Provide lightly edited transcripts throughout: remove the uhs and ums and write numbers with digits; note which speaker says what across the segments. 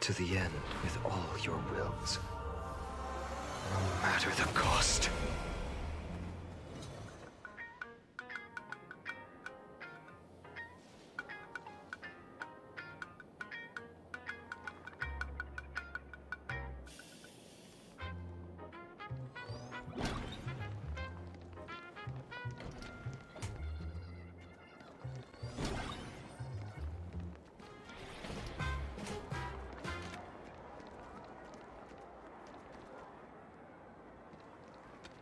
Speaker 1: to the end with all your wills, no matter the cost.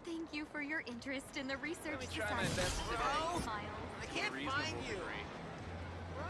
Speaker 2: Thank you for your interest in the research
Speaker 3: Let me try
Speaker 2: society.
Speaker 3: my best today.
Speaker 2: Miles.
Speaker 3: I can't find you. Bro.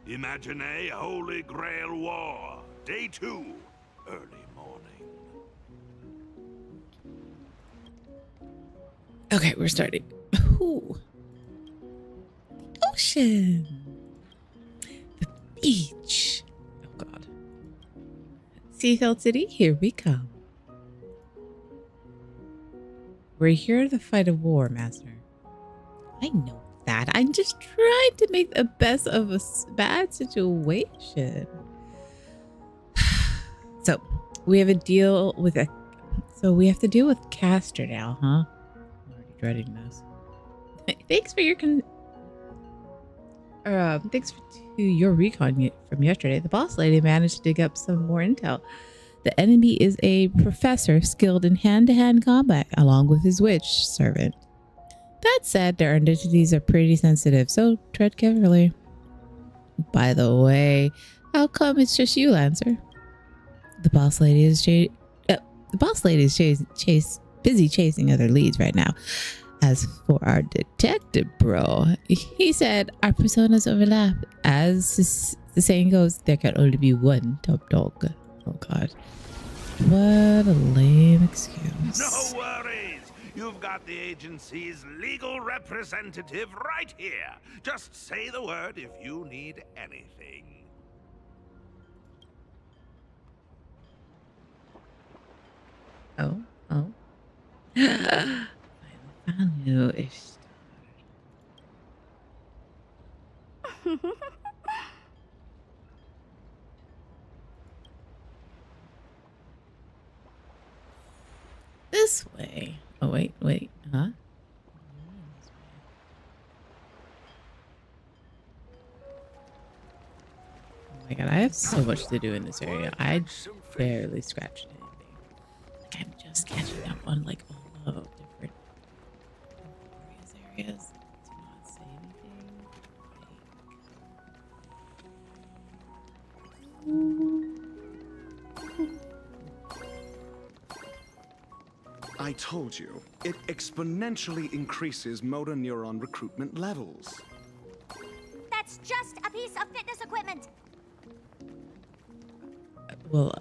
Speaker 4: Imagine a Holy Grail War. Day 2. Early morning.
Speaker 5: Okay, we're starting. Ooh. The ocean. The beach. Oh, God. Seafeld City, here we come. We're here to fight a war, Master. I know that. I'm just trying to make the best of a bad situation. So, we have a deal with a... So, we have to deal with Castor now, huh? I'm already dreading this. Thanks for your to your recon from yesterday. The boss lady managed to dig up some more intel. The enemy is a professor skilled in hand-to-hand combat, along with his witch servant. That said, their identities are pretty sensitive, so tread carefully. By the way, how come it's just you, Lancer? The boss lady is busy chasing other leads right now. As for our detective bro, he said our personas overlap. As the saying goes, there can only be one top dog. Oh God. What a lame excuse.
Speaker 4: No worries. You've got the agency's legal representative right here. Just say the word if you need anything.
Speaker 5: Oh. I found you. This way. Oh, wait. Huh? my god, I have so much to do in this area. I barely scratched anything. Like I'm just catching up on like all the different areas. Do not say anything.
Speaker 6: I told you, it exponentially increases motor neuron recruitment levels.
Speaker 7: That's just a piece of fitness equipment.
Speaker 5: Well,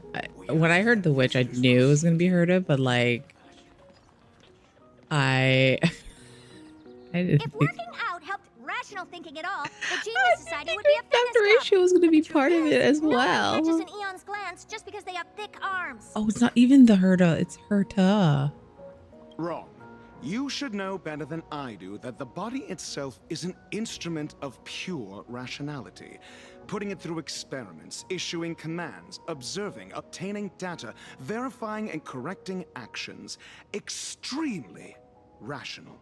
Speaker 5: when I heard the witch, I knew it was gonna be heard of, but like, I didn't
Speaker 7: If
Speaker 5: think
Speaker 7: working out helped rational thinking at all, the Genius Society would be a fitness
Speaker 5: Dr.
Speaker 7: club.
Speaker 5: Ratio was gonna be part of it as
Speaker 7: No one
Speaker 5: well.
Speaker 7: catches an Eon's glance just because they have thick arms.
Speaker 5: Oh, it's not even the Herta, it's Herta.
Speaker 6: Wrong. You should know better than I do that the body itself is an instrument of pure rationality. Putting it through experiments, issuing commands, observing, obtaining data, verifying and correcting actions. Extremely rational.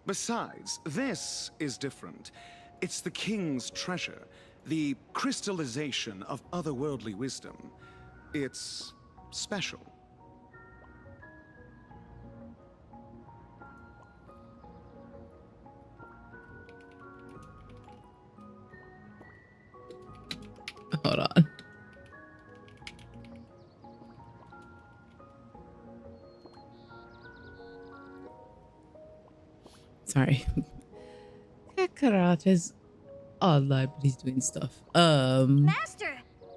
Speaker 6: Besides, this is different. It's the king's treasure, the crystallization of otherworldly wisdom. It's special.
Speaker 5: Hold on. Sorry. Kakarot is online, but he's doing stuff.
Speaker 7: Master,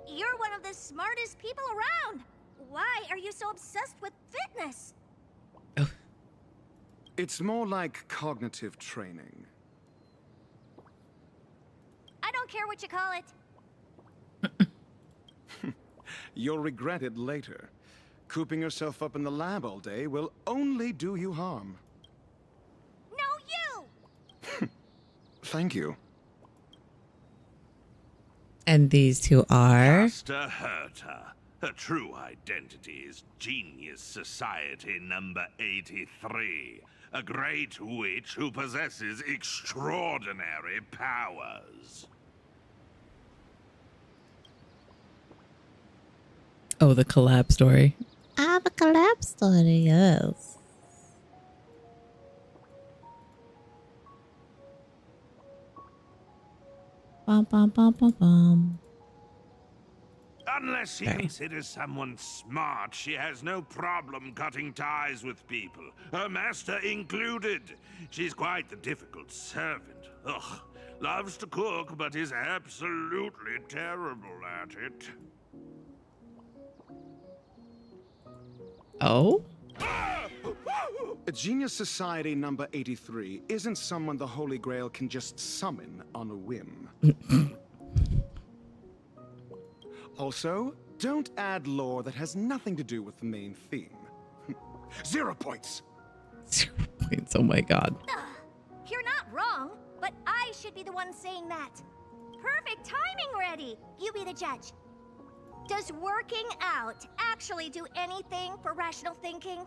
Speaker 7: you're one of the smartest people around. Why are you so obsessed with fitness?
Speaker 6: It's more like cognitive training.
Speaker 7: I don't care what you call it.
Speaker 6: You'll regret it later. Cooping yourself up in the lab all day will only do you harm.
Speaker 7: No, you!
Speaker 6: Thank you.
Speaker 5: And these two are
Speaker 4: Master Herta. Her true identity is Genius Society number 83. A great witch who possesses extraordinary powers.
Speaker 5: oh, the collab story. Ah, the collab story, yes. Bum bum bum bum bum.
Speaker 4: Unless she
Speaker 5: Sorry.
Speaker 4: considers someone smart, she has no problem cutting ties with people, her master included. She's quite the difficult servant. Ugh, loves to cook, but is absolutely terrible at it.
Speaker 5: Oh?
Speaker 6: A Genius Society number 83 isn't someone the Holy Grail can just summon on a whim. Also, don't add lore that has nothing to do with the main theme. 0 points!
Speaker 5: 0 points, oh my god.
Speaker 7: You're not wrong, but I should be the one saying that. Perfect timing, Reddy. You be the judge. Does working out actually do anything for rational thinking?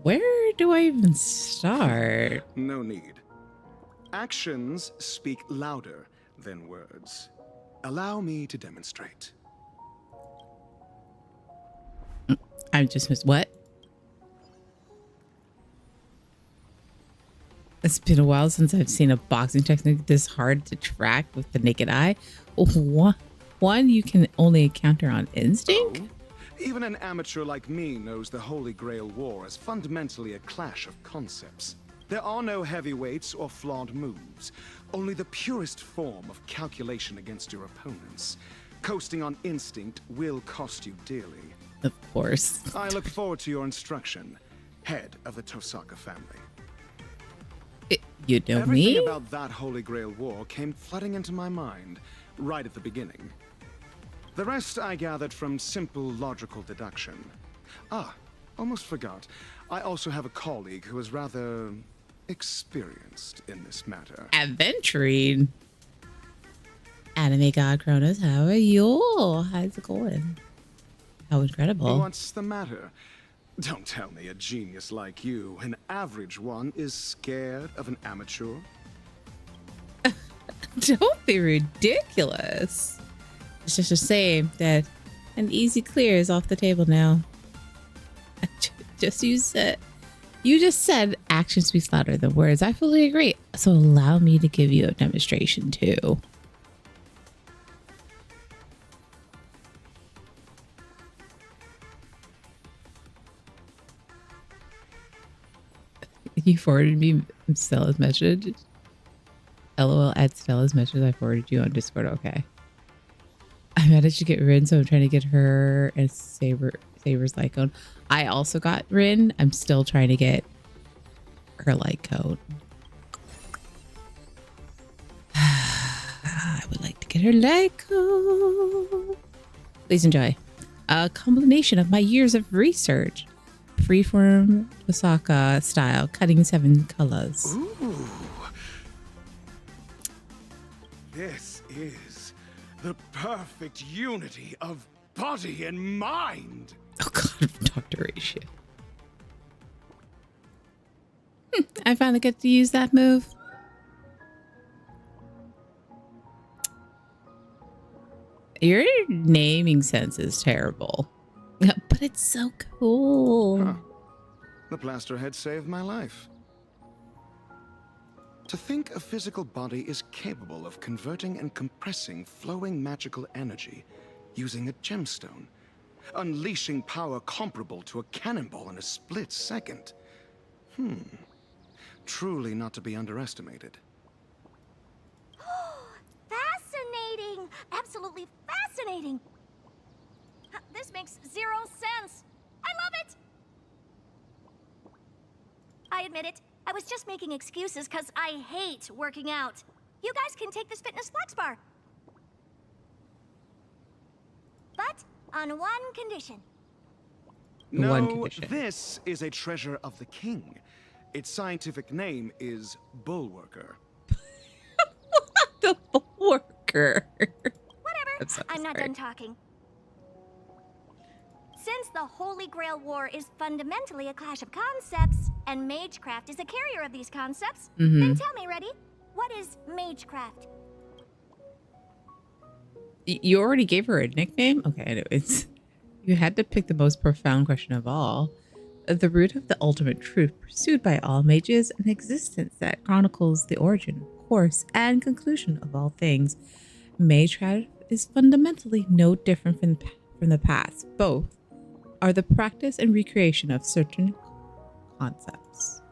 Speaker 5: Where do I even start?
Speaker 6: No need. Actions speak louder than words. Allow me to demonstrate.
Speaker 5: I just missed what? It's been a while since I've seen a boxing technique this hard to track with the naked eye. One you can only counter on instinct?
Speaker 6: Oh, even an amateur like me knows the Holy Grail War is fundamentally a clash of concepts. There are no heavyweights or flawed moves, only the purest form of calculation against your opponents. Coasting on instinct will cost you dearly.
Speaker 5: Of course.
Speaker 6: I look forward to your instruction, head of the Tosaka family.
Speaker 5: You know
Speaker 6: Everything
Speaker 5: me?
Speaker 6: about that Holy Grail War came flooding into my mind right at the beginning. The rest I gathered from simple logical deduction. Ah, almost forgot. I also have a colleague who is rather experienced in this matter.
Speaker 5: Adventuring. Anime God Kronos, how are you? How's it going? How incredible.
Speaker 6: What's the matter? Don't tell me a genius like you, an average one, is scared of an amateur.
Speaker 5: Don't be ridiculous. It's just a shame that an easy clear is off the table now. You just said actions speak louder than words. I fully agree. So allow me to give you a demonstration too. You forwarded me Stella's message. LOL at Stella's message I forwarded you on Discord. Okay. I managed to get Rin, so I'm trying to get her and Saber's light cone. I also got Rin. I'm still trying to get her light cone. I would like to get her light cone. Please enjoy. A combination of my years of research. Freeform Osaka style, cutting 7 colors.
Speaker 6: Ooh. This is the perfect unity of body and mind.
Speaker 5: Oh god, Dr. Ratio. I finally get to use that move. Your naming sense is terrible. But it's so cool.
Speaker 6: Huh. The plaster head saved my life. To think a physical body is capable of converting and compressing flowing magical energy using a gemstone, unleashing power comparable to a cannonball in a split second. Truly not to be underestimated.
Speaker 7: Fascinating! Absolutely fascinating! This makes 0 sense. I love it! I admit it. I was just making excuses because I hate working out. You guys can take this fitness flex bar. But on one condition.
Speaker 6: No,
Speaker 5: One condition.
Speaker 6: This is a treasure of the king. Its scientific name is Bullworker.
Speaker 5: The worker.
Speaker 7: Whatever. I'm not done talking. Since the Holy Grail War is fundamentally a clash of concepts, and Magecraft is a carrier of these concepts, then tell me, Reddy, what is Magecraft?
Speaker 5: You already gave her a nickname? Okay, anyways. You had to pick the most profound question of all. The root of the ultimate truth pursued by all mages, an existence that chronicles the origin, course, and conclusion of all things. Magecraft is fundamentally no different from the past. Both are the practice and recreation of certain concepts.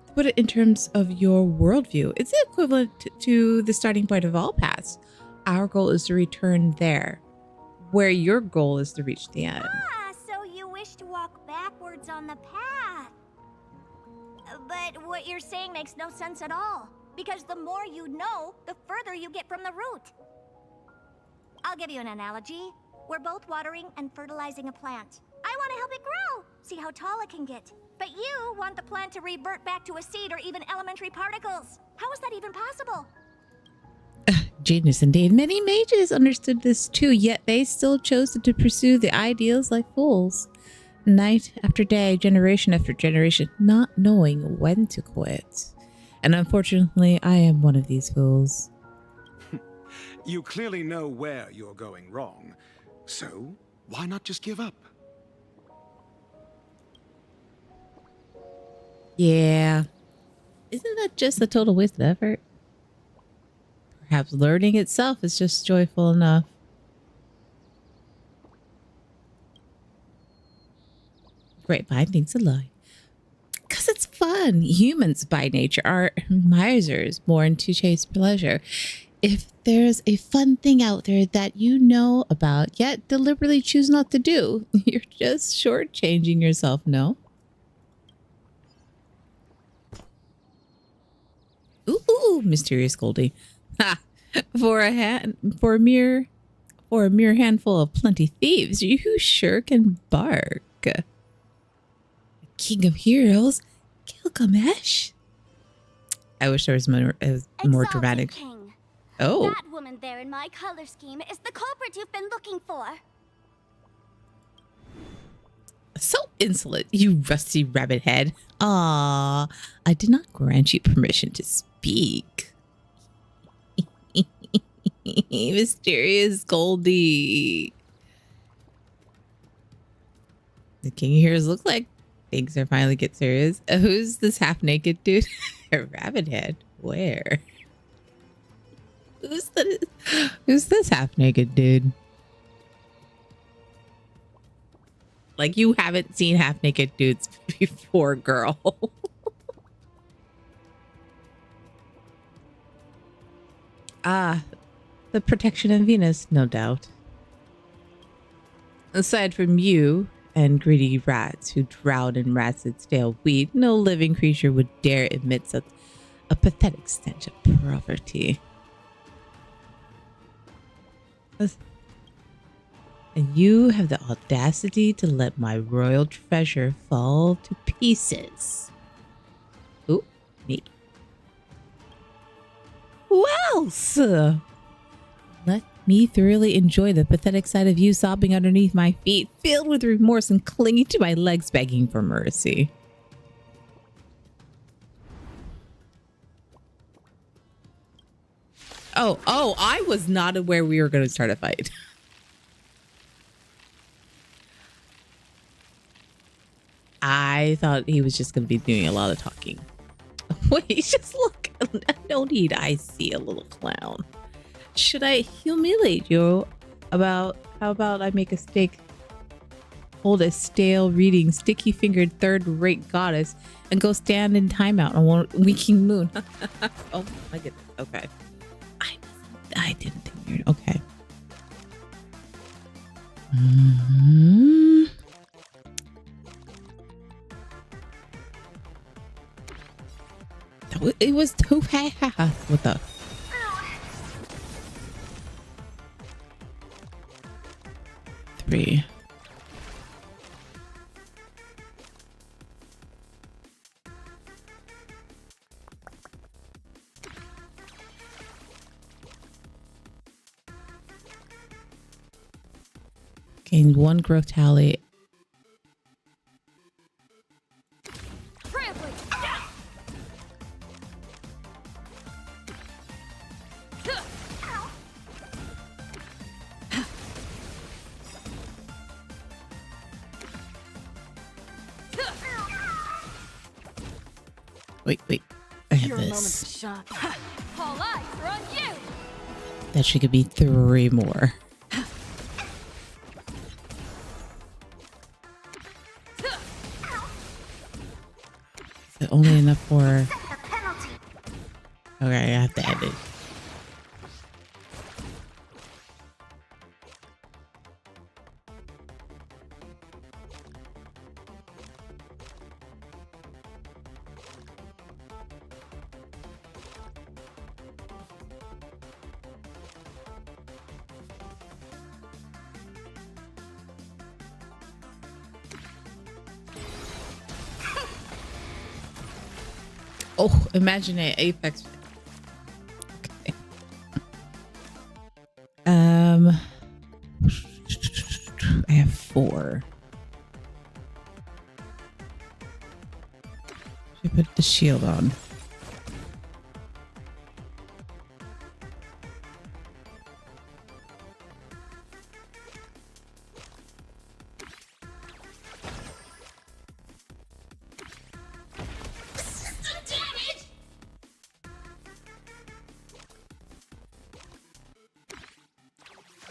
Speaker 5: To put it in terms of your worldview, it's equivalent to the starting point of all paths. Our goal is to return there, where your goal is to reach the end.
Speaker 7: Ah, so you wish to walk backwards on the path. But what you're saying makes no sense at all. Because the more you know, the further you get from the root. I'll give you an analogy. We're both watering and fertilizing a plant. I want to help it grow, see how tall it can get. But you want the plant to revert back to a seed or even elementary particles. How is that even possible?
Speaker 5: Genius indeed. Many mages understood this too, yet they still chose to pursue the ideals like fools. Night after day, generation after generation, not knowing when to quit. And unfortunately, I am one of these fools.
Speaker 6: You clearly know where you're going wrong. So, why not just give up?
Speaker 5: Yeah. Isn't that just a total waste of effort? Perhaps learning itself is just joyful enough. Grapevine thinks a lie. Because it's fun. Humans by nature are misers, born to chase pleasure. If there's a fun thing out there that you know about, yet deliberately choose not to do, you're just shortchanging yourself, no? Ooh, mysterious Goldie. Ha! For a mere handful of plenty thieves, you sure can bark. King of heroes, Gilgamesh. I wish there was more
Speaker 7: Exalted
Speaker 5: dramatic.
Speaker 7: King.
Speaker 5: Oh,
Speaker 7: That woman there in my color scheme is the culprit you've been looking for.
Speaker 5: so insolent, you rusty rabbit head. Ah, I did not grant you permission to speak. speak. Mysterious Goldie. The king hears look like things are finally get serious. Who's this half naked dude? A rabbit head. Where? Who's this half naked dude? Like you haven't seen half naked dudes before, girl. Ah, the protection of Venus, no doubt. Aside from you and greedy rats who drown in rancid stale weed, no living creature would dare emit such a pathetic stench of poverty. And you have the audacity to let my royal treasure fall to pieces. Ooh, me. Who else? Let me thoroughly enjoy the pathetic sight of you sobbing underneath my feet, filled with remorse and clinging to my legs, begging for mercy. Oh, I was not aware we were going to start a fight. I thought he was just going to be doing a lot of talking. Wait, just look. No need. I see a little clown. Should I humiliate you how about I make a stake, hold a stale reading, sticky fingered third-rate goddess and go stand in timeout on one winking moon? Oh my goodness. Okay. I didn't think you were okay. It was too fast. What the? Three. Gained 1 growth tally. Wait. I have this.
Speaker 2: All eyes are on you.
Speaker 5: That should be 3 more. Is it only enough for... Okay, I have to add it. Oh, imagine it, Apex. Okay. I have 4. Should I put the shield on?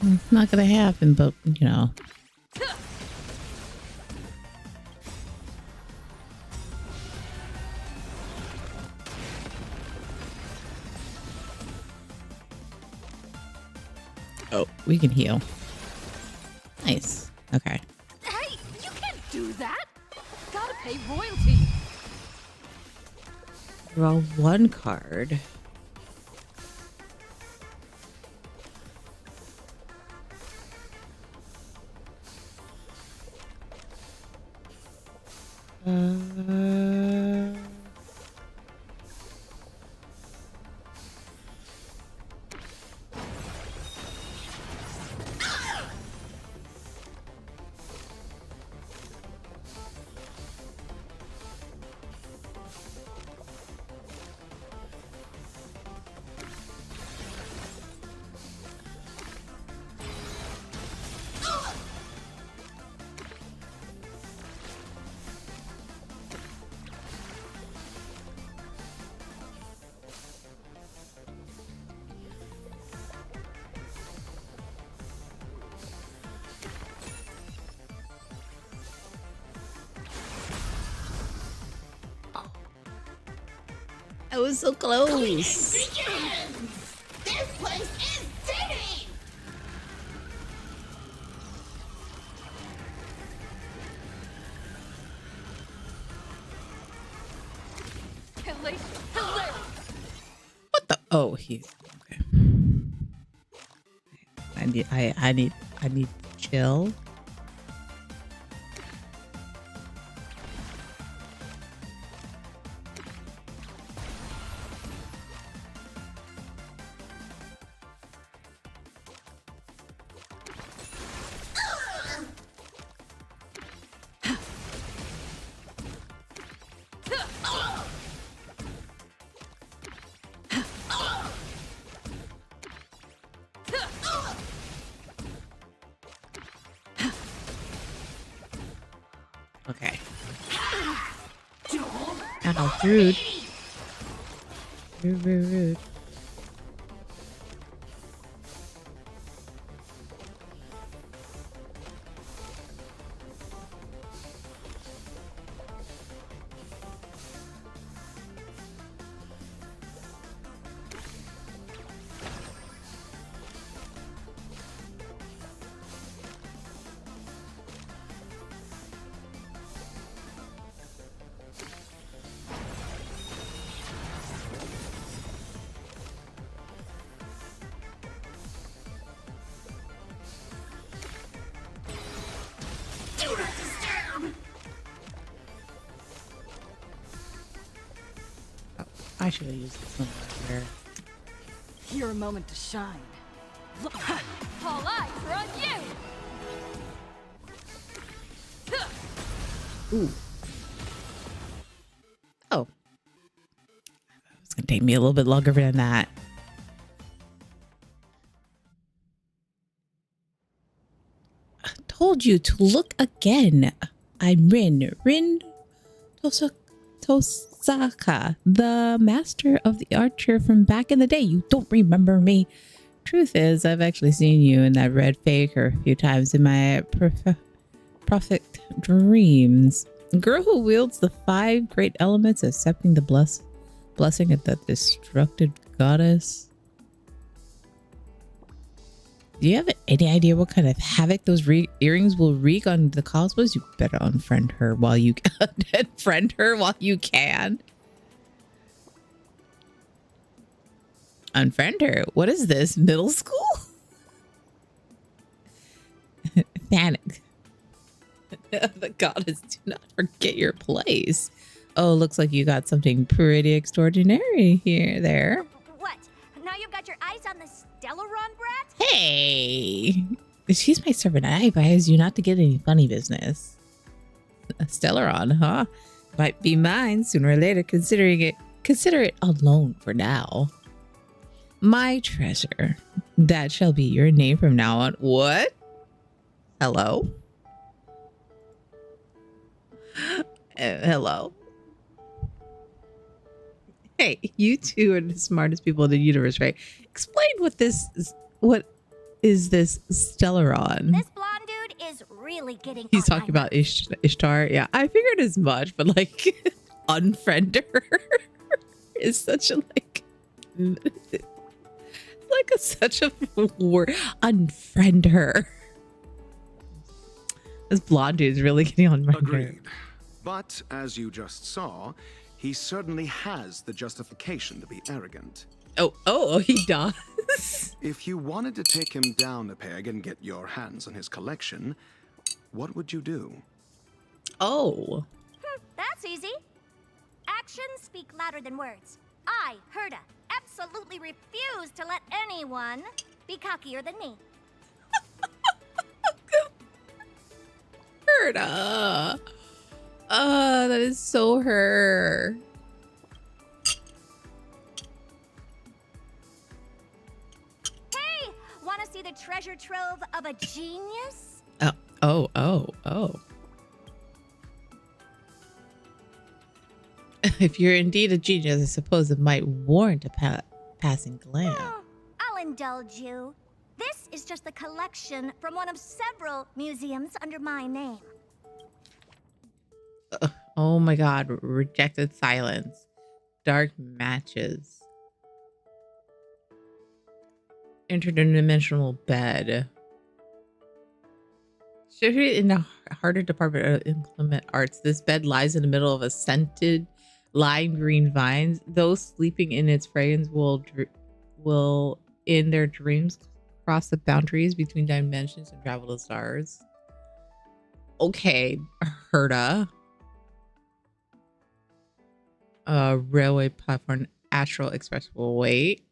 Speaker 5: It's not gonna happen, but you know. Oh, we can heal. Nice. Okay.
Speaker 2: Hey, you can't do that. Gotta pay royalty.
Speaker 5: Draw 1 card. I was so close.
Speaker 2: This place is city.
Speaker 5: What the? Oh, he's okay. I need chill. Okay. Ow, rude. Rude. Oh, I should have used this one earlier.
Speaker 2: Your moment to shine. All eyes are on you.
Speaker 5: Ooh. Oh. It's gonna take me a little bit longer than that. I told you to look again. I'm Rin Tosaka, the master of the archer from back in the day. You don't remember me. Truth is, I've actually seen you in that red faker a few times in my prophet dreams. Girl who wields the 5 great elements, accepting the blessing of the destructive goddess. Do you have any idea what kind of havoc those earrings will wreak on the cosmos? You better unfriend her while you can. Unfriend her? What is this? Middle school? Panic. The goddess, do not forget your place. Oh, looks like you got something pretty extraordinary there.
Speaker 7: What? Now you've got your eyes on the Stellaron brat?
Speaker 5: Hey, she's my servant. I advise you not to get any funny business. A Stellaron, huh? Might be mine sooner or later. Consider it a loan for now. My treasure. That shall be your name from now on. What? Hello? Hello? Hey, you two are the smartest people in the universe, right? Explain what is this Stellaron?
Speaker 7: This blonde dude is really getting
Speaker 5: He's
Speaker 7: on
Speaker 5: talking
Speaker 7: my
Speaker 5: about Ishtar. Yeah, I figured as much, but like, unfriend her is such a like such a word. Unfriend her. This blonde dude is really getting on my nerves.
Speaker 6: Agreed. But as you just saw, he certainly has the justification to be arrogant.
Speaker 5: Oh, he does.
Speaker 6: If you wanted to take him down a peg and get your hands on his collection, what would you do?
Speaker 5: Oh.
Speaker 7: That's easy. Actions speak louder than words. I, Herda, absolutely refuse to let anyone be cockier than me.
Speaker 5: Herda. That is so her.
Speaker 7: Hey, want to see the treasure trove of a genius?
Speaker 5: Oh. If you're indeed a genius, I suppose it might warrant a passing glance.
Speaker 7: Oh, I'll indulge you. This is just a collection from one of several museums under my name.
Speaker 5: Oh my god, rejected silence. dark matches. Interdimensional bed. Situated in the harder department of inclement arts, this bed lies in the middle of a scented lime green vines. Those sleeping in its fragrance will in their dreams cross the boundaries between dimensions and travel to stars. Okay, Herda. Railway platform, astral express will wait.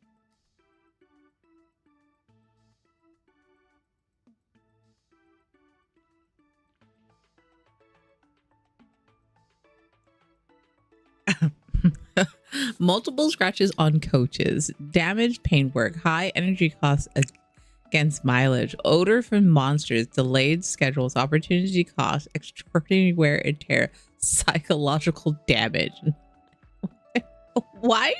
Speaker 5: Multiple scratches on coaches, damaged paintwork, high energy costs against mileage, odor from monsters, delayed schedules, opportunity costs, extraordinary wear and tear, psychological damage. Why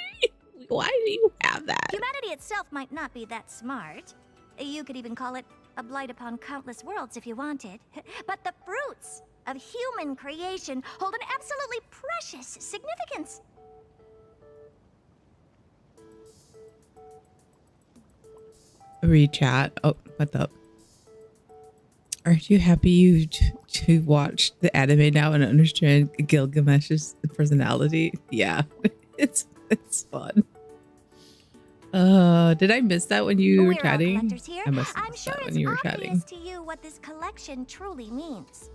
Speaker 5: do you have that?
Speaker 7: Humanity itself might not be that smart. You could even call it a blight upon countless worlds if you wanted. But the fruits of human creation hold an absolutely precious significance.
Speaker 5: Read chat. Oh, what's up? Aren't you happy you to watch the anime now and understand Gilgamesh's personality? Yeah, it's fun. Did I miss that when you were chatting?
Speaker 7: Here.
Speaker 5: I must have
Speaker 7: I'm
Speaker 5: missed
Speaker 7: sure
Speaker 5: that
Speaker 7: it's
Speaker 5: when you were
Speaker 7: obvious
Speaker 5: chatting.
Speaker 7: to you what this collection truly means.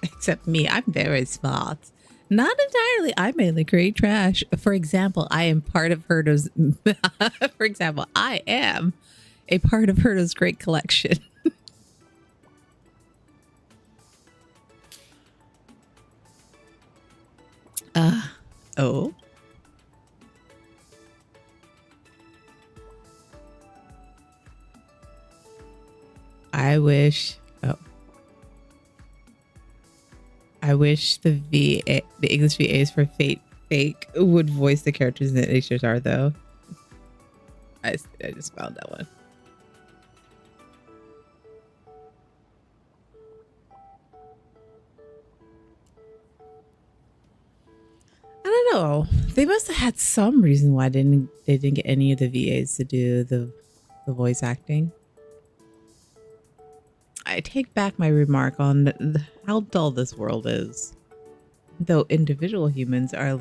Speaker 5: Except me, I'm very smart. Not entirely. I mainly create trash. For example, I am part of Herdo's. For example, I am a part of Herdo's great collection. Oh. I wish. Oh. I wish the English VAs for Fake would voice the characters that HRs are, though. I just found that one. I don't know. They must have had some reason why they didn't get any of the VAs to do the voice acting. I take back my remark on how dull this world is. Though individual humans are of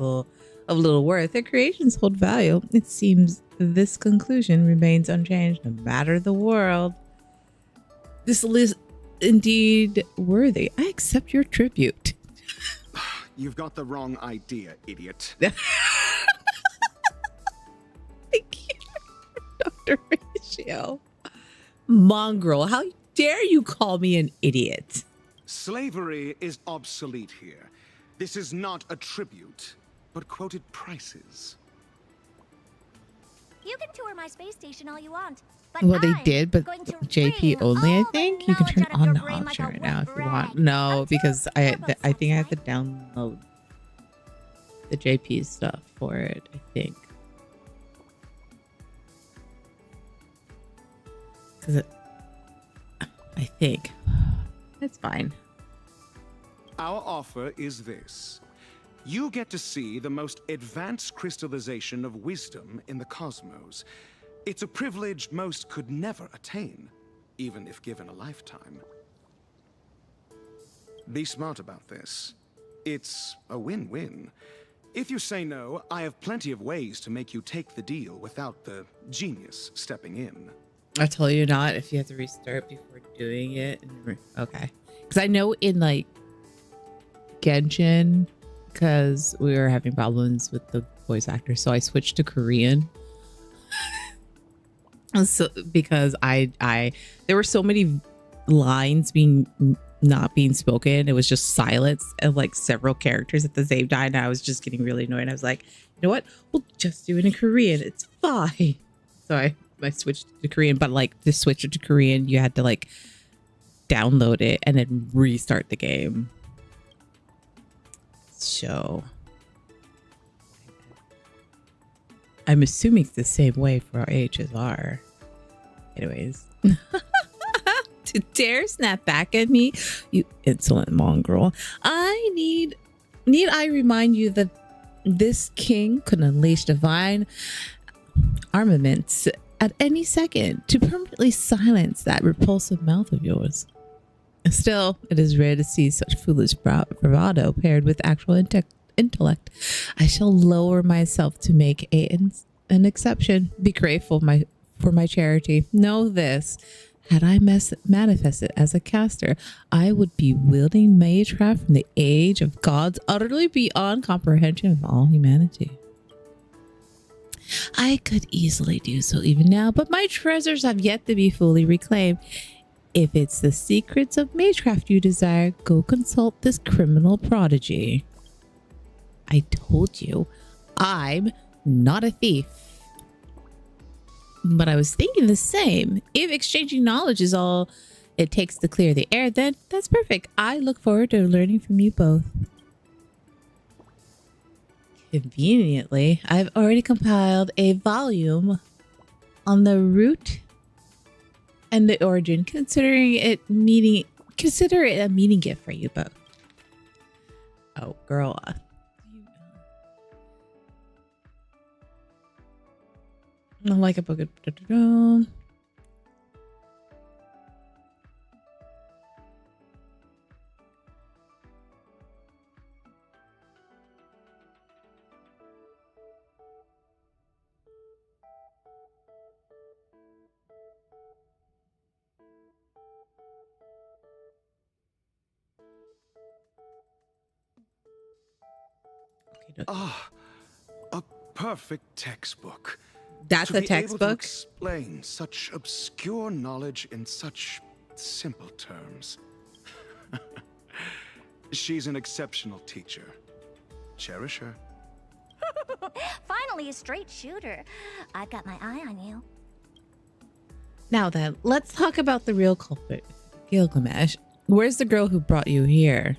Speaker 5: little worth, their creations hold value. It seems this conclusion remains unchanged no matter the world. This is indeed worthy. I accept your tribute.
Speaker 6: You've got the wrong idea, idiot.
Speaker 5: Thank you, Dr. Ratio. Mongrel, how dare you call me an idiot?
Speaker 6: Slavery is obsolete here. This is not a tribute, but quoted prices.
Speaker 7: You can tour my space station all you want, but
Speaker 5: Well, they
Speaker 7: I'm
Speaker 5: did, but
Speaker 7: going to
Speaker 5: JP
Speaker 7: wring
Speaker 5: only, I
Speaker 7: all the
Speaker 5: think. You can turn
Speaker 7: knowledge out of
Speaker 5: on
Speaker 7: your
Speaker 5: the
Speaker 7: brain like
Speaker 5: option
Speaker 7: a
Speaker 5: right now
Speaker 7: wet
Speaker 5: if you want.
Speaker 7: rag.
Speaker 5: No,
Speaker 7: Until
Speaker 5: because I
Speaker 7: you're both
Speaker 5: think I have to
Speaker 7: satisfied.
Speaker 5: download the JP stuff for it, I think. Because I think it's fine.
Speaker 6: Our offer is this. You get to see the most advanced crystallization of wisdom in the cosmos. It's a privilege most could never attain, even if given a lifetime. Be smart about this. It's a win-win. If you say no, I have plenty of ways to make you take the deal without the genius stepping in.
Speaker 5: I tell you not if you have to restart before doing it. Okay. Because I know in like Genshin, because we were having problems with the voice actor, so I switched to Korean. So because I there were so many lines not being spoken, it was just silence of like several characters at the same time, and I was just getting really annoyed. I was like, you know what, we'll just do it in Korean, it's fine. So I switched to Korean, but like to switch it to Korean, you had to like download it and then restart the game. So I'm assuming it's the same way for our HSR. Anyways. to dare snap back at me, you insolent mongrel. Need I remind you that this king could unleash divine armaments at any second to permanently silence that repulsive mouth of yours. Still, it is rare to see such foolish bravado paired with actual intellect. I shall lower myself to make an exception. Be grateful for my charity. Know this. Had I manifested as a caster, I would be wielding magecraft from the age of gods utterly beyond comprehension of all humanity. I could easily do so even now, but my treasures have yet to be fully reclaimed. If it's the secrets of magecraft you desire, go consult this criminal prodigy. I told you, I'm not a thief. But I was thinking the same. If exchanging knowledge is all it takes to clear the air, then that's perfect. I look forward to learning from you both. Conveniently, I've already compiled a volume on the root and the origin, consider it a meeting gift for you both. Oh, girl. I like a book.
Speaker 6: Ah, a perfect textbook.
Speaker 5: That's
Speaker 6: to
Speaker 5: a
Speaker 6: be able to
Speaker 5: textbook.
Speaker 6: explain such obscure knowledge in such simple terms. She's an exceptional teacher. Cherish her.
Speaker 7: Finally, a straight shooter. I've got my eye on you.
Speaker 5: Now then, let's talk about the real culprit, Gilgamesh. Where's the girl who brought you here?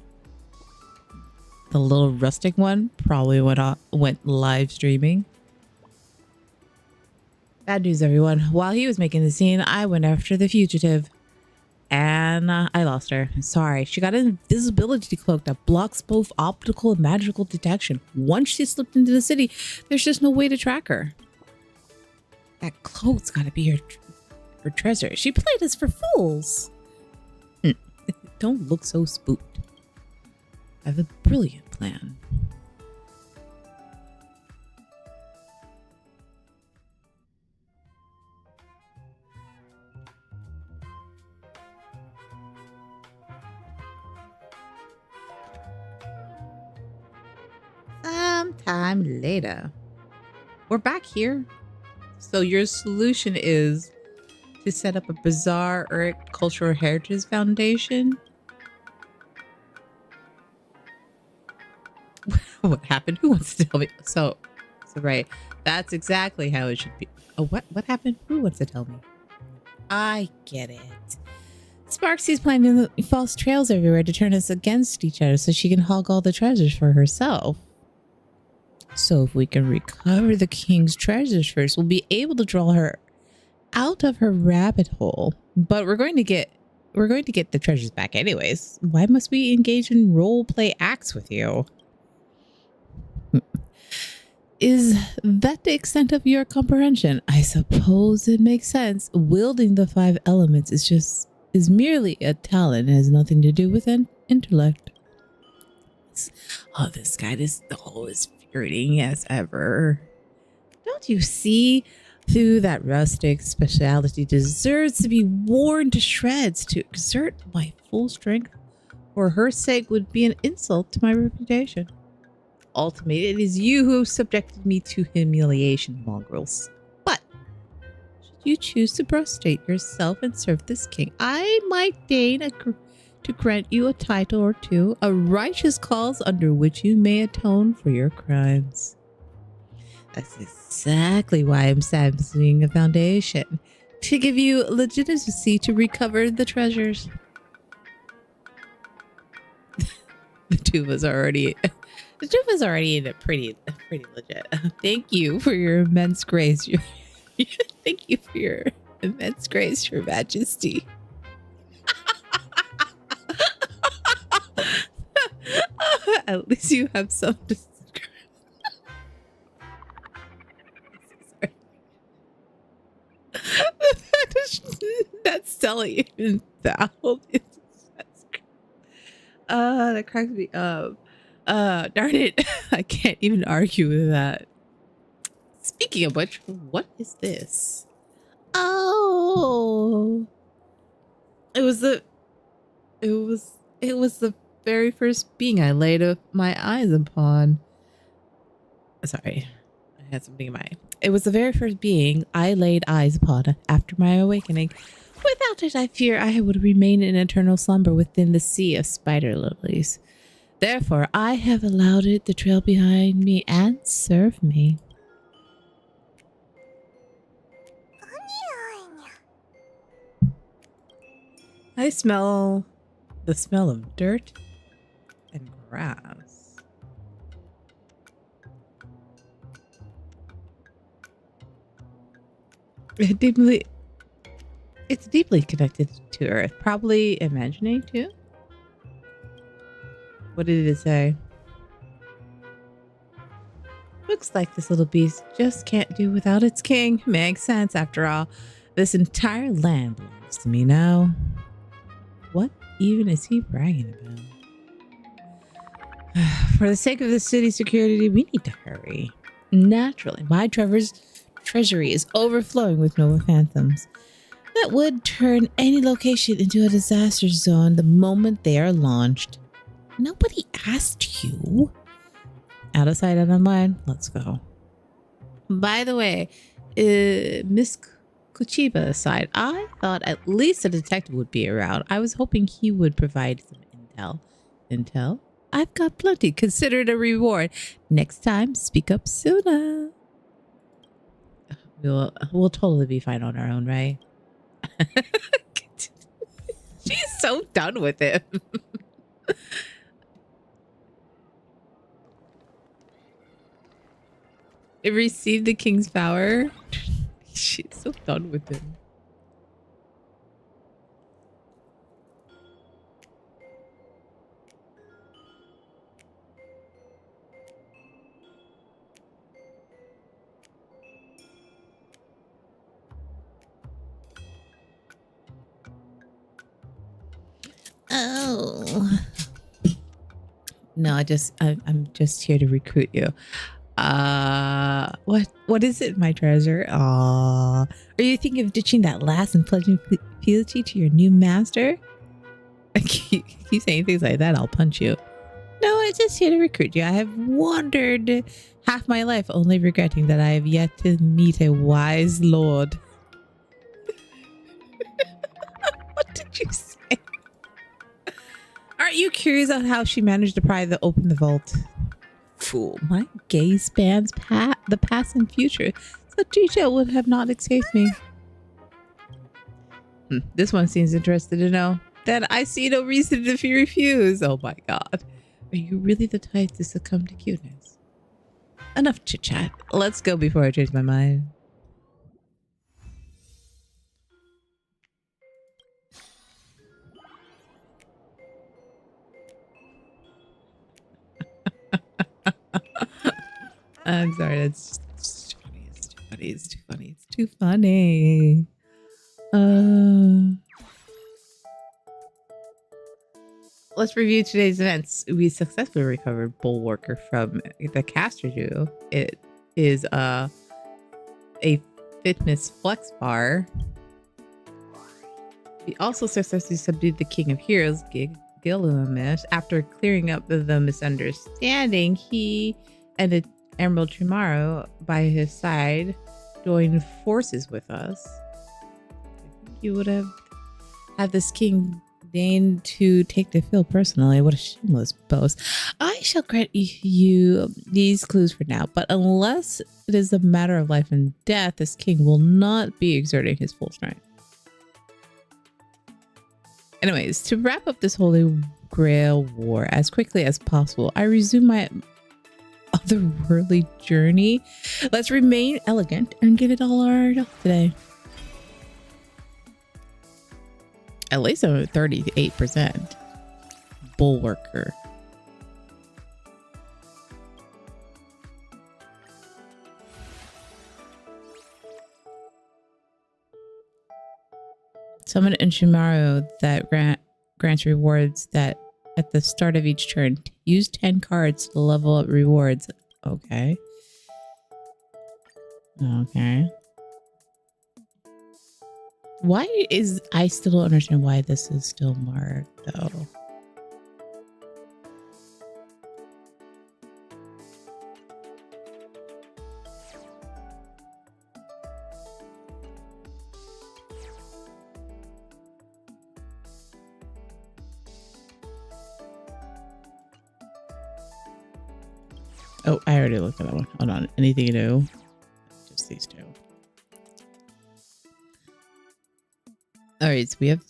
Speaker 5: The little rustic one probably went live streaming. Bad news, everyone. While he was making the scene, I went after the fugitive. And I lost her. Sorry. She got an invisibility cloak that blocks both optical and magical detection. Once she slipped into the city, there's just no way to track her. That cloak's gotta be her treasure. She played us for fools. Don't look so spooked. I have a brilliant plan. Sometime later. We're back here. So your solution is to set up a bizarre Earth Cultural Heritage Foundation? What happened? Who wants to tell me? So right. That's exactly how it should be. Oh, what happened? Who wants to tell me? I get it. Sparksy's planting false trails everywhere to turn us against each other so she can hog all the treasures for herself. So if we can recover the king's treasures first, we'll be able to draw her out of her rabbit hole. But we're going to get the treasures back anyways. Why must we engage in role play acts with you? Is that the extent of your comprehension? I suppose it makes sense. Wielding the 5 elements is merely a talent and has nothing to do with an intellect. Oh, this guy is always flirting as ever. Don't you see? Through that rustic speciality deserves to be worn to shreds. To exert my full strength for her sake would be an insult to my reputation. Ultimately, it is you who subjected me to humiliation, mongrels. But should you choose to prostrate yourself and serve this king, I might deign to grant you a title or two, a righteous cause under which you may atone for your crimes. That's exactly why I'm establishing a foundation, to give you legitimacy to recover the treasures. The tuba's already in it pretty legit. Thank you for your immense grace. Thank you for your immense grace, Your Majesty. At least you have some. That's selling in foul. That cracks me up. Darn it. I can't even argue with that. Speaking of which, what is this? Oh, it was the very first being I laid my eyes upon. Sorry, I had something in mind. It was the very first being I laid eyes upon after my awakening. Without it, I fear I would remain in eternal slumber within the sea of spider lilies. Therefore, I have allowed it to trail behind me and serve me. I smell the smell of dirt and grass. It's deeply connected to Earth. Probably imagining too. What did it say? Looks like this little beast just can't do without its king. Makes sense after all. This entire land belongs to me now. What even is he bragging about? For the sake of the city's security, we need to hurry. Naturally, my treasury is overflowing with noble phantoms that would turn any location into a disaster zone the moment they are launched. Nobody asked you. Out of sight, out of mind. Let's go. By the way, Miss Kuchiba aside, I thought at least a detective would be around. I was hoping he would provide some intel. Intel? I've got plenty. Consider it a reward. Next time, speak up sooner. We'll totally be fine on our own, right? She's so done with him. It received the king's power. She's so done with him. Oh. No, I'm just here to recruit you. What is it, my treasure? Are you thinking of ditching that last and pledging fealty to your new master? I keep saying things like that, I'll punch you. No, I'm just here to recruit you. I have wandered half my life only regretting that I have yet to meet a wise lord. What did you say? Aren't you curious on how she managed to pry open the vault? Fool, my gaze spans the past and future. Such detail would have not escaped me. This one seems interested to know. Then I see no reason to refuse. Oh my god. Are you really the type to succumb to cuteness? Enough chit chat. Let's go before I change my mind. I'm sorry, that's just too funny. It's too funny. It's too funny. It's too funny. Let's review today's events. We successfully recovered Bulwarker from the caster duo. It is a fitness flex bar. We also successfully subdued the King of Heroes, Gilgamesh. After clearing up the misunderstanding, he and Emerald Tomorrow by his side joined forces with us. I think you would have had this king deign to take the field personally. What a shameless boast. I shall grant you these clues for now, but unless it is a matter of life and death, this king will not be exerting his full strength. Anyways, to wrap up this Holy Grail war as quickly as possible, I resume my otherworldly journey. Let's remain elegant and get it all aired off today. At least I'm at 38%. Bulwarker. Summon Inshimaru that grants rewards that at the start of each turn. Use 10 cards to level up rewards. Okay. Okay. Why is... I still don't understand why this is still marked, though. Oh, I already looked at that one. Hold on. Anything new? Just these two. Alright, so we have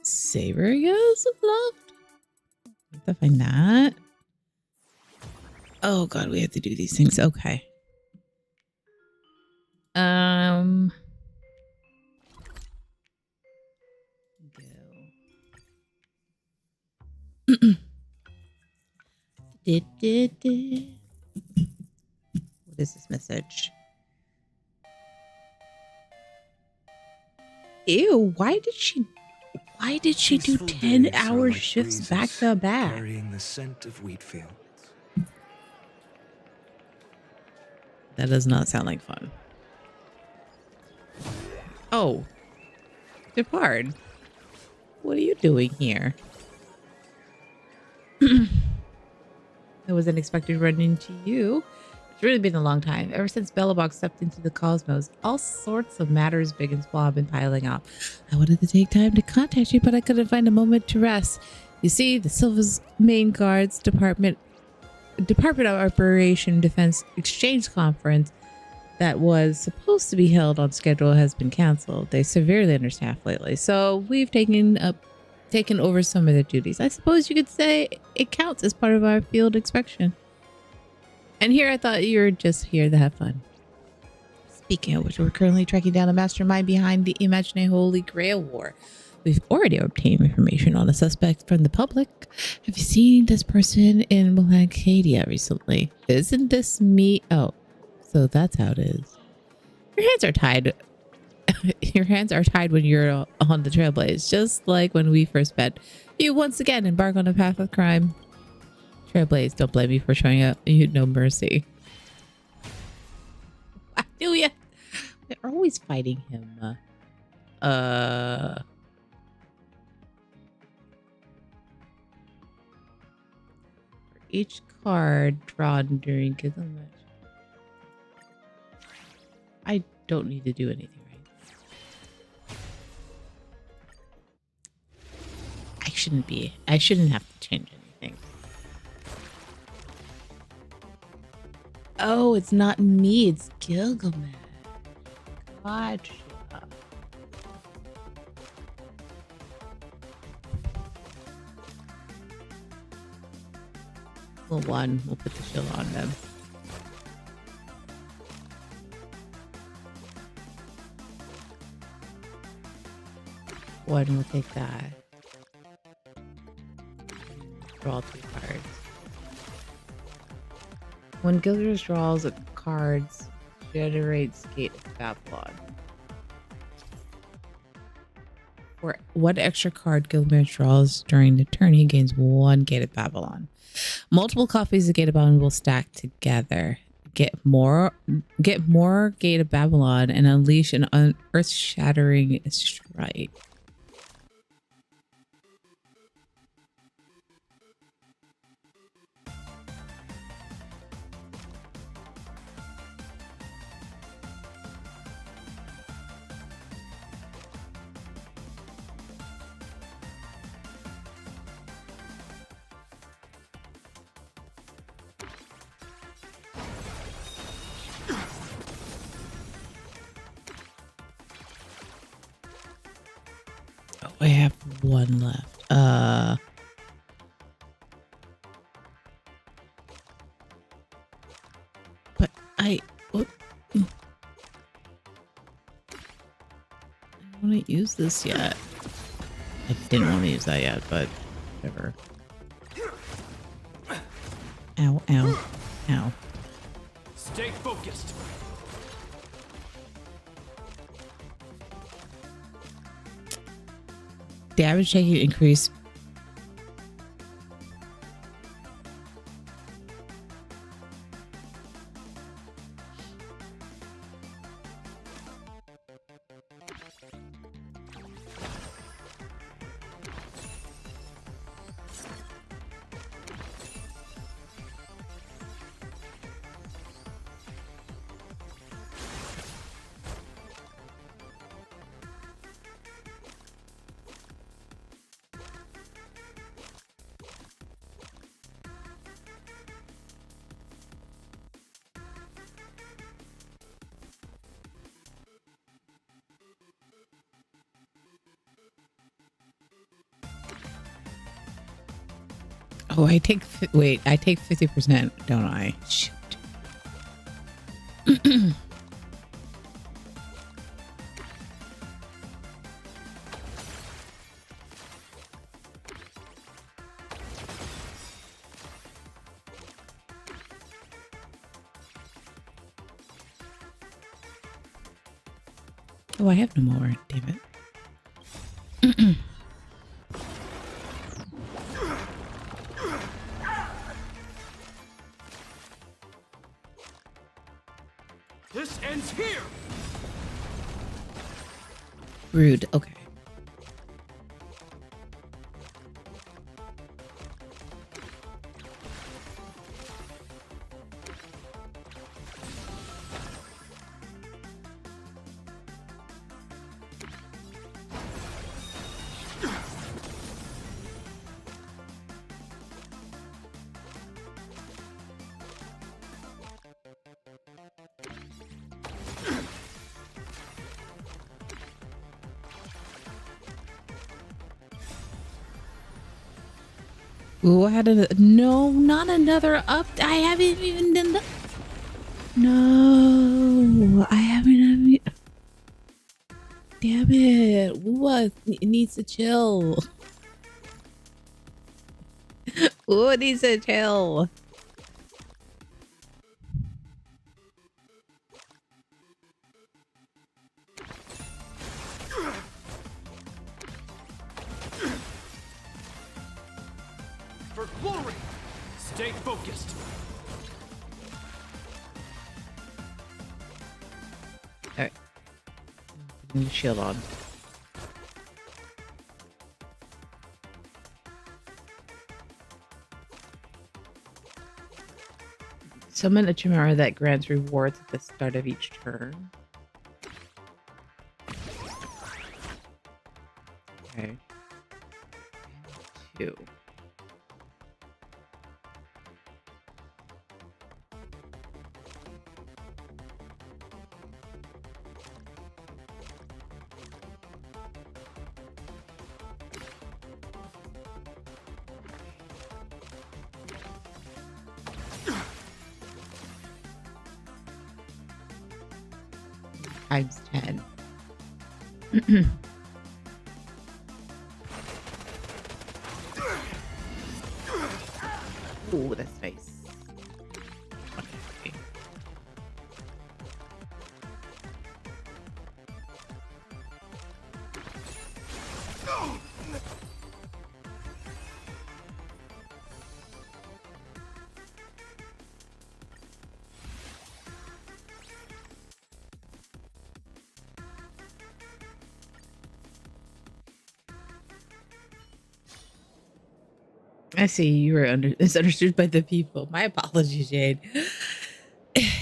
Speaker 5: Saber, I guess, left. We have to find that. Oh god, we have to do these things. Okay. Go. What is this message? Ew, why did she do 10-hour shifts back to back?
Speaker 1: Carrying the scent of wheat fields.
Speaker 5: That does not sound like fun. Oh. Depart. What are you doing here? I wasn't expected to run into you. It's really been a long time. Ever since Bellabog stepped into the cosmos, all sorts of matters big and small have been piling up. I wanted to take time to contact you, but I couldn't find a moment to rest. You see, the Silva's main guards Department of Operation Defense Exchange Conference that was supposed to be held on schedule has been canceled. They severely understaffed lately, so we've taken over some of their duties. I suppose you could say it counts as part of our field inspection. And here I thought you were just here to have fun. Speaking of which, we're currently tracking down the mastermind behind the imaginary Holy Grail War. We've already obtained information on a suspect from the public. Have you seen this person in Melancadia recently? Isn't this me? Oh, so that's how it is. Your hands are tied. Your hands are tied when you're on the Trailblaze, just like when we first met. You once again embark on a path of crime. Trailblaze, don't blame me for showing up. You had no mercy. Why do ya? They're always fighting him. For each card drawn during Gilgamesh. I don't need to do anything, right? I shouldn't have to change anything. Oh, it's not me, it's Gilgamesh. Gotcha. Well, we'll put the shield on them. One, we'll take that. Draw 2 cards. When Gilgamesh draws cards, generates Gate of Babylon. For what extra card Gilgamesh draws during the turn, he gains 1 Gate of Babylon. Multiple copies of Gate of Babylon will stack together. Get more Gate of Babylon and unleash an earth-shattering strike. I have 1 left. But I don't want to use this yet. I didn't want to use that yet, but whatever. Ow, ow, ow.
Speaker 3: Stay focused.
Speaker 5: I Damage taken increased. Oh, I take, wait, I take 50%, don't I? Shoot. Oh, I have no more, damn it.
Speaker 3: This ends here!
Speaker 5: Rude, okay. Ooh, I had a no, not another up. I haven't even done the. No, I haven't. Damn it! What? It needs to chill. Ooh, it needs to chill.
Speaker 3: For glory! Stay focused!
Speaker 5: Alright. Putting the shield on. Summon a Chimera that grants rewards at the start of each turn. Okay. 2. Times 10. Ooh, that's nice. Okay. I see you were misunderstood by the people. My apologies, Jade.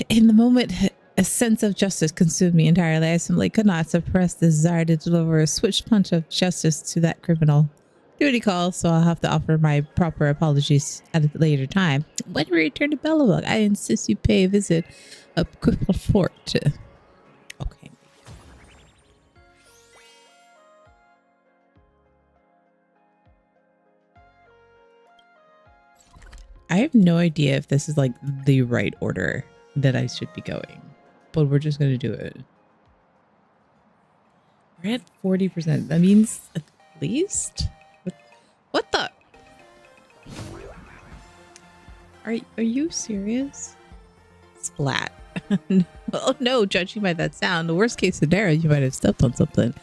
Speaker 5: In the moment, a sense of justice consumed me entirely. I simply could not suppress the desire to deliver a switch punch of justice to that criminal. Duty calls, so I'll have to offer my proper apologies at a later time. When we return to Bellabug, I insist you pay a visit up Cripple Fort. Okay. I have no idea if this is like the right order that I should be going, but we're just going to do it. We're at 40%. That means at least? What the? Are you serious? Splat. Oh no, judging by that sound, the worst case scenario, you might have stepped on something.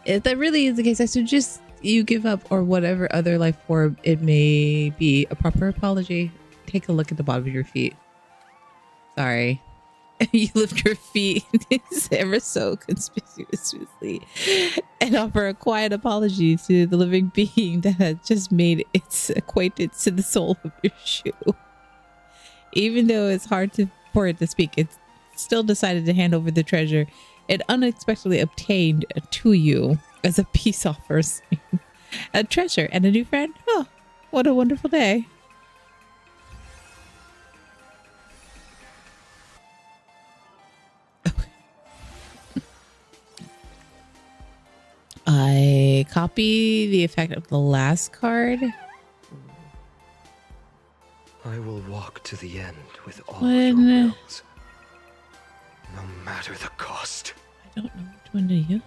Speaker 5: If that really is the case, I should just you give up or whatever other life form it may be, a proper apology. Take a look at the bottom of your feet. Sorry. You lift your feet ever so conspicuously and offer a quiet apology to the living being that had just made its acquaintance to the sole of your shoe. Even though it's hard for it to speak, it still decided to hand over the treasure it unexpectedly obtained to you as a peace offering. A treasure and a new friend? Oh, what a wonderful day. I copy the effect of the last card.
Speaker 1: I will walk to the end with all
Speaker 5: When-
Speaker 1: your wills. No matter the cost.
Speaker 5: I don't know which one to use.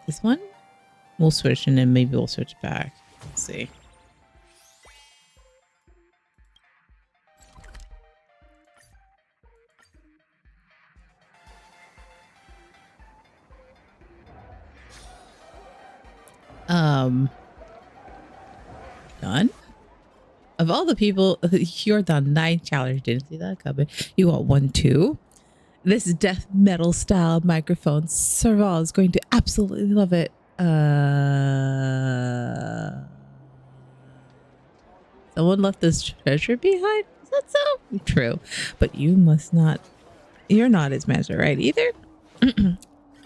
Speaker 5: This one? We'll switch and then maybe we'll switch back. Let's see. Done. Of all the people, you're the 9th challenge. Didn't see that coming. You got 1, 2. This death metal style microphone. Serval is going to absolutely love it. Someone left this treasure behind? Is that so? True. But you must not. You're not his master, right? Either?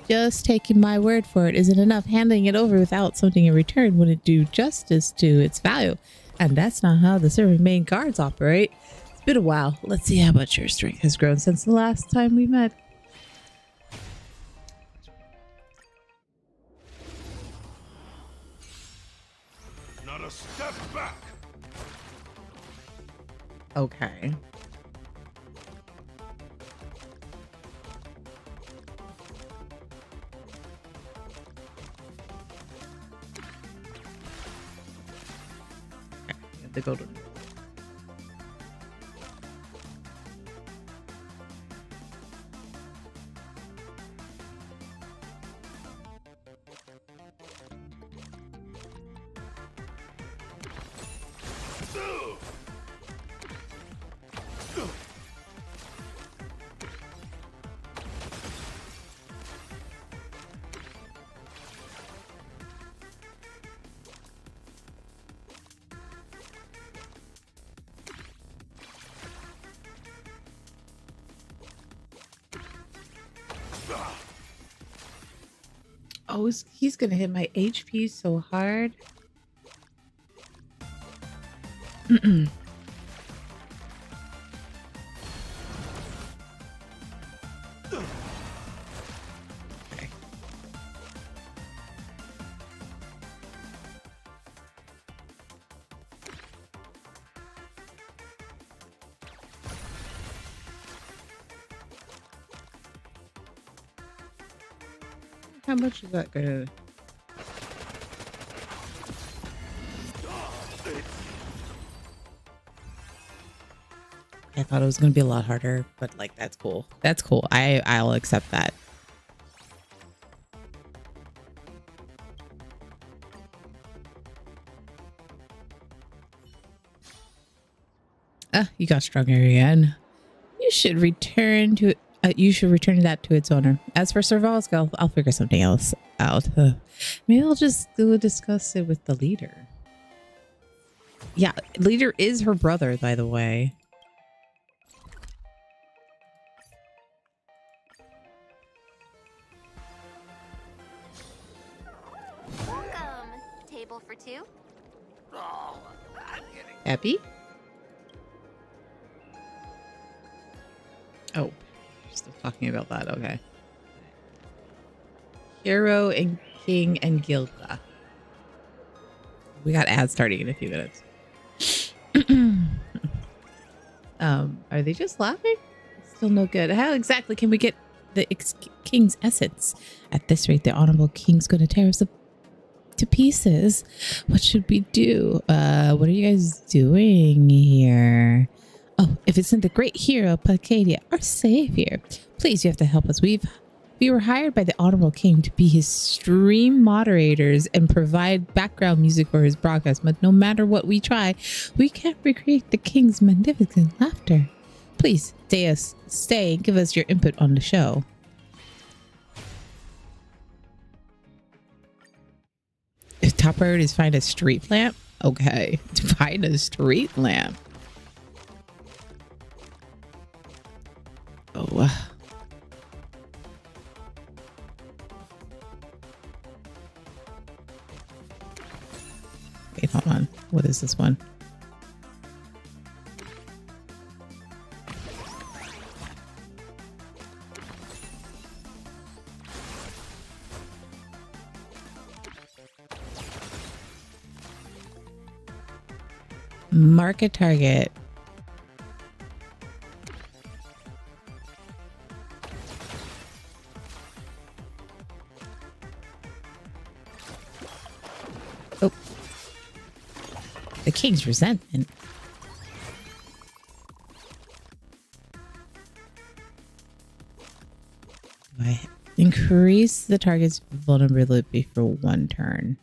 Speaker 5: Just taking my word for it isn't enough. Handing it over without something in return wouldn't do justice to its value. And that's not how the serving main guards operate. It's been a while. Let's see how much your strength has grown since the last time we met.
Speaker 4: Not a step back.
Speaker 5: Okay. The golden. Oh, he's gonna hit my HP so hard. Okay. How much is that gonna? I thought it was gonna be a lot harder, but like that's cool. That's cool. I'll accept that. You got stronger again. You should return to that to its owner. As for Serval's, I'll figure something else out. Maybe I'll just go discuss it with the leader. Yeah, leader is her brother, by the way.
Speaker 7: Welcome. Table for two?
Speaker 3: Oh, I'm getting
Speaker 5: Happy? Oh, still talking about that. Okay. Hero and King and Gilda. We got ads starting in a few minutes. Are they just laughing? Still no good. How exactly can we get the king's essence? At this rate, the honorable king's going to tear us to pieces. What should we do? What are you guys doing here? Oh, if it's not the great hero, Pacadia, our savior, please, you have to help us. We were hired by the Honorable King to be his stream moderators and provide background music for his broadcast, but no matter what we try, we can't recreate the King's magnificent laughter. Please stay and give us your input on the show. If top priority is find a street lamp? Okay, to find a street lamp. Oh. Wait, hold on. What is this one? Mark a target. Oh. The King's resentment. I increase the target's vulnerability for 1 turn.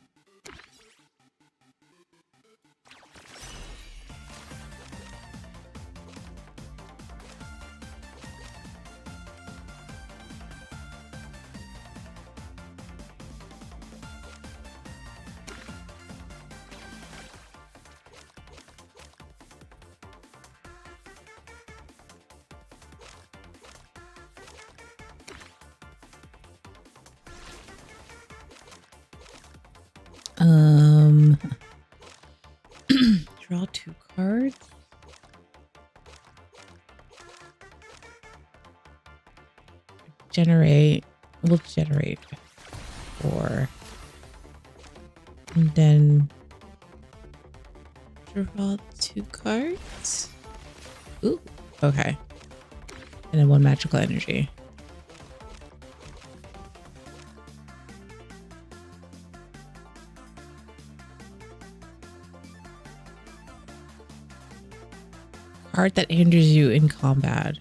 Speaker 5: Draw 2 cards. We'll generate 4. And then draw 2 cards. Ooh, okay. And then 1 magical energy. Card that hinders you in combat.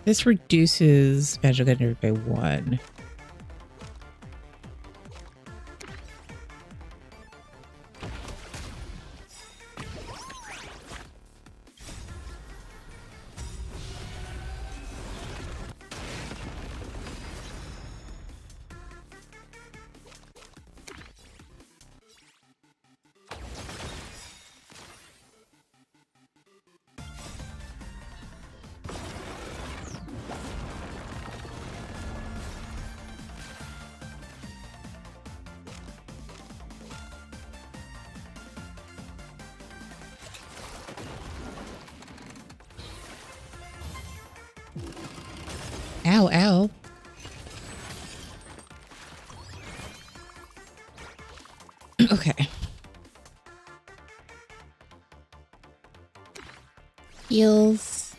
Speaker 5: This reduces magical energy by 1. Ow, ow. Okay. Heals.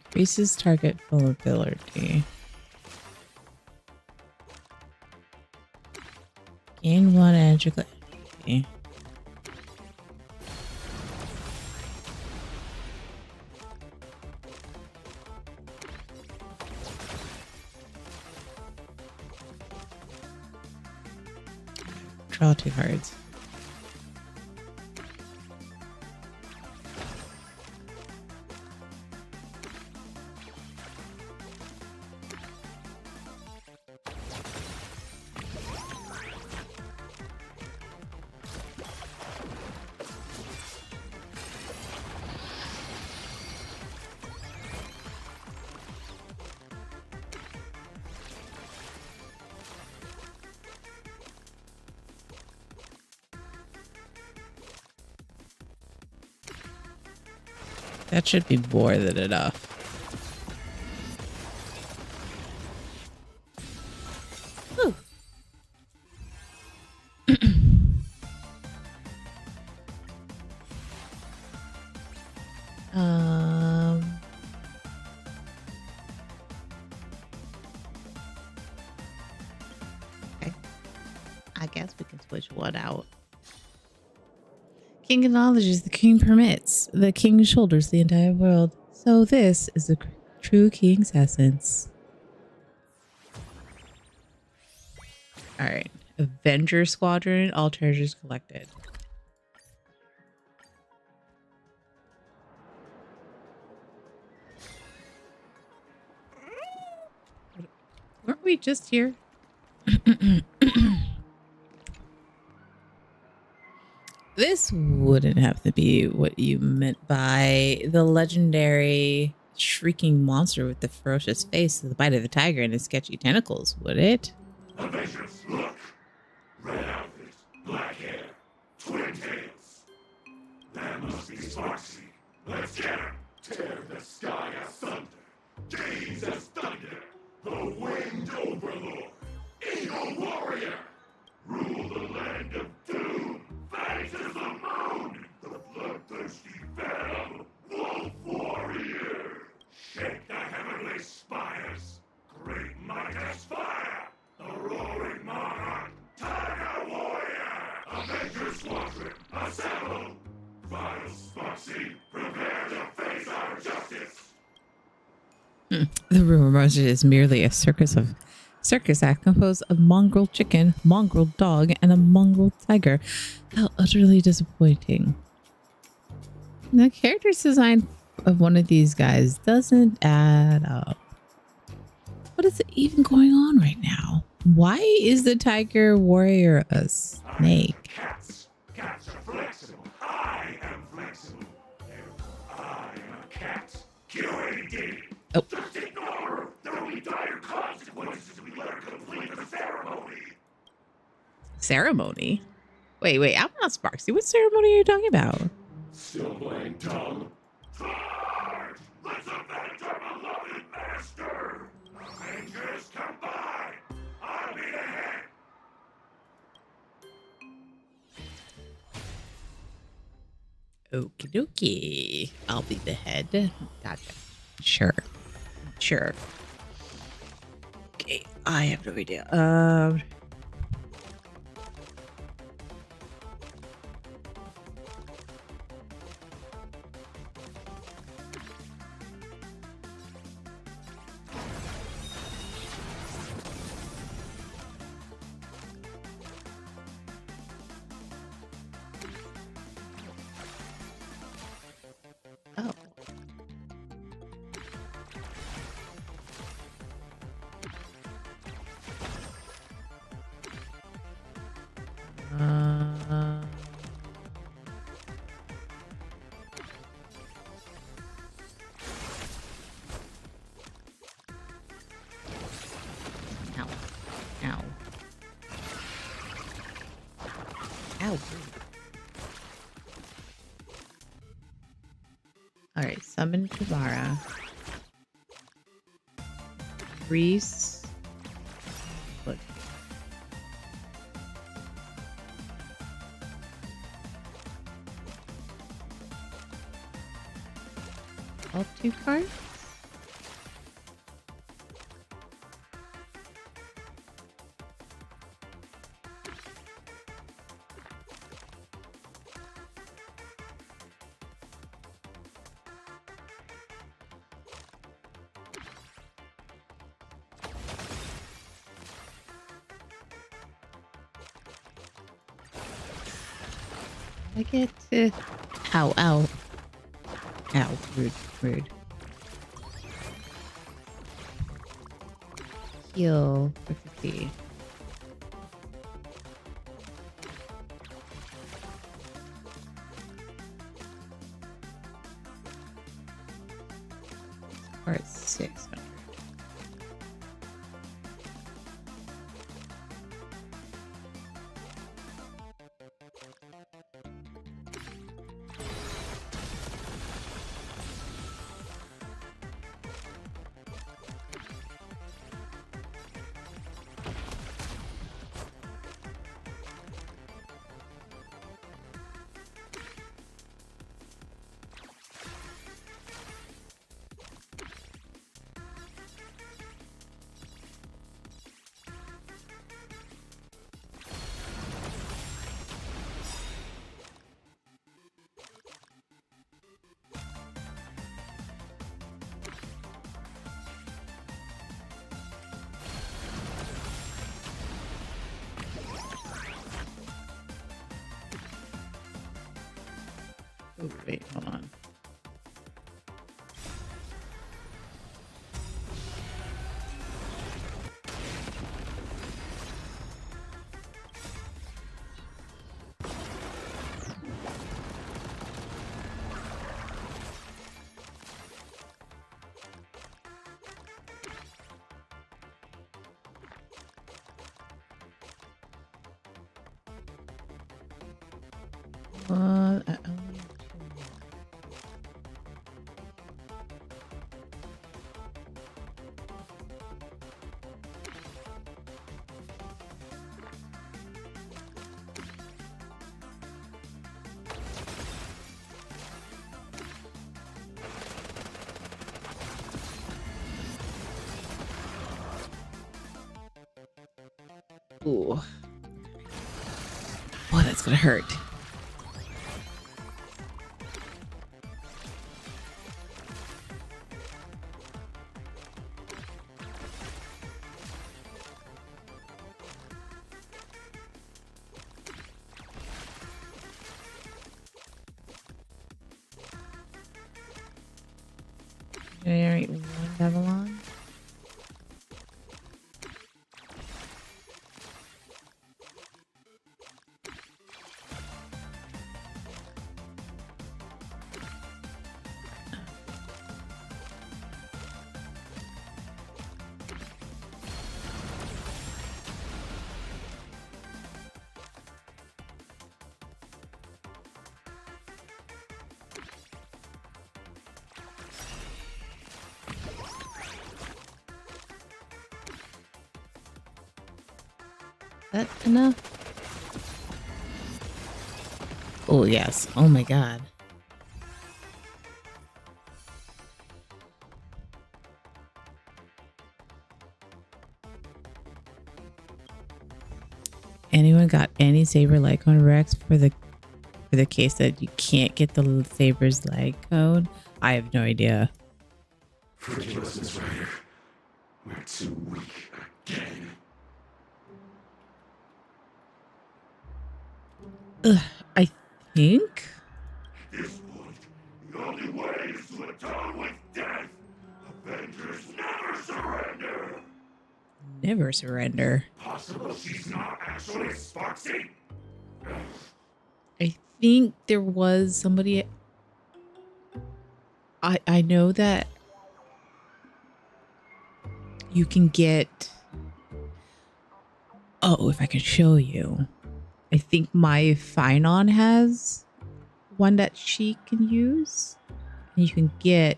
Speaker 5: Increases target vulnerability. Gain 1 magical energy. Draw 2 cards. That should be more than enough. Whew. guess we can switch one out. King acknowledges the king permits. The king shoulders the entire world. So this is the true king's essence. Alright. Avenger Squadron, all treasures collected. Weren't we just here? This wouldn't have to be what you meant by the legendary shrieking monster with the ferocious face, the bite of the tiger, and his sketchy tentacles, would it?
Speaker 4: Avengers, look! Red outfit, black hair, twin tails. That must be Sparksy. Let's get him! Tear the sky asunder. Gaze as thunder. The winged overlord. Eagle warrior. Rule the land of doom. Face as the moon. The bloodthirsty venom. Wolf warrior. Shake the heavenly spires. Great might as fire. The roaring monarch. Tiger warrior. Avenger squadron. Assemble. Vile Sparksy. Prepare to face our justice.
Speaker 5: The rumor monster is merely a circus act composed of mongrel chicken, mongrel dog, and a mongrel tiger. How utterly disappointing. The character's design of one of these guys doesn't add up. What is even going on right now? Why is the tiger warrior a snake?
Speaker 4: Cats. Cats are flexible. I am flexible. I am a cat. QAD.
Speaker 5: Oh.
Speaker 4: Just ignore her. There will be dire consequences if we let her complete the ceremony.
Speaker 5: Ceremony? Wait, I'm not Sparksy. What ceremony are you talking about?
Speaker 4: Still playing dumb? Charge! Let's avenge our beloved master! Avengers come by! I'll be the head!
Speaker 5: Okie dokie. I'll be the head. Gotcha. Sure. Okay, I have no idea. Oh. Ow. Ow. Alright, summon Kimara. Reese. Look. All 2 cards? I get to... Ow. Ow, rude. Heal for 50. Or it's 600. Oh, wait, hold on. I only have two more. Ooh. Boy, that's gonna hurt. Generate one Babylon. That enough? Oh, yes. Oh, my God. Anyone got any saber leg code Rex for the case that you can't get the saber's leg code? I have no idea.
Speaker 1: Forgive us, Miss Ryder. We're too weak again.
Speaker 5: I think.
Speaker 4: At this point, the only way is to atone with death. Avengers never surrender.
Speaker 5: Never surrender.
Speaker 4: Possible she's not actually Sparksy?
Speaker 5: I think there was somebody. I know that you can get. Oh, if I could show you. I think my Phynon has one that she can use. And you can get.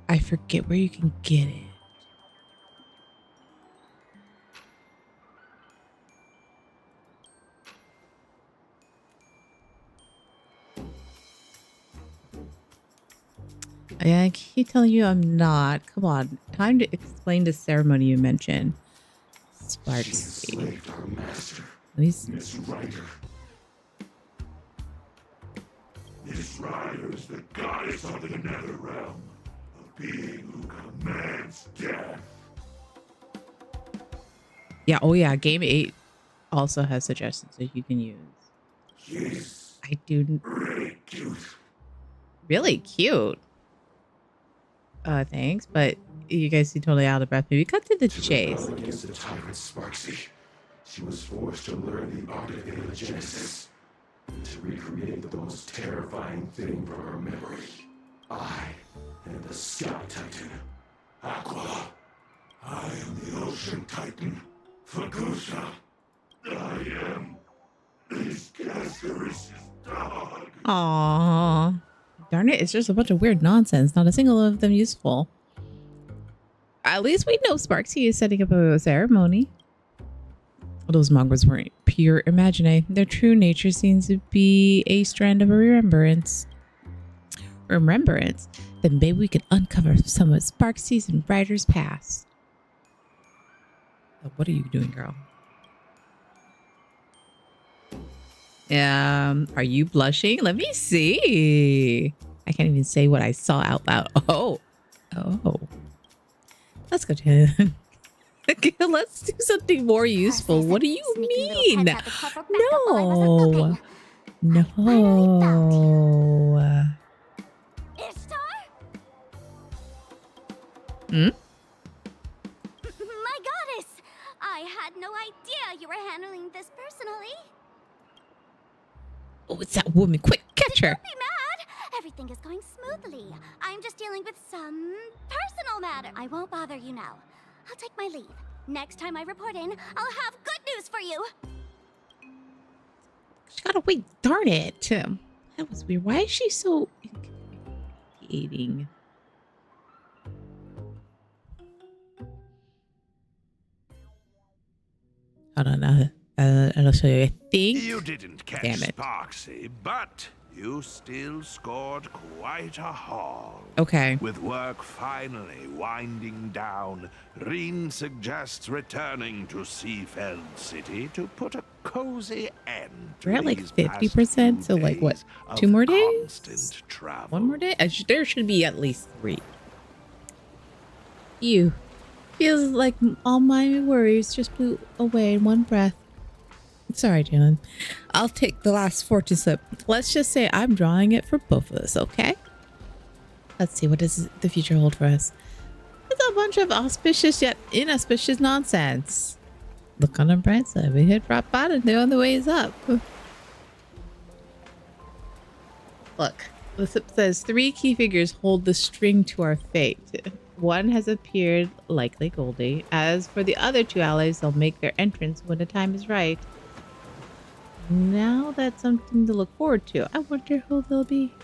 Speaker 5: I forget where you can get it. I keep telling you I'm not. Come on. Time to explain the ceremony you mentioned. Sparksy.
Speaker 1: Enslaved our master,
Speaker 5: Let me see.
Speaker 1: Miss Ryder.
Speaker 4: This rider is the goddess of the nether realm, a being who commands death.
Speaker 5: Yeah, oh yeah. Game 8 also has suggestions that you can use.
Speaker 4: She's
Speaker 5: I do.
Speaker 4: really cute.
Speaker 5: Really cute. Thanks. But you guys seem totally out of breath. Maybe cut to the chase.
Speaker 1: rebel against the tyrant Sparksy, she was forced to learn the art of alegenesis, and to recreate the most terrifying thing from her memory. I am the Sky Titan, Aqua.
Speaker 4: I am the Ocean Titan, Fagusa. I am this Cascarish's dog.
Speaker 5: Aww. Darn it, it's just a bunch of weird nonsense. Not a single of them useful. At least we know Sparksy is setting up a ceremony. Those mongrels weren't pure imagine. Their true nature seems to be a strand of remembrance. Remembrance? Then maybe we could uncover some of Sparksy's and Ryder's past. What are you doing, girl? Are you blushing? Let me see. I can't even say what I saw out loud. Oh. Let's go to Okay, let's do something more useful. What do you
Speaker 7: Sneaky little
Speaker 5: mean?
Speaker 7: pets had to cover back up while I wasn't looking.
Speaker 5: No. No.
Speaker 7: Ishtar?
Speaker 5: Hmm?
Speaker 7: My goddess! I had no idea you were handling this personally.
Speaker 5: Oh, it's that woman. Quick, catch her.
Speaker 7: Don't be mad! Everything is going smoothly. I'm just dealing with some personal matter. I won't bother you now. I'll take my leave. Next time I report in, I'll have good news for you.
Speaker 5: She gotta wait. Darn it. That was weird. Why is she so inconveniencing? Hold on. I'll show you. I think.
Speaker 4: You didn't catch
Speaker 5: Damn it.
Speaker 4: Sparksy, but you still scored quite a haul.
Speaker 5: Okay.
Speaker 4: With work finally winding down, Reen suggests returning to Seafeld City to put a cozy end to
Speaker 5: We're at like
Speaker 4: these past
Speaker 5: 50%,
Speaker 4: few
Speaker 5: so like what?
Speaker 4: days of
Speaker 5: 2 more days?
Speaker 4: constant travel.
Speaker 5: 1 more day? There should be at least 3. You. Feels like all my worries just blew away in one breath. Sorry, Jalen. I'll take the last fortune slip. Let's just say I'm drawing it for both of us, okay? Let's see, what does the future hold for us? It's a bunch of auspicious yet inauspicious nonsense. Look on the bright side. We hit rock bottom. They're on the ways up. Look, the slip says 3 key figures hold the string to our fate. One has appeared, likely Goldie. As for the other 2 allies, they'll make their entrance when the time is right. Now that's something to look forward to. I wonder who they'll be.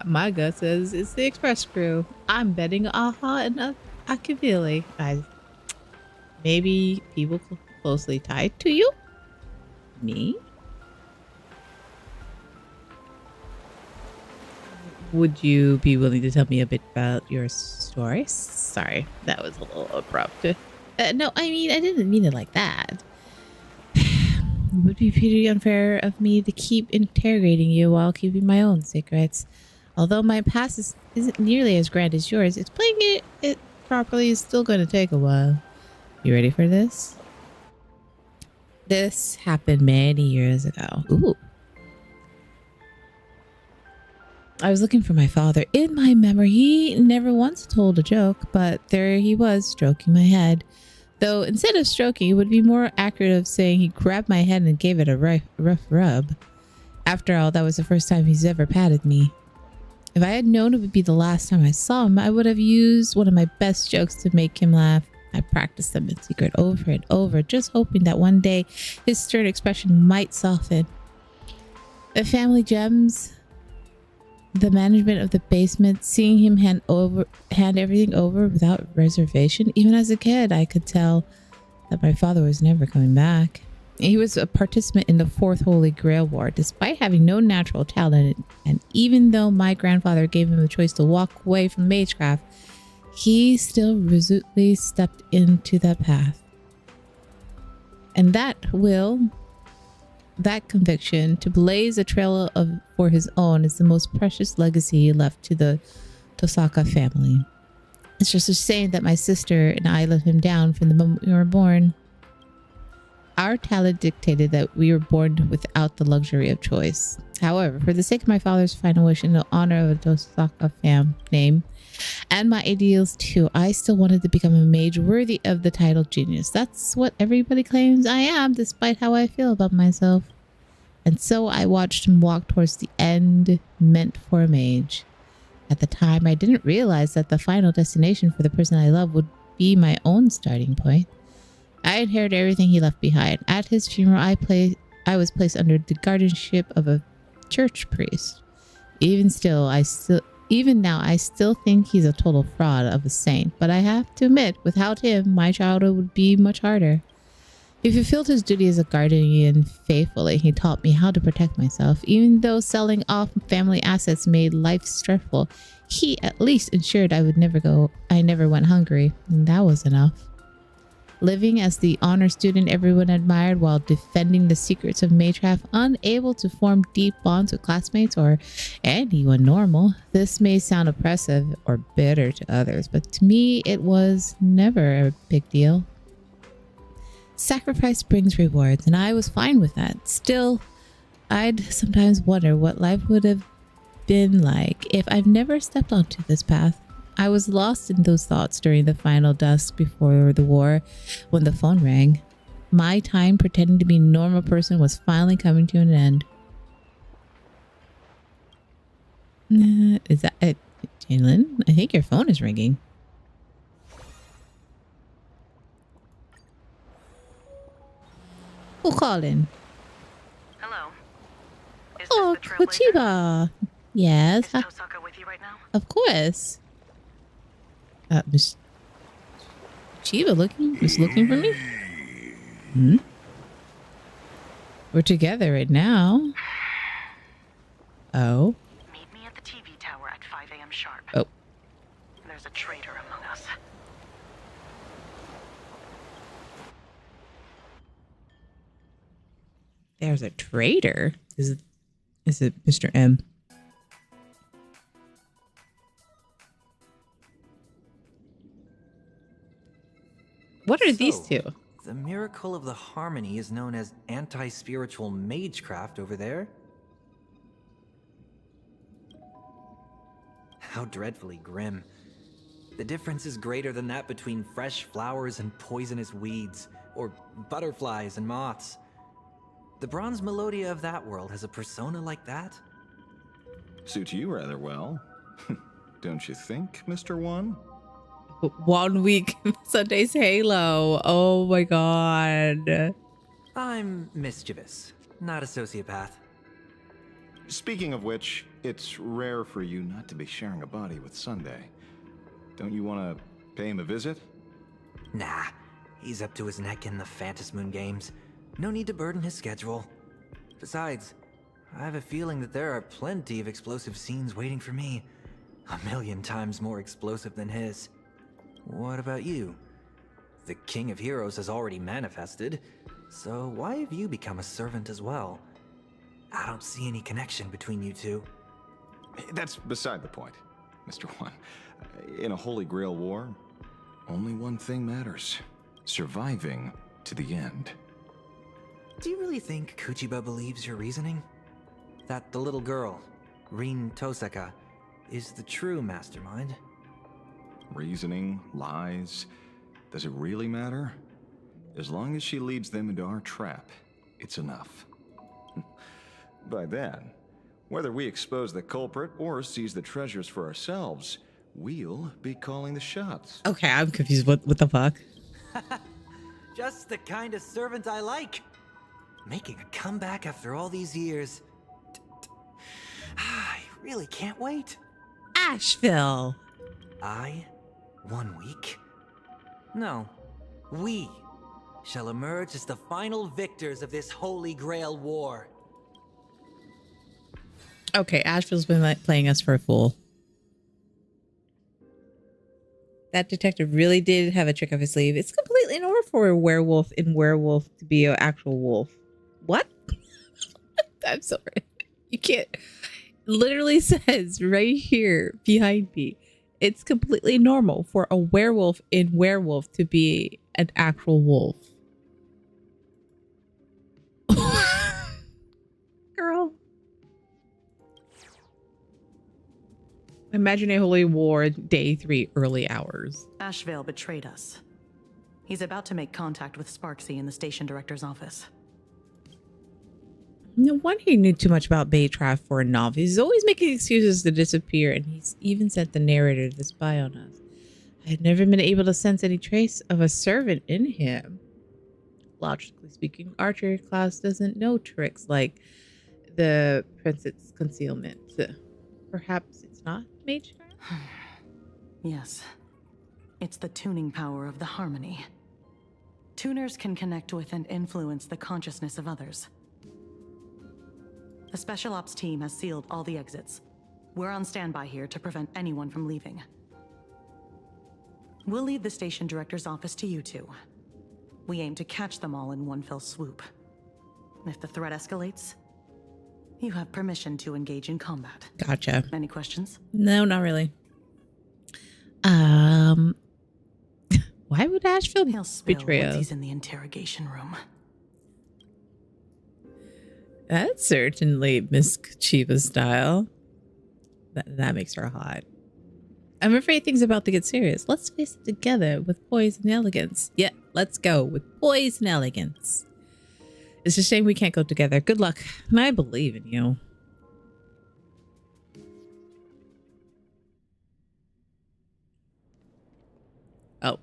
Speaker 5: My gut says it's the Express crew. I'm betting Aha and Akavili. Maybe people closely tied to you? Me? Would you be willing to tell me a bit about your story? Sorry, that was a little abrupt. No, I mean, I didn't mean it like that. It would be pretty unfair of me to keep interrogating you while keeping my own secrets. Although my past isn't nearly as grand as yours, explaining it properly is still going to take a while. You ready for this? This happened many years ago. Ooh. I was looking for my father. In my memory, he never once told a joke, but there he was, stroking my head. Though instead of stroking, it would be more accurate of saying he grabbed my head and gave it a rough rub. After all, that was the first time he's ever patted me. If I had known it would be the last time I saw him, I would have used one of my best jokes to make him laugh. I practiced them in secret over and over, just hoping that one day his stern expression might soften. The family gems, the management of the basement, seeing him hand everything over without reservation. Even as a kid, I could tell that my father was never coming back. He was a participant in the Fourth Holy Grail War, despite having no natural talent, and even though my grandfather gave him the choice to walk away from magecraft, he still resolutely stepped into that path. And that conviction to blaze a trail for his own is the most precious legacy left to the Tosaka family. It's just a shame that my sister and I let him down from the moment we were born. Our talent dictated that we were born without the luxury of choice. However, for the sake of my father's final wish and the honor of the Tosaka name, and my ideals too, I still wanted to become a mage worthy of the title genius. That's what everybody claims I am, despite how I feel about myself. And so I watched him walk towards the end meant for a mage. At the time, I didn't realize that the final destination for the person I love would be my own starting point. I inherited everything he left behind. At his funeral, I was placed under the guardianship of a church priest. Even now, I still think he's a total fraud of a saint, but I have to admit, without him, my childhood would be much harder. He fulfilled his duty as a guardian faithfully. He taught me how to protect myself. Even though selling off family assets made life stressful, he at least ensured I never went hungry, and that was enough. living as the honor student everyone admired while defending the secrets of Magecraft, unable to form deep bonds with classmates or anyone normal. This may sound oppressive or bitter to others, but to me, it was never a big deal. Sacrifice brings rewards, and I was fine with that. Still, I'd sometimes wonder what life would have been like if I've never stepped onto this path. I was lost in those thoughts during the final dusk before the war when the phone rang. My time pretending to be a normal person was finally coming to an end. Is that it? Jalen? I think your phone is ringing. Who calling?
Speaker 8: Hello. Is
Speaker 5: Oh,
Speaker 8: this the Trailblazer?
Speaker 5: Kochiba. Yes.
Speaker 8: Is Tosaka with you right now?
Speaker 5: Of course. Miss Chiba looking for me? Hmm? We're together right now. Oh.
Speaker 8: Meet me at the TV tower at 5 a.m. sharp.
Speaker 5: Oh.
Speaker 8: There's a traitor among us.
Speaker 5: There's a traitor. Is it Mr. M? What are these two?
Speaker 9: The miracle of the harmony is known as anti-spiritual magecraft over there. How dreadfully grim. The difference is greater than that between fresh flowers and poisonous weeds, or butterflies and moths. The bronze melodia of that world has a persona like that.
Speaker 6: Suits you rather well. Don't you think, Mr. One?
Speaker 5: 1 week Sunday's Halo. Oh my god.
Speaker 9: I'm mischievous, not a sociopath.
Speaker 6: Speaking of which, it's rare for you not to be sharing a body with Sunday. Don't you want to pay him a visit?
Speaker 9: Nah, he's up to his neck in the Phantasm Moon games. No need to burden his schedule. Besides, I have a feeling that there are plenty of explosive scenes waiting for me. 1,000,000 times more explosive than his. What about you? The King of Heroes has already manifested, so why have you become a servant as well? I don't see any connection between you two.
Speaker 6: That's beside the point, Mr. One. In a Holy Grail war, only one thing matters. Surviving to the end.
Speaker 9: Do you really think Kuchiba believes your reasoning? That the little girl, Rin Tosaka, is the true mastermind?
Speaker 6: Reasoning, lies, does it really matter? As long as she leads them into our trap, it's enough. By then, whether we expose the culprit or seize the treasures for ourselves, we'll be calling the shots.
Speaker 5: Okay, I'm confused. What the fuck?
Speaker 9: Just the kind of servant I like. Making a comeback after all these years. I really can't wait.
Speaker 5: Asheville.
Speaker 9: 1 week? No, we shall emerge as the final victors of this Holy Grail war.
Speaker 5: Okay, Asheville's been playing us for a fool. That detective really did have a trick up his sleeve. It's completely normal for a werewolf in werewolf to be an actual wolf. What? I'm sorry. You can't. Literally says right here behind me. It's completely normal for a werewolf in werewolf to be an actual wolf. Girl. Imagine a holy war day 3 early hours.
Speaker 8: Asheville betrayed us. He's about to make contact with Sparksy in the station director's office.
Speaker 5: No wonder he knew too much about Baycraft for a novice. He's always making excuses to disappear, and he's even sent the narrator to spy on us. I had never been able to sense any trace of a servant in him. Logically speaking, Archer class doesn't know tricks like the Prince's concealment. Perhaps it's not Magecraft?
Speaker 8: Yes. It's the tuning power of the harmony. Tuners can connect with and influence the consciousness of others. The Special Ops team has sealed all the exits. We're on standby here to prevent anyone from leaving. We'll leave the station director's office to you two. We aim to catch them all in one fell swoop. If the threat escalates, you have permission to engage in combat.
Speaker 5: Gotcha.
Speaker 8: Any questions?
Speaker 5: No, not really. Why would Asheville
Speaker 8: He'll spill
Speaker 5: betray
Speaker 8: once
Speaker 5: us?
Speaker 8: he's in the interrogation room.
Speaker 5: That's certainly Miss Chiva style. That makes her hot. I'm afraid things are about to get serious. Let's face it together with poise and elegance. Yeah, let's go with poise and elegance. It's a shame we can't go together. Good luck. And I believe in you. Oh.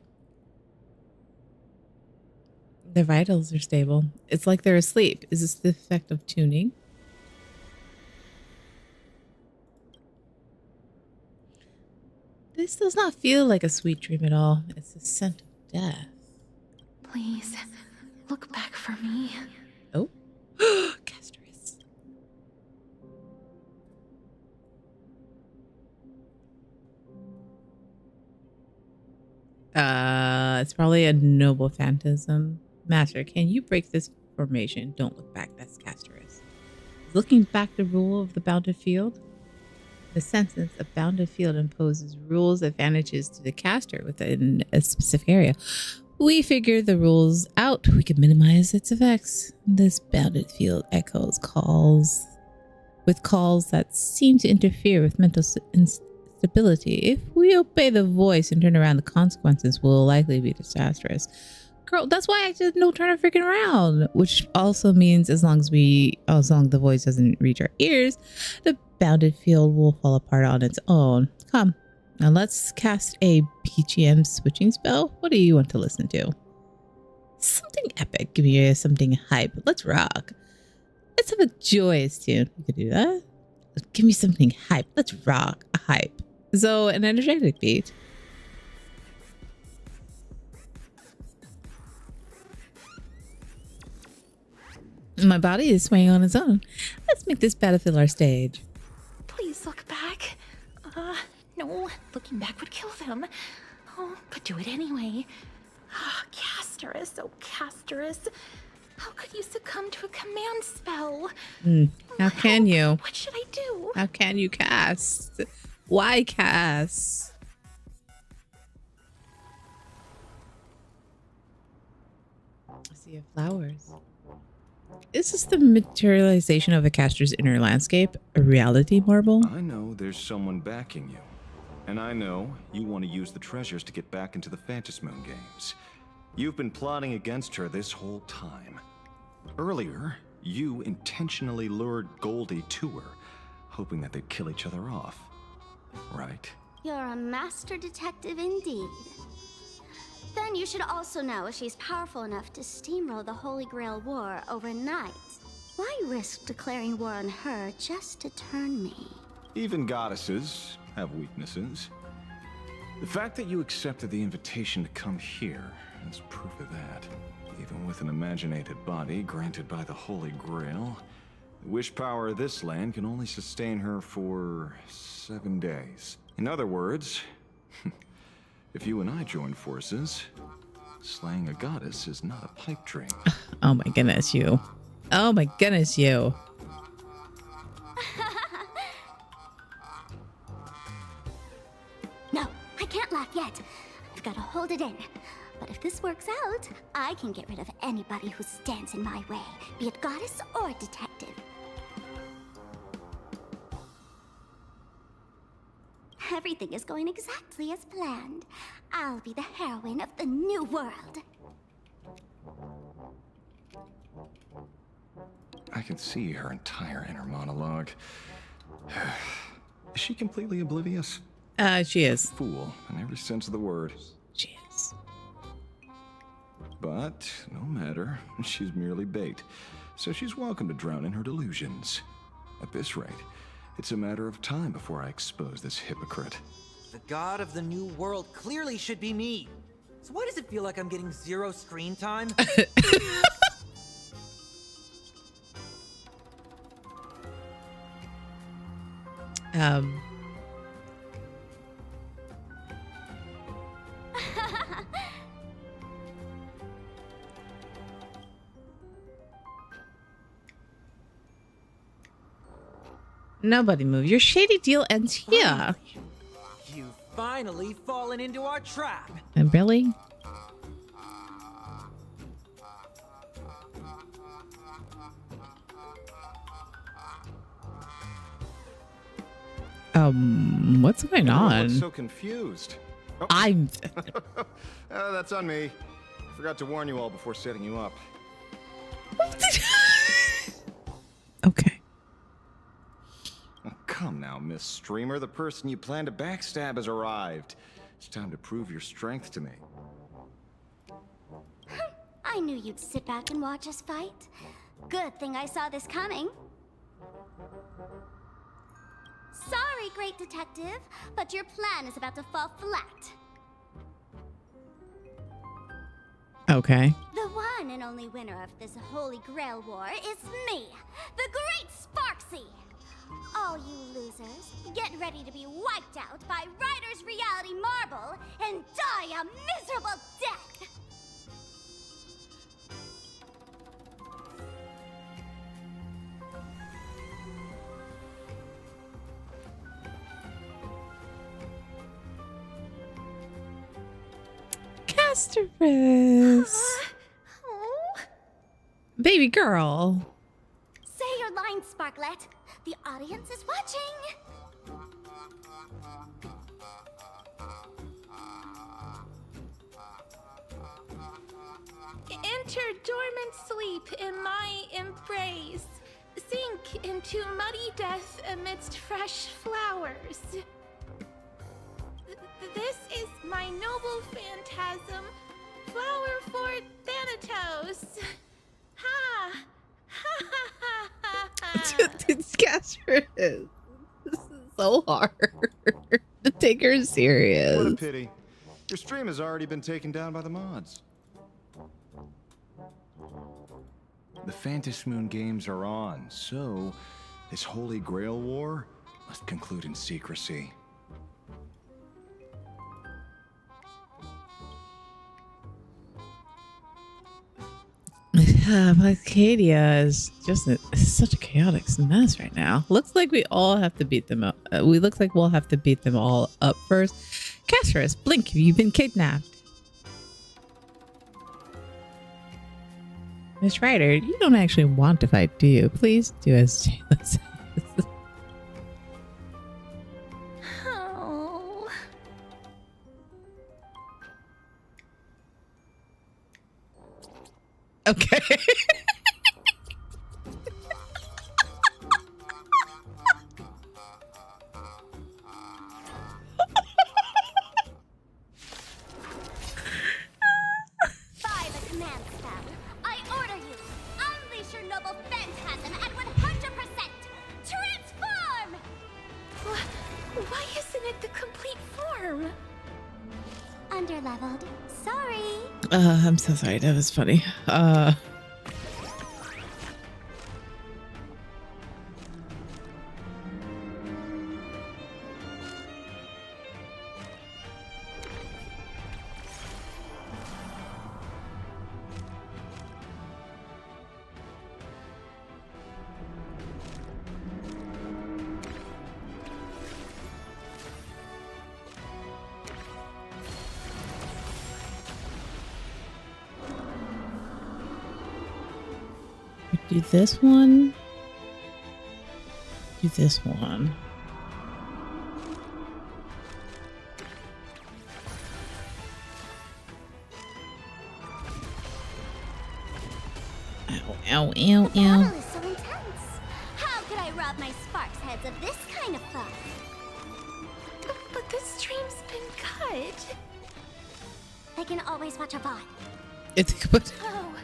Speaker 5: Their vitals are stable. It's like they're asleep. Is this the effect of tuning? This does not feel like a sweet dream at all. It's the scent of death.
Speaker 10: Please, look back for me.
Speaker 5: Oh. Castress. It's probably a noble phantasm. Master, can you break this formation? Don't look back. That's Castress. Looking back the rule of the bounded field? The sentence of bounded field imposes rules advantages to the caster within a specific area. We figure the rules out. We can minimize its effects. This bounded field echoes calls that seem to interfere with mental instability. If we obey the voice and turn around, the consequences will likely be disastrous. Girl, that's why I said no turn freaking around. Which also means as long as the voice doesn't reach our ears, the bounded field will fall apart on its own. Come, now let's cast a BGM switching spell. What do you want to listen to? Something epic. Give me something hype. Let's rock. Let's have a joyous tune. You could do that. Give me something hype. Let's rock. A hype. So an energetic beat. My body is swaying on its own. Let's make this battlefield our stage.
Speaker 10: Please look back. No, looking back would kill them. Oh, but do it anyway. Casterus, oh Casterus. How could you succumb to a command spell?
Speaker 5: How can you?
Speaker 10: What should I do?
Speaker 5: How can you cast? Why cast? I see flowers. Is this the materialization of a caster's inner landscape? A reality marble?
Speaker 6: I know there's someone backing you. And I know you want to use the treasures to get back into the Phantasmoon games. You've been plotting against her this whole time. Earlier, you intentionally lured Goldie to her, hoping that they'd kill each other off. Right?
Speaker 7: You're a master detective indeed. Then you should also know she's powerful enough to steamroll the Holy Grail War overnight. Why risk declaring war on her just to turn me?
Speaker 6: Even goddesses have weaknesses. The fact that you accepted the invitation to come here is proof of that. Even with an imaginated body granted by the Holy Grail, the wish power of this land can only sustain her for 7 days. In other words, if you and I join forces, slaying a goddess is not a pipe dream.
Speaker 5: Oh my goodness, you. Oh my goodness, you.
Speaker 7: No, I can't laugh yet. I've got to hold it in. But if this works out, I can get rid of anybody who stands in my way, be it goddess or detective. Everything is going exactly as planned. I'll be the heroine of the new world.
Speaker 6: I can see her entire inner monologue. Is she completely oblivious?
Speaker 5: She is.
Speaker 6: Fool, in every sense of the word.
Speaker 5: She is.
Speaker 6: But, no matter, she's merely bait. So she's welcome to drown in her delusions. At this rate, it's a matter of time before I expose this hypocrite.
Speaker 9: The god of the new world clearly should be me. So why does it feel like I'm getting 0 screen time?
Speaker 5: Nobody move. Your shady deal ends here.
Speaker 9: You've finally fallen into our trap.
Speaker 5: And really? What's going
Speaker 6: Everyone
Speaker 5: on?
Speaker 6: looks so confused. Oh,
Speaker 5: I'm
Speaker 6: that's on me. Forgot to warn you all before setting you up.
Speaker 5: okay.
Speaker 6: Oh, come now, Miss Streamer. The person you plan to backstab has arrived. It's time to prove your strength to me.
Speaker 7: I knew you'd sit back and watch us fight. Good thing I saw this coming. Sorry, great detective, but your plan is about to fall flat.
Speaker 5: Okay.
Speaker 7: The one and only winner of this Holy Grail War is me, the Great Sparksy! All you losers, get ready to be wiped out by Ryder's Reality Marble and die a miserable death!
Speaker 5: Castorus.
Speaker 10: Oh.
Speaker 5: Baby girl.
Speaker 7: Say your line, Sparklet. The audience is watching.
Speaker 10: Enter dormant sleep in my embrace. Sink into muddy death amidst fresh flowers. This is my noble phantasm, flower for Thanatos. Ha! Ha ha ha ha ha!
Speaker 5: It's Castorus. This is so hard to take her serious.
Speaker 6: What a pity. Your stream has already been taken down by the mods. The Phantasmoon Moon games are on, so this Holy Grail War must conclude in secrecy.
Speaker 5: Arcadia is just such a chaotic mess right now. Looks like we all have to beat them up. Looks like we'll have to beat them all up first. Castorus, blink, you've been kidnapped. Miss Ryder, you don't actually want to fight, do you? Please do as Jayla says.
Speaker 10: Oh.
Speaker 5: Okay.
Speaker 7: By the command spell, I order you, unleash your noble phantasm at 100%! Transform!
Speaker 10: Why isn't it the complete form?
Speaker 7: Underleveled. Sorry.
Speaker 5: I'm so sorry. That was funny. Do this one. Do this one. Ow, ow, ow,
Speaker 7: The
Speaker 5: ow.
Speaker 7: battle is so intense. How could I rob my Sparks heads of this kind of fun?
Speaker 10: But the stream's been cut.
Speaker 7: I can always watch a VOD.
Speaker 5: It's good.
Speaker 10: Oh,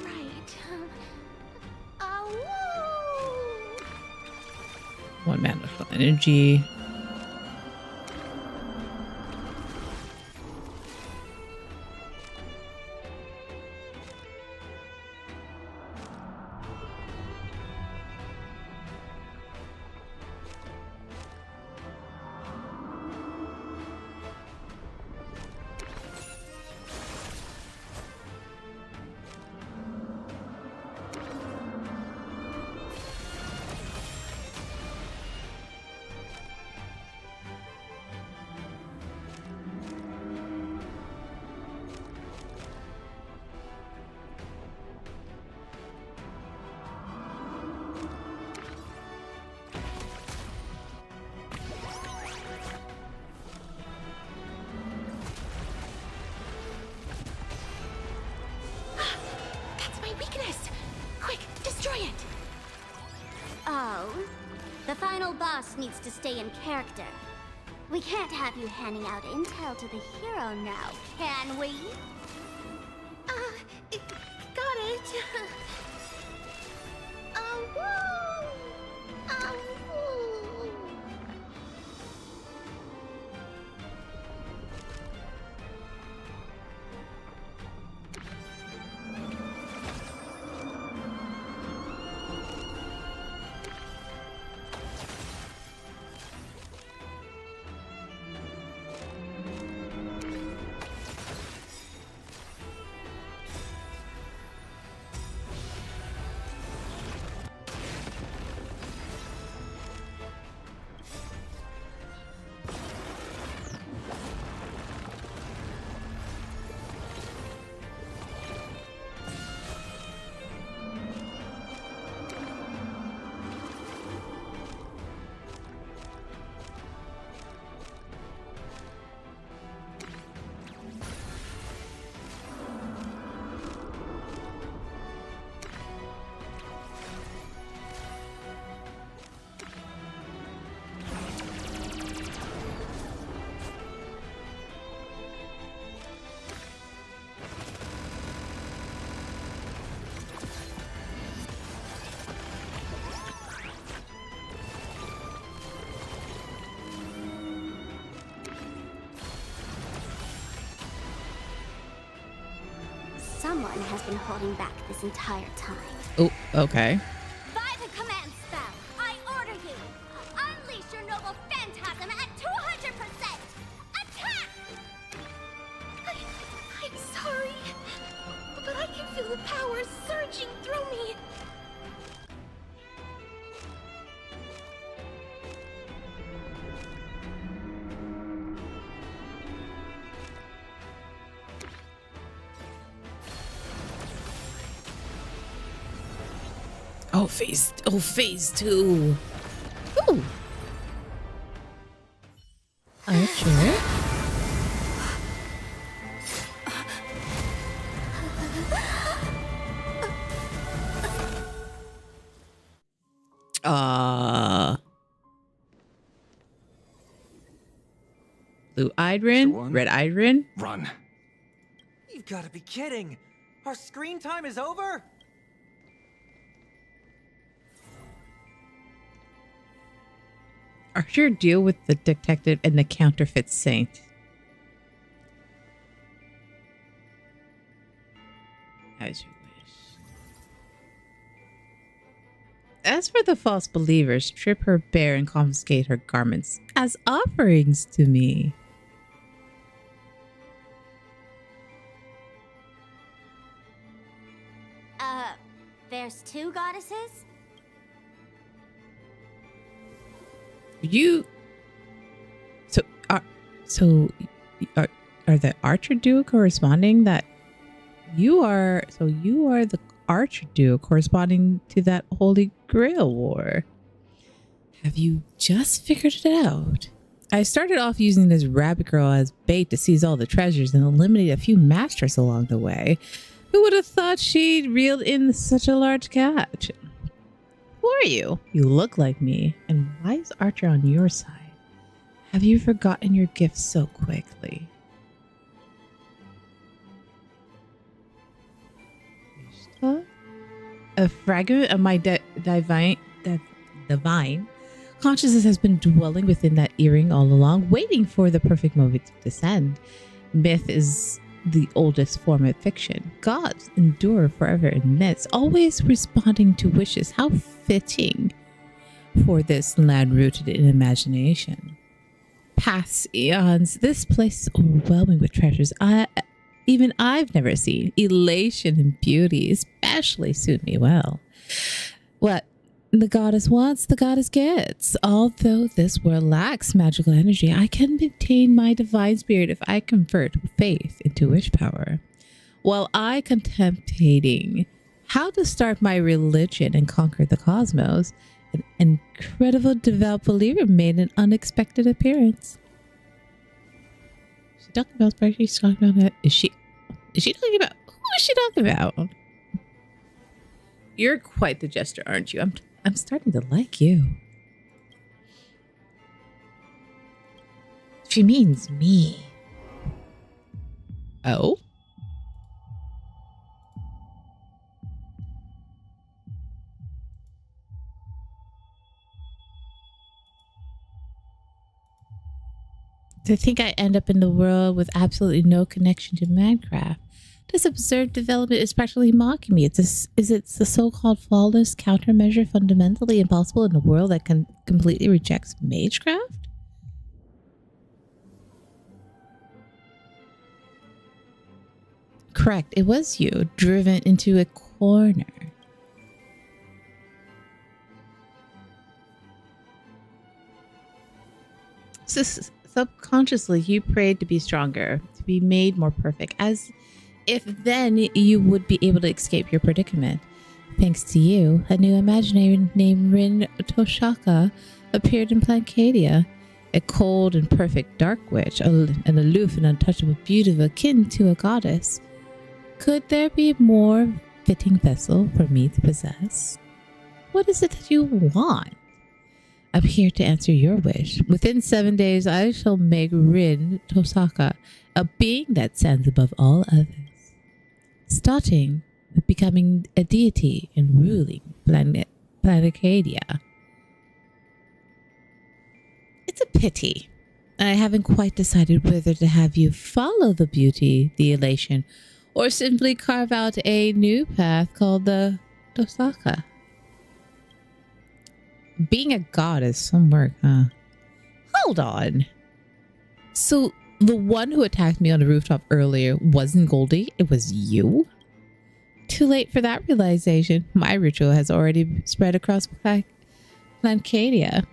Speaker 10: right. Ow.
Speaker 5: One mana energy.
Speaker 10: Destroy it!
Speaker 7: Oh, the final boss needs to stay in character. We can't have you handing out intel to the hero now, can we?
Speaker 10: Got it. Woo! Woo!
Speaker 7: Someone has been holding back this entire time.
Speaker 5: Oh, okay.
Speaker 7: By the command spell, I order you, unleash your noble phantasm at 200%! Attack!
Speaker 10: I'm sorry, but I can feel the power surging through me.
Speaker 5: Phase 2. Ooh. Archer. Blue-eyed Rin, red-eyed Rin.
Speaker 6: Run.
Speaker 9: You've got to be kidding! Our screen time is over?
Speaker 5: Archer, deal with the detective and the counterfeit saint. As you wish. As for the false believers, strip her bare and confiscate her garments as offerings to me.
Speaker 7: There's two goddesses?
Speaker 5: You are the Archer duo corresponding that you are the Archer duo corresponding to that Holy Grail war. Have you just figured it out? I started off using this rabbit girl as bait to seize all the treasures and eliminate a few masters along the way. Who would have thought she'd reeled in such a large catch? Who are you? You look like me. And why is Archer on your side? Have you forgotten your gifts so quickly? A fragment of my divine consciousness has been dwelling within that earring all along, waiting for the perfect moment to descend. Myth is the oldest form of fiction. Gods endure forever in myths, always responding to wishes. How fitting for this land rooted in imagination. Past eons, this place is overwhelming with treasures even I've never seen. Elation and beauty especially suit me well. What the goddess wants, the goddess gets. Although this world lacks magical energy, I can maintain my divine spirit if I convert faith into wish power. While I contemplating how to start my religion and conquer the cosmos, an incredible devout believer made an unexpected appearance. She's talking about Sparky. She's talking about that. Is she talking about? Who is she talking about? You're quite the jester, aren't you? I'm starting to like you. She means me. Oh? To think I end up in the world with absolutely no connection to Minecraft. This absurd development is practically mocking me. Is it the so-called flawless countermeasure fundamentally impossible in a world that completely rejects Magecraft? Correct. It was you, driven into a corner. Subconsciously, you prayed to be stronger, to be made more perfect, as if then you would be able to escape your predicament. Thanks to you, a new imaginary named Rin Toshaka appeared in Plancadia, a cold and perfect dark witch, an aloof and untouchable beauty akin to a goddess. Could there be a more fitting vessel for me to possess? What is it that you want? I'm here to answer your wish. Within 7 days, I shall make Rin Tosaka a being that stands above all others, starting with becoming a deity and ruling Planicadia. It's a pity. I haven't quite decided whether to have you follow the beauty, the elation, or simply carve out a new path called the Tosaka. Being a god is some work, huh? Hold on. So the one who attacked me on the rooftop earlier wasn't Goldie, it was you? Too late for that realization. My ritual has already spread across Plancadia.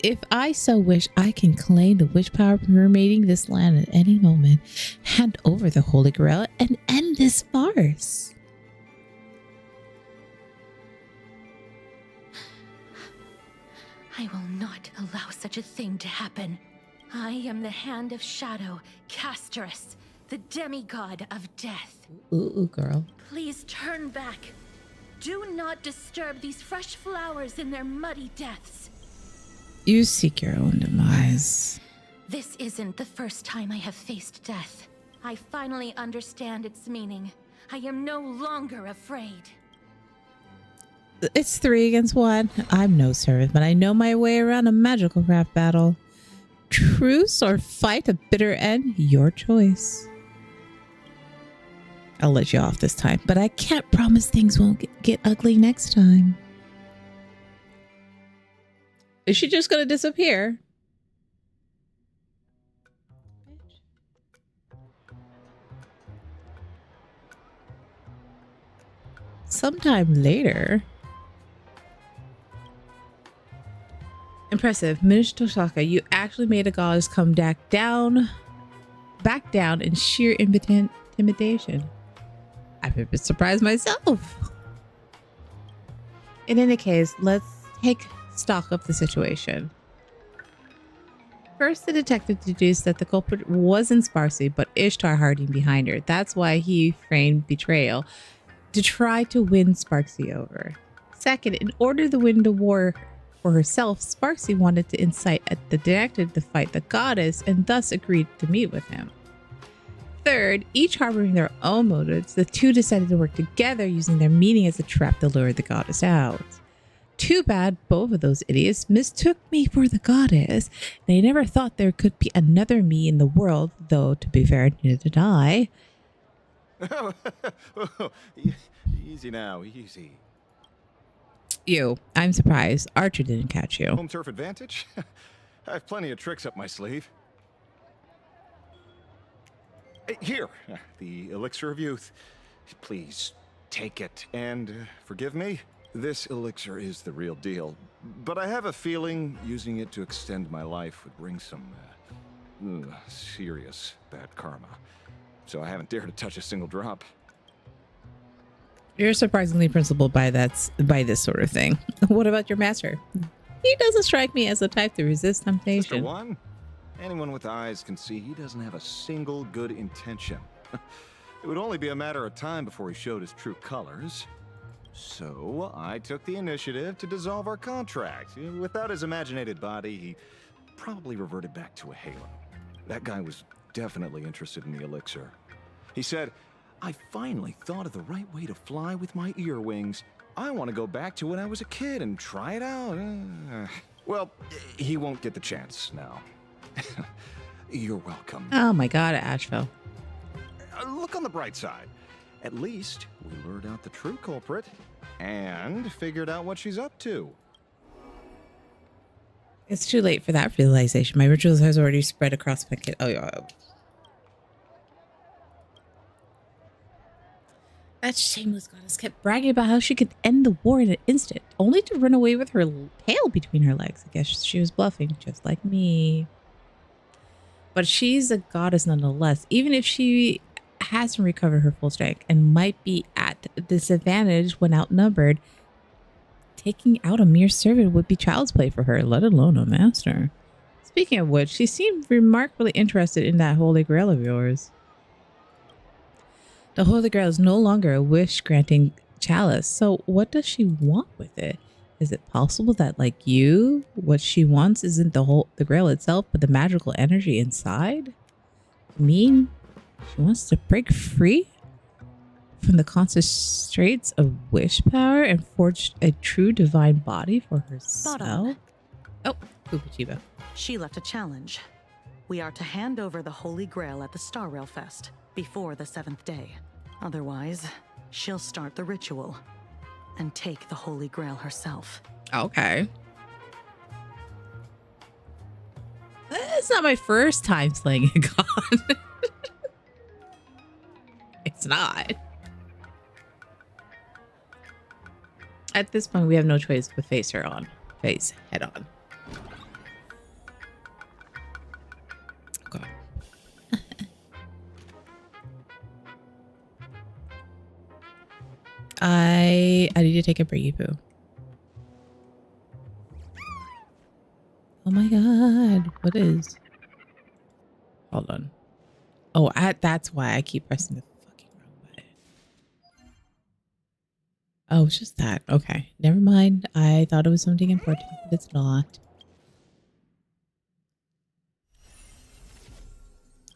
Speaker 5: If I so wish, I can claim the witch power permeating this land at any moment, hand over the Holy Grail, and end this farce.
Speaker 10: I will not allow such a thing to happen. I am the Hand of Shadow, Casterus, the demigod of death.
Speaker 5: Ooh, girl.
Speaker 10: Please turn back. Do not disturb these fresh flowers in their muddy deaths.
Speaker 5: You seek your own demise.
Speaker 10: This isn't the first time I have faced death. I finally understand its meaning. I am no longer afraid.
Speaker 5: It's 3 against 1. I'm no servant, but I know my way around a magical craft battle. Truce or fight a bitter end, your choice. I'll let you off this time, but I can't promise things won't get ugly next time. Is she just gonna disappear? Sometime later. Impressive. Minish Tosaka, you actually made a goddess come back down in sheer intimidation. I've been surprised myself. In any case, let's take stock of the situation. First, the detective deduced that the culprit wasn't Sparcy, but Ishtar hiding behind her. That's why he framed betrayal, to try to win Sparcy over. Second, in order to win the war for herself, Sparcy wanted to incite the detective to fight the goddess and thus agreed to meet with him. Third, each harboring their own motives, the two decided to work together using their meeting as a trap to lure the goddess out. Too bad both of those idiots mistook me for the goddess. They never thought there could be another me in the world, though to be fair, neither did I.
Speaker 6: Easy now, easy.
Speaker 5: You. I'm surprised. Archer didn't catch you.
Speaker 6: Home turf advantage? I have plenty of tricks up my sleeve. Here, the elixir of youth. Please, take it and forgive me. This elixir is the real deal, but I have a feeling using it to extend my life would bring some serious bad karma. So I haven't dared to touch a single drop.
Speaker 5: You're surprisingly principled by this sort of thing. What about your master? He doesn't strike me as the type to resist temptation.
Speaker 6: Mr. One, anyone with eyes can see he doesn't have a single good intention. It would only be a matter of time before he showed his true colors. So I took the initiative to dissolve our contract. Without his imaginated body, he probably reverted back to a halo. That guy was definitely interested in the elixir. He said, I finally thought of the right way to fly with my ear wings. I want to go back to when I was a kid and try it out. Well, he won't get the chance now. You're welcome.
Speaker 5: Oh my god, Asheville.
Speaker 6: Look on the bright side. At least we lured out the true culprit and figured out what she's up to.
Speaker 5: It's too late for that realization. My rituals has already spread across my kid. Oh yeah. That shameless goddess kept bragging about how she could end the war in an instant, only to run away with her tail between her legs. I guess she was bluffing, just like me. But she's a goddess nonetheless, even if she hasn't recovered her full strength and might be at a disadvantage when outnumbered. Taking out a mere servant would be child's play for her, let alone a master. Speaking of which, she seemed remarkably interested in that holy grail of yours. The holy grail is no longer a wish-granting chalice, so what does she want with it? Is it possible that, like you, what she wants isn't the grail itself, but the magical energy inside? You mean she wants to break free from the concentrates of wish power and forge a true divine body for herself? Oh, Koopa.
Speaker 8: She left a challenge. We are to hand over the Holy Grail at the Star Rail Fest before the 7th day. Otherwise, she'll start the ritual and take the Holy Grail herself.
Speaker 5: Okay. It's not my first time slaying a god. It's not. At this point, we have no choice but face head on. Okay. I need to take a breathy poo. Oh my god. What is? Hold on. Oh, that's why I keep pressing the fucking wrong button. Oh, it's just that. Okay. Never mind. I thought it was something important, but it's not.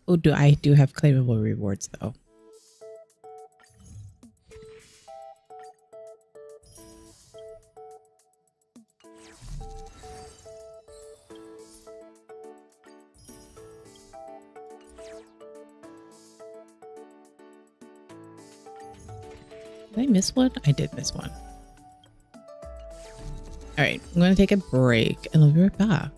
Speaker 5: Oh, I do have claimable rewards though. Did I miss one? I did miss one. All right, I'm going to take a break and I'll be right back.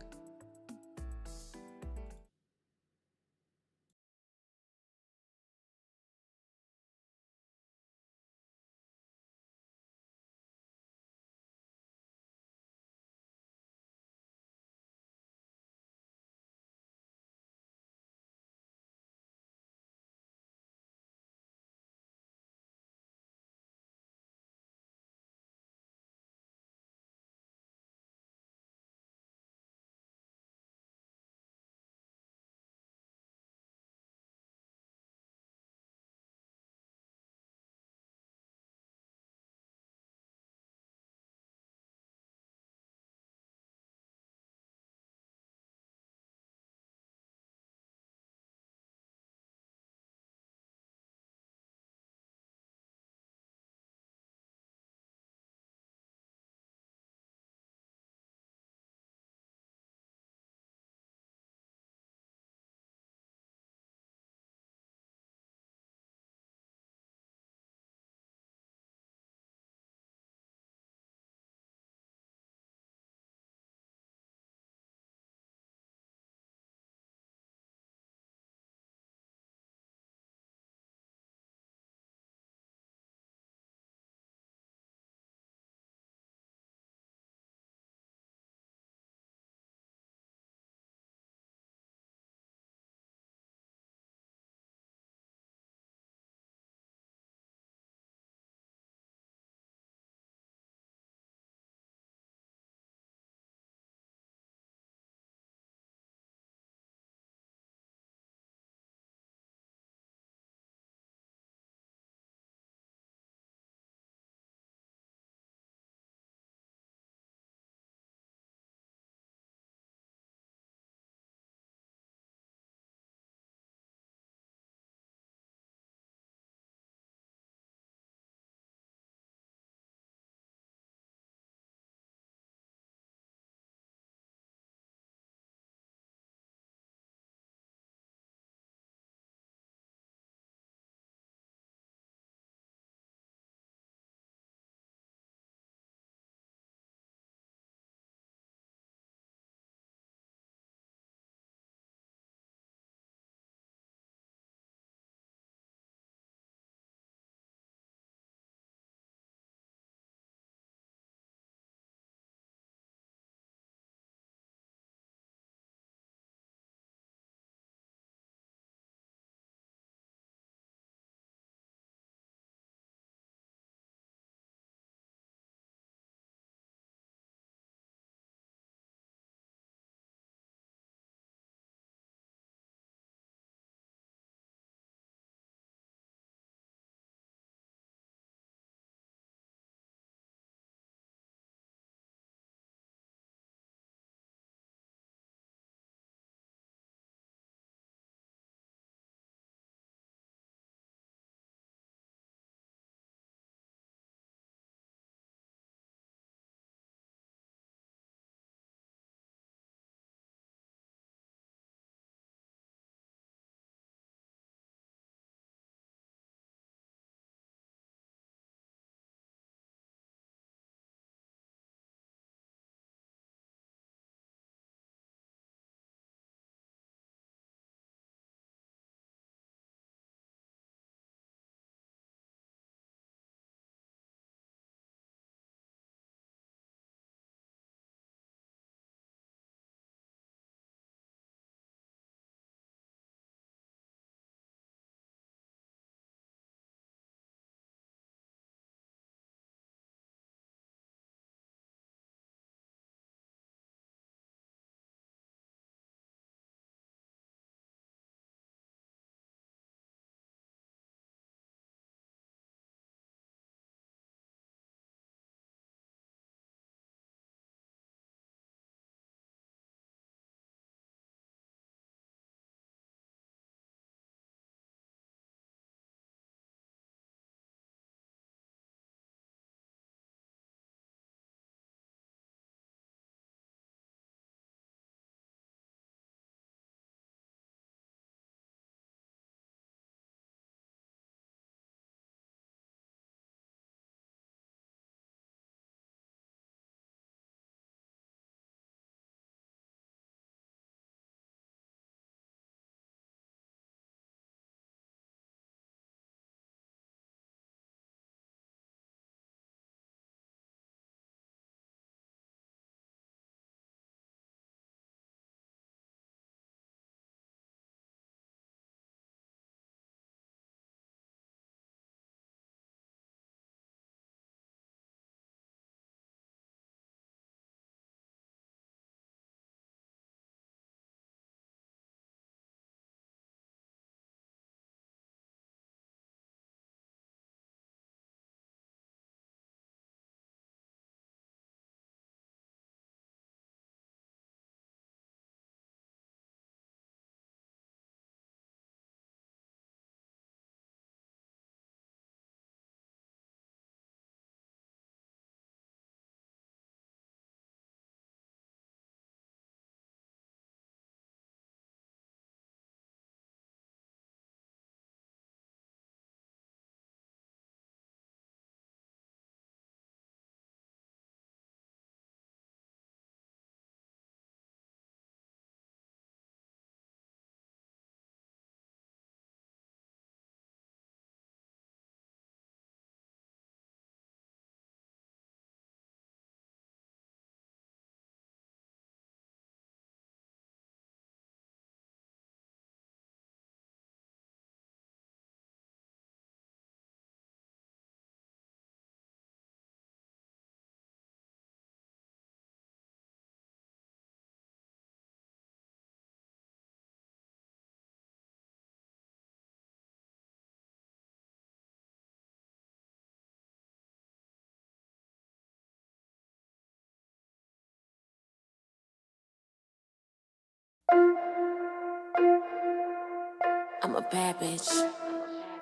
Speaker 11: I'm a bad bitch.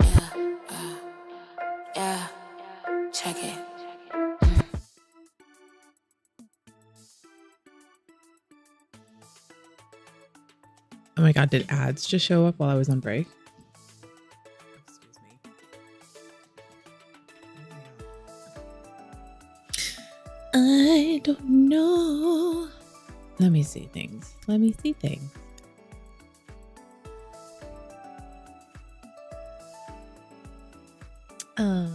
Speaker 11: Yeah, yeah. Check it.
Speaker 5: Oh my god, did ads just show up while I was on break? Excuse me. I don't know. Let me see things. Let me see things. Hmm.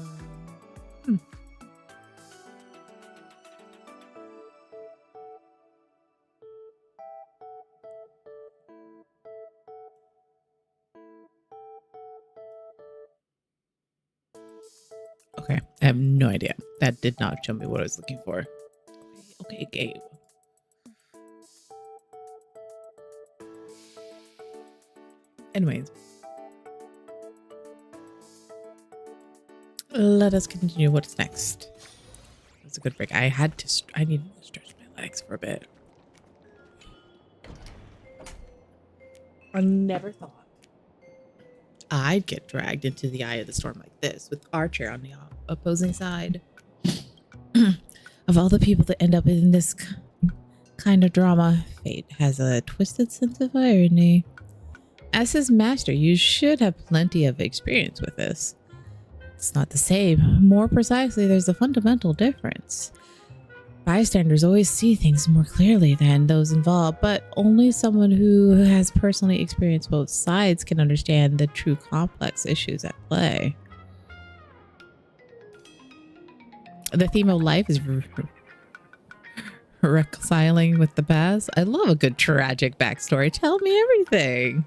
Speaker 5: Okay, I have no idea. That did not show me what I was looking for. Okay, Gabe. Anyways, let us continue. What's next? That's a good break. I needed to stretch my legs for a bit. I never thought I'd get dragged into the eye of the storm like this with Archer on the opposing side. Of all the people that end up in this kind of drama, fate has a twisted sense of irony. As his master, you should have plenty of experience with this. It's not the same. More precisely, there's a fundamental difference. Bystanders always see things more clearly than those involved, but only someone who has personally experienced both sides can understand the true complex issues at play. The theme of life is reconciling with the past. I love a good tragic backstory. Tell me everything.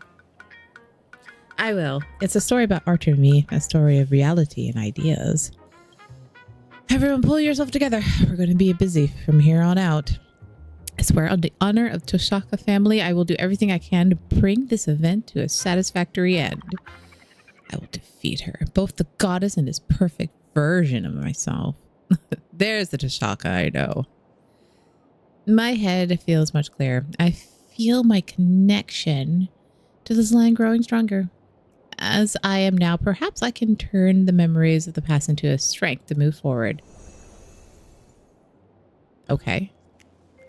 Speaker 5: I will. It's a story about Archer and me, a story of reality and ideas. Everyone pull yourself together. We're going to be busy from here on out. I swear on the honor of Toshaka family, I will do everything I can to bring this event to a satisfactory end. I will defeat her, both the goddess and this perfect version of myself. There's the Toshaka I know. My head feels much clearer. I feel my connection to this land growing stronger. As I am now, perhaps I can turn the memories of the past into a strength to move forward. Okay.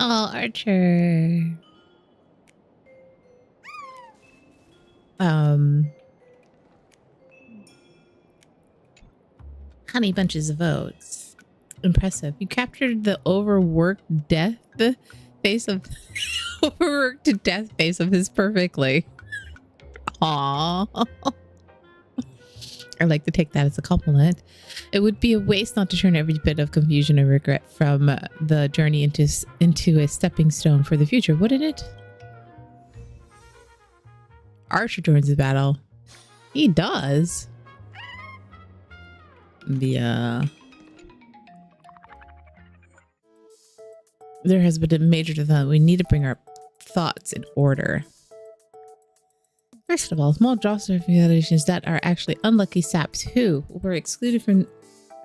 Speaker 5: Oh, Archer. Honey bunches of oats. Impressive. You captured the overworked face of his perfectly. Aww. I like to take that as a compliment. It would be a waste not to turn every bit of confusion and regret from the journey into a stepping stone for the future, wouldn't it? Archer joins the battle. He does. Yeah. There has been a major development. We need to bring our thoughts in order. First of all, small justifications that are actually unlucky saps who were excluded from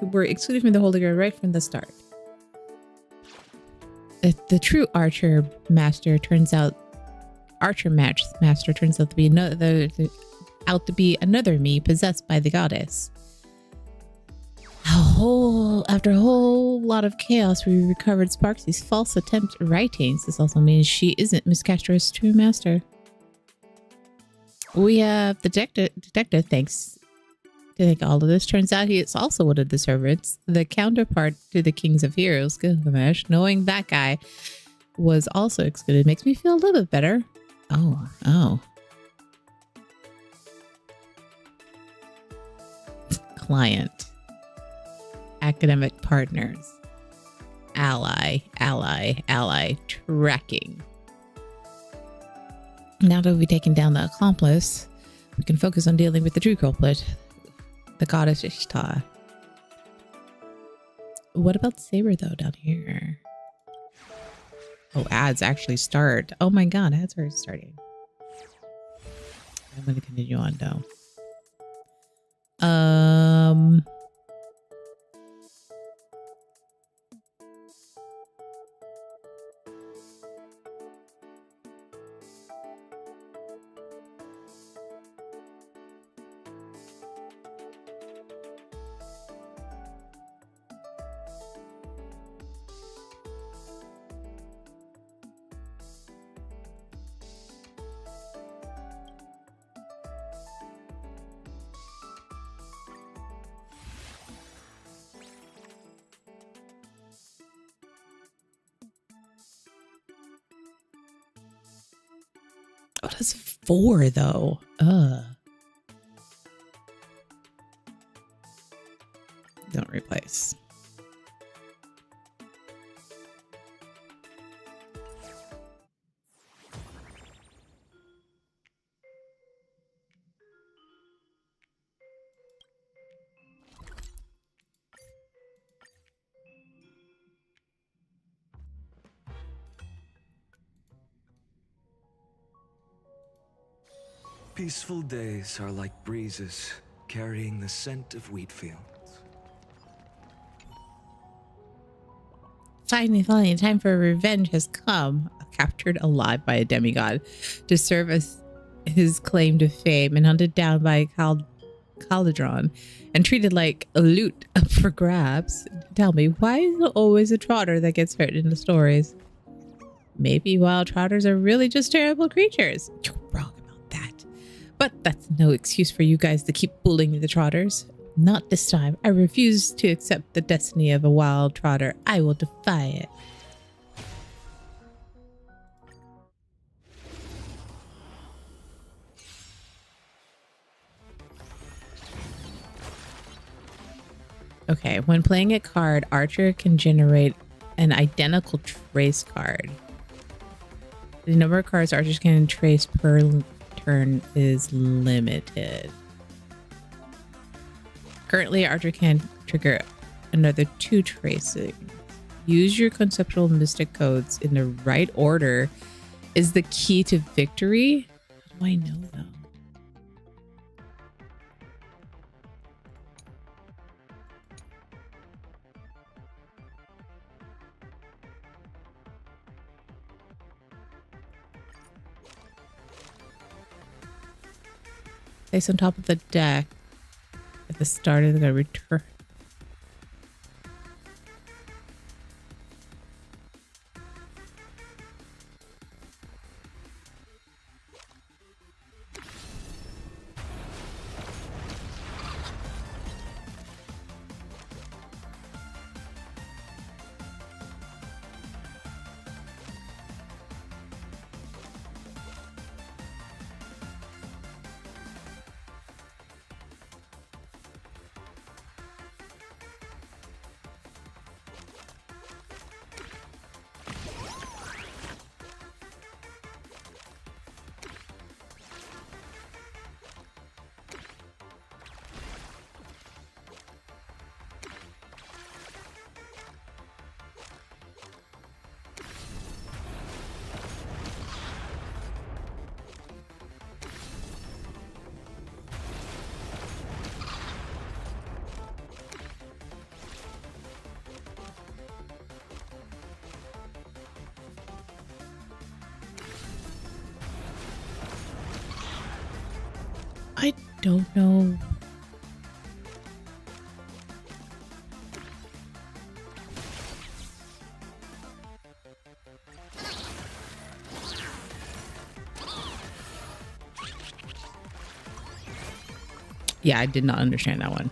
Speaker 5: the Holy Grail right from the start. The true Archer Master turns out to be another me possessed by the goddess. After a whole lot of chaos, we recovered Sparksy's false attempt writings. This also means she isn't Miss Castra's true master. We have the detective, thanks to think all of this. Turns out he is also one of the servants, the counterpart to the Kings of Heroes, Gilgamesh. Knowing that guy was also excluded makes me feel a little bit better. Oh. Client. Academic partners. Ally. Tracking. Now that we've taken down the accomplice, we can focus on dealing with the true culprit, the goddess Ishtar. What about Saber, though, down here? Oh, ads actually start. Oh my god, ads are starting. I'm going to continue on, though. Oh, that's 4 though. Don't replace.
Speaker 12: Peaceful days are like breezes carrying the scent of wheat fields.
Speaker 5: Finally, time for revenge has come. Captured alive by a demigod to serve as his claim to fame and hunted down by Caladron and treated like a loot up for grabs. Tell me, why is it always a trotter that gets hurt in the stories? Maybe wild trotters are really just terrible creatures. You're wrong about that. But that's no excuse for you guys to keep bullying the trotters. Not this time. I refuse to accept the destiny of a wild trotter. I will defy it. Okay, when playing a card, Archer can generate an identical trace card. The number of cards archers can trace per turn is limited. Currently, Archer can trigger another 2 tracing. Use your conceptual mystic codes in the right order is the key to victory. How do I know though? Place on top of the deck at the start of the return. I don't know. Yeah, I did not understand that one.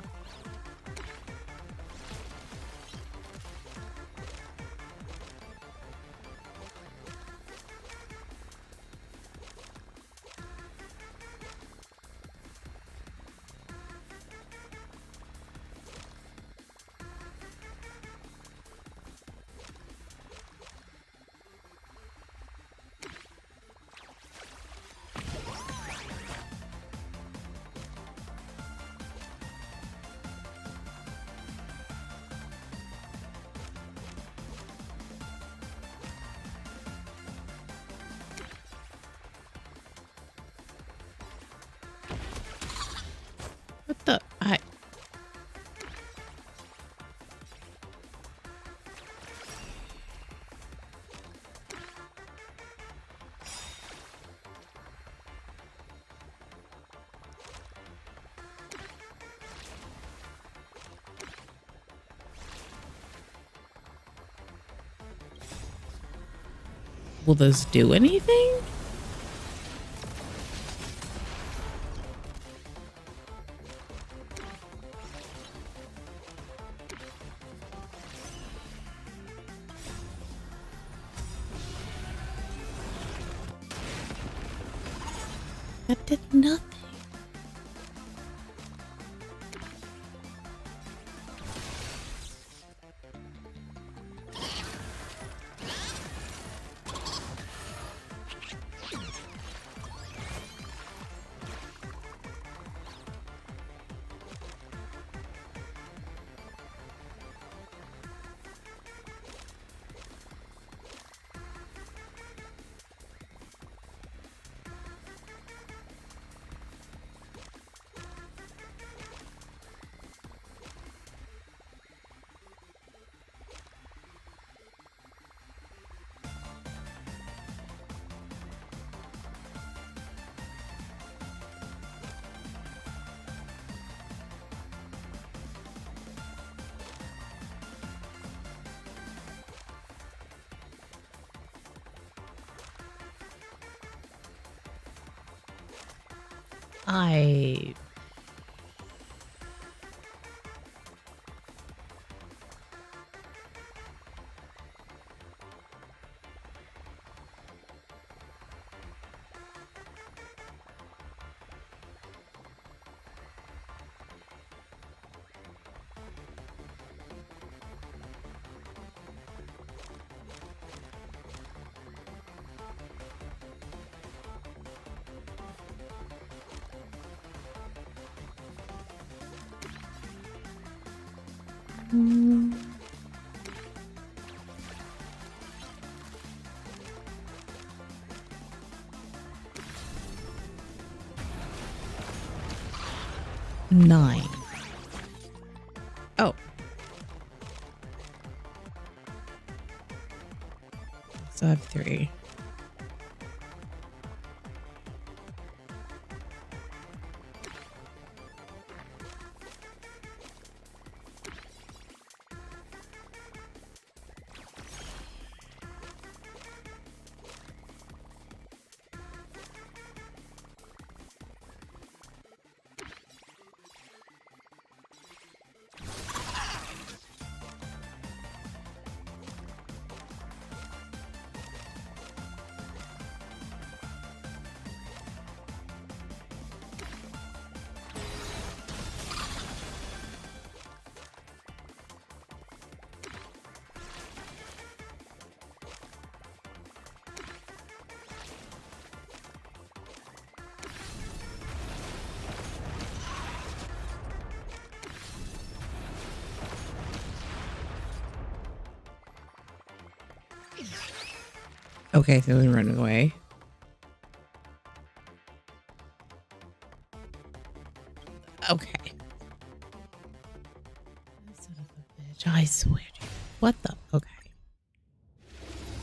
Speaker 5: What the? Will this do anything? That did nothing. I 9. Oh. So I have 3. Okay, so we run away. Okay. Son of a bitch. I swear to you. What the? Okay.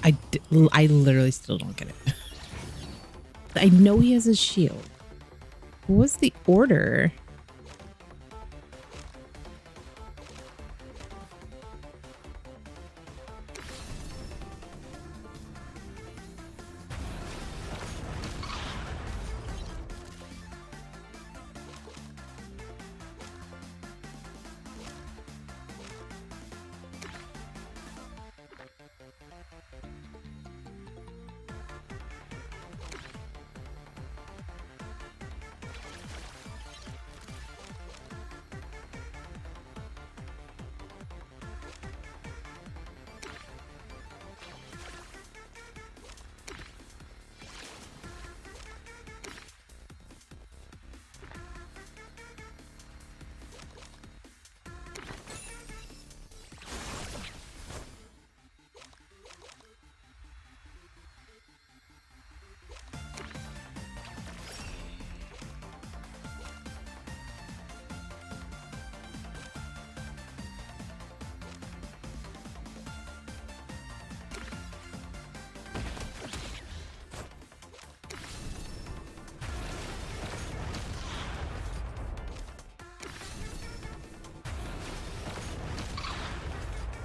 Speaker 5: I literally still don't get it. I know he has a shield. What was the order?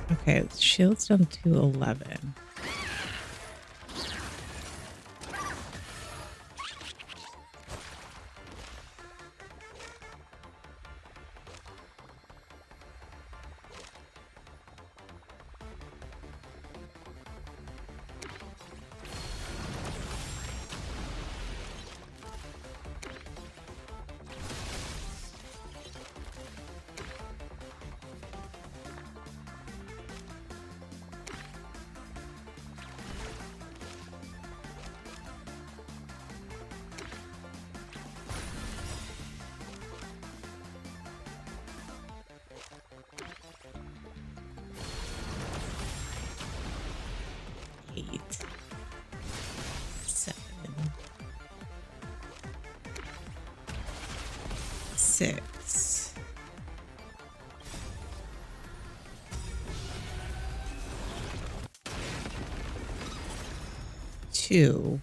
Speaker 5: Okay, shield's down to 11. 8, 7, 6. 2.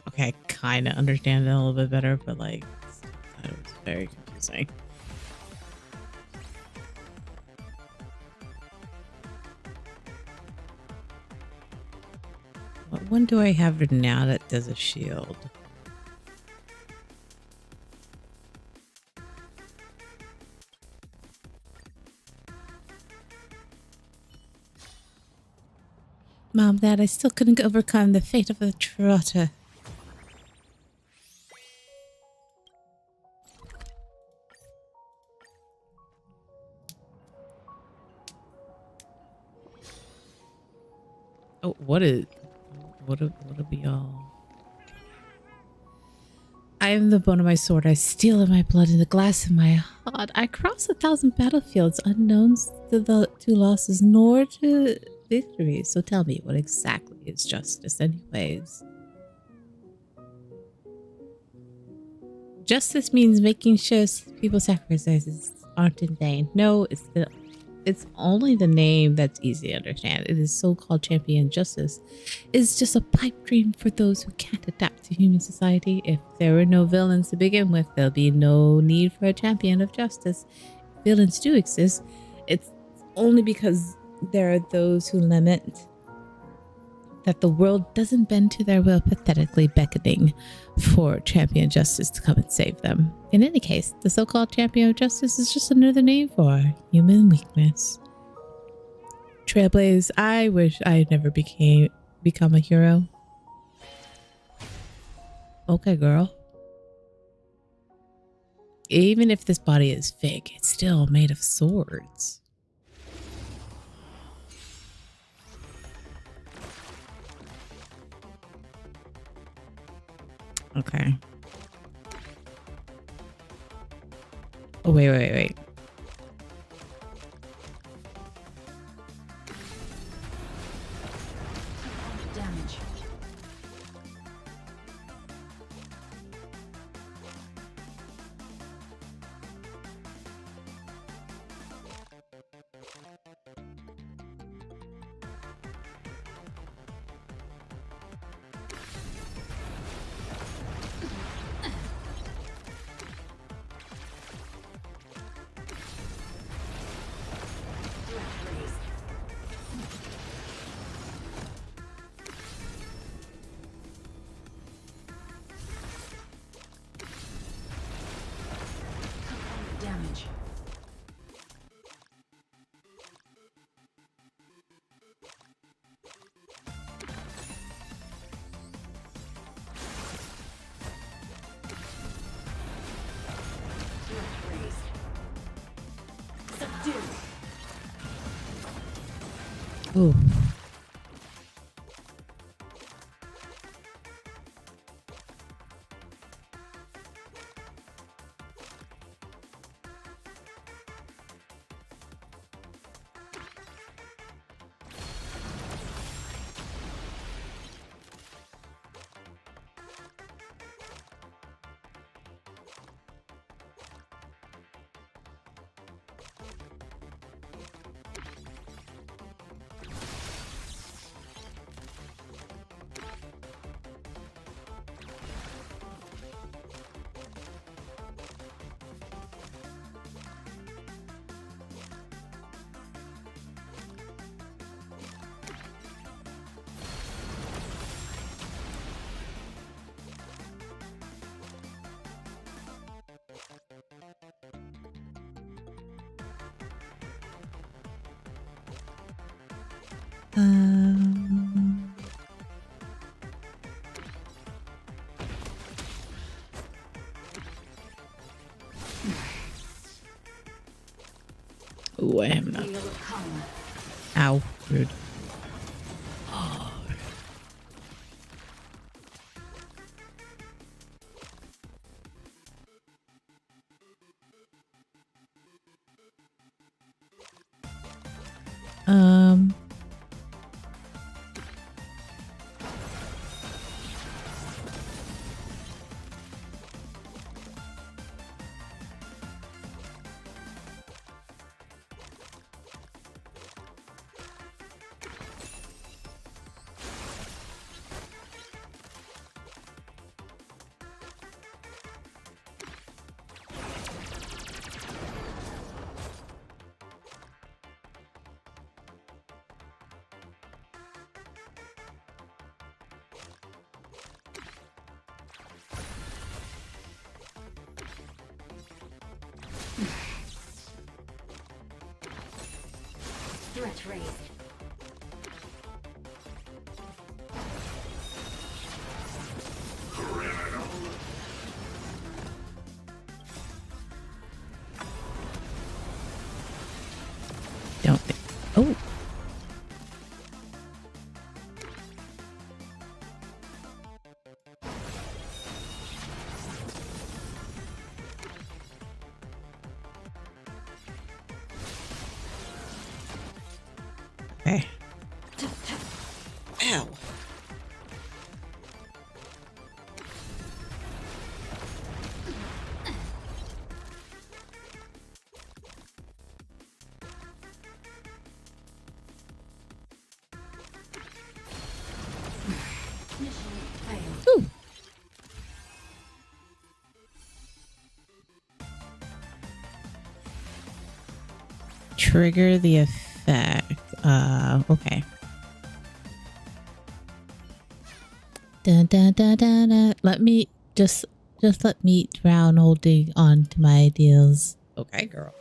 Speaker 5: Okay, I kind of understand it a little bit better, but like, it was very confusing. What one do I have now that does a shield? Mom, Dad, I still couldn't overcome the fate of the trotter. Oh, what a be all? I am the bone of my sword. I steel in my blood and the glass in my heart. I cross 1,000 battlefields, unknown to losses nor to victories. So tell me, what exactly is justice, anyways? Justice means making sure people's sacrifices aren't in vain. No, it's only the name that's easy to understand. It is so-called champion justice. It's just a pipe dream for those who can't adapt to human society. If there were no villains to begin with, there'll be no need for a champion of justice. If villains do exist, it's only because there are those who lament that the world doesn't bend to their will, pathetically beckoning for champion justice to come and save them. In any case, the so-called champion of justice is just another name for human weakness. Trailblaze, I wish I had never become a hero. Okay, girl. Even if this body is fake, it's still made of swords. Okay. Oh, wait.
Speaker 2: Damage. Damage. Subdue.
Speaker 5: Ooh. Ooh, I have enough. Ow, rude. Um.
Speaker 2: Threat raised.
Speaker 5: Don't think. Oh. Okay. Ow. Ooh. Trigger the effect. Okay. Dun, dun, dun, dun, dun. Let me just let me drown holding on to my ideals. Okay, girl.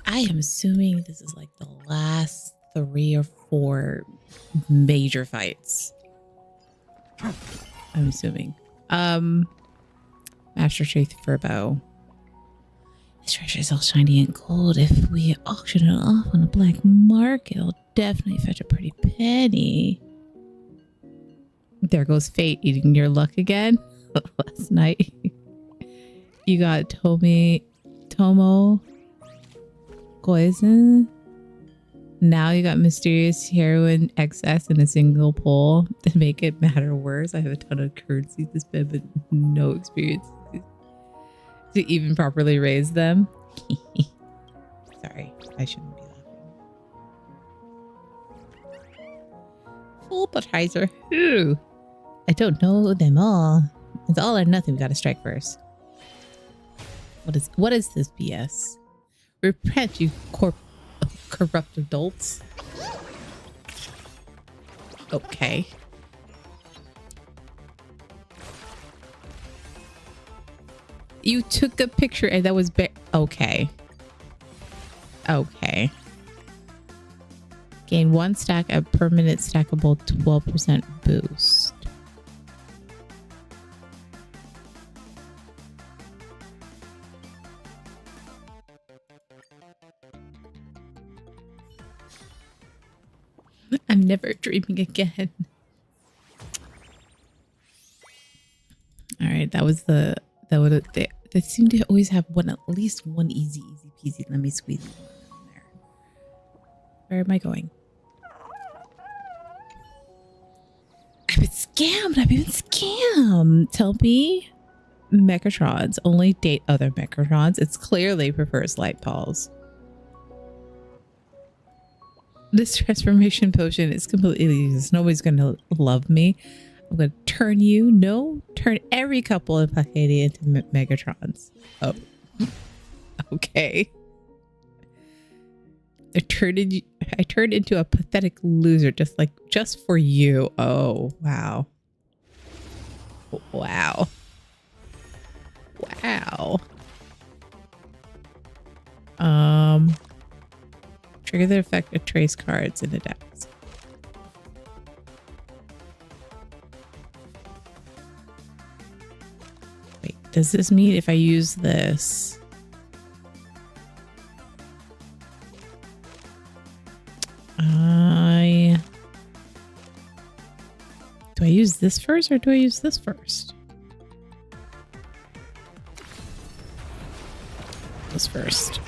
Speaker 5: I am assuming this is like the last 3 or 4 major fights. I'm assuming. Master Truth for a bow. This treasure is all shiny and gold. If we auction it off on a black market, it'll definitely fetch a pretty penny. There goes fate eating your luck again. Last night you got Tomo Poison. Now you got mysterious heroin excess in a single pull. To make it matter worse, I have a ton of currency to spend, but no experience to even properly raise them. Sorry, I shouldn't be laughing. Full appetizer. Ooh, I don't know them all. It's all or nothing. We gotta strike first. What is this BS? Repent, you corrupt adults. Okay. You took a picture and that was okay. Okay. Gain 1 stack a permanent stackable 12% boost. I'm never dreaming again. All right, that was they seem to always have at least one easy peasy. Let me squeeze it in there. Where am I going? I've been scammed. Tell me, Mechatrons only date other Mechatrons. It's clearly prefers light balls. This transformation potion is completely useless. Nobody's gonna love me. I'm gonna turn every couple in Pacadia into Megatrons. Oh, okay. I turned into a pathetic loser, just for you. Oh, wow. Wow. Wow. Trigger the effect of trace cards in the decks. Wait, does this mean if I use this? Do I use this first or do I use this first? This first.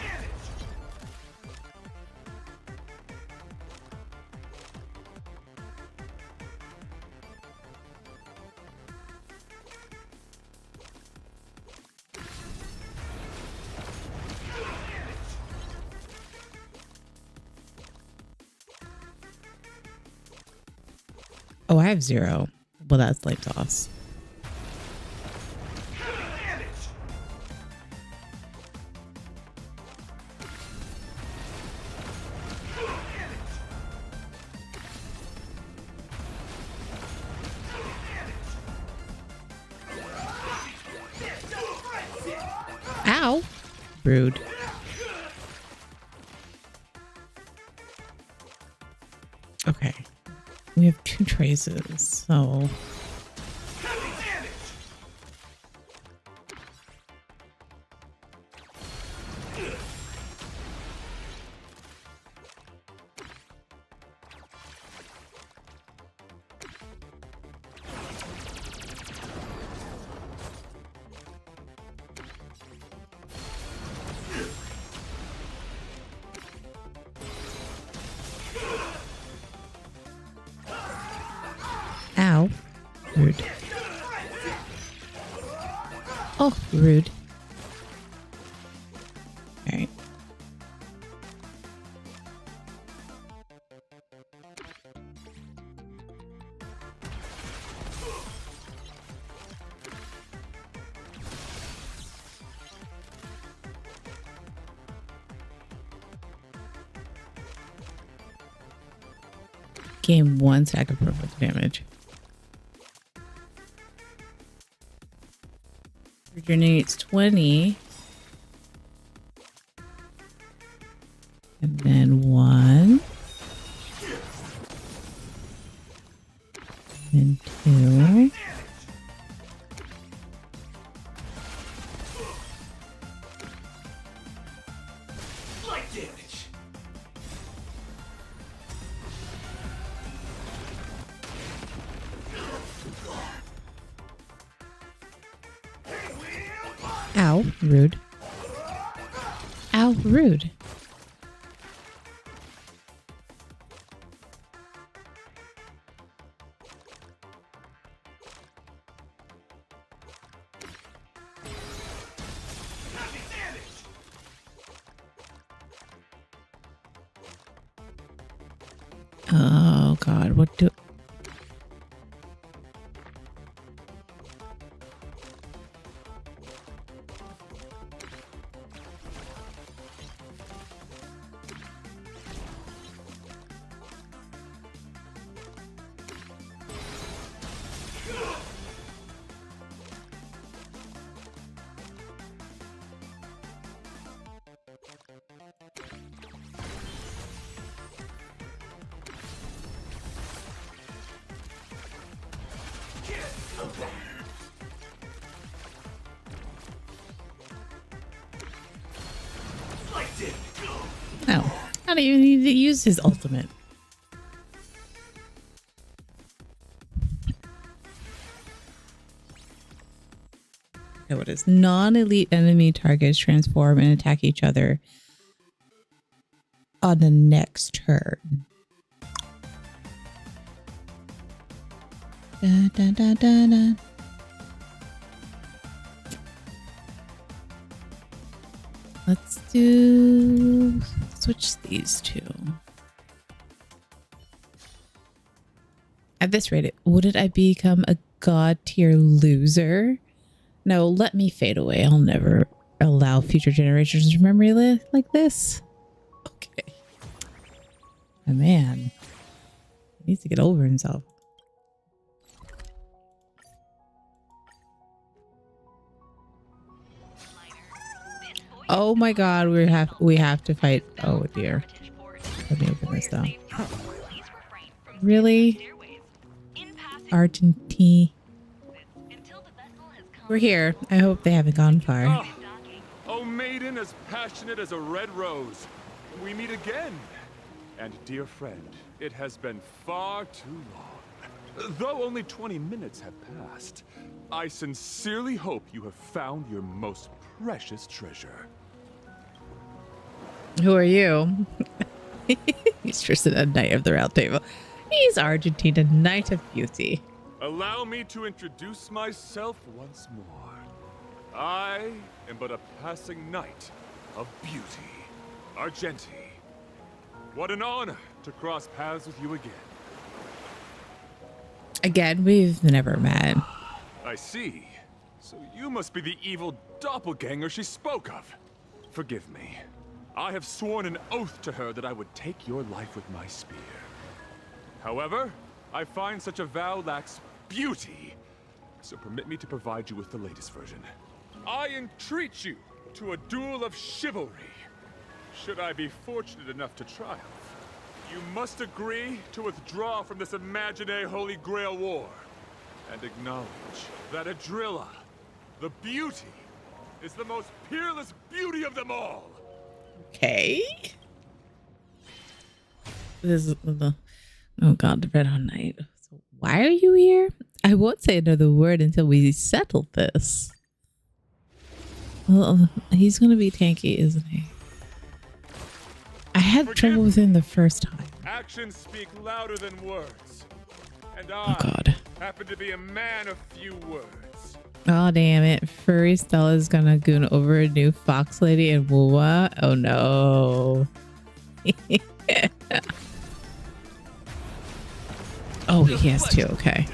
Speaker 5: Oh, I have 0. Well, that's lame sauce. Ow! Rude. Okay. We have 2 traces, so... Ow. Rude. Oh, rude. Alright. Gain 1 stack of purple damage. Regenerates 20. And then 1. And 2. Ow, rude. Ow, rude. Oh God, what do... Oh, I don't even need to use his ultimate. Okay, what is non-elite enemy targets transform and attack each other on the next turn. Da, da, da, da, da. Let's switch these two. At this rate, wouldn't I become a god tier loser? No, let me fade away. I'll never allow future generations to remember me like this. Okay. My man needs to get over himself. Oh my God, we have to fight. Oh dear. cameras though. Really? Argentine. We're here. I hope they haven't gone far.
Speaker 13: Oh, maiden as passionate as a red rose. We meet again. And dear friend, it has been far too long. Though only 20 minutes have passed, I sincerely hope you have found your most precious treasure.
Speaker 5: Who are you? He's Tristan, a knight of the round table. He's Argentina, knight of beauty.
Speaker 13: Allow me to introduce myself once more. I am but a passing knight of beauty, Argenti. What an honor to cross paths with you again.
Speaker 5: Again, we've never met.
Speaker 13: I see. So you must be the evil doppelganger she spoke of. Forgive me. I have sworn an oath to her that I would take your life with my spear. However, I find such a vow lacks beauty. So permit me to provide you with the latest version. I entreat you to a duel of chivalry. Should I be fortunate enough to triumph, you must agree to withdraw from this imaginary Holy Grail war and acknowledge that Adrilla, the beauty, is the most peerless beauty of them all.
Speaker 5: Okay. This is the oh god, the Red Hot Knight. So why are you here? I won't say another word until we settle this. Well, he's gonna be tanky, isn't he? I had trouble with him the first time.
Speaker 13: Actions speak louder than words. And
Speaker 5: Oh god.
Speaker 13: happen to be a man of few words.
Speaker 5: Oh damn it. Furry Stella's gonna goon over a new fox lady in Wuwa. Oh no. Oh, he has two, okay.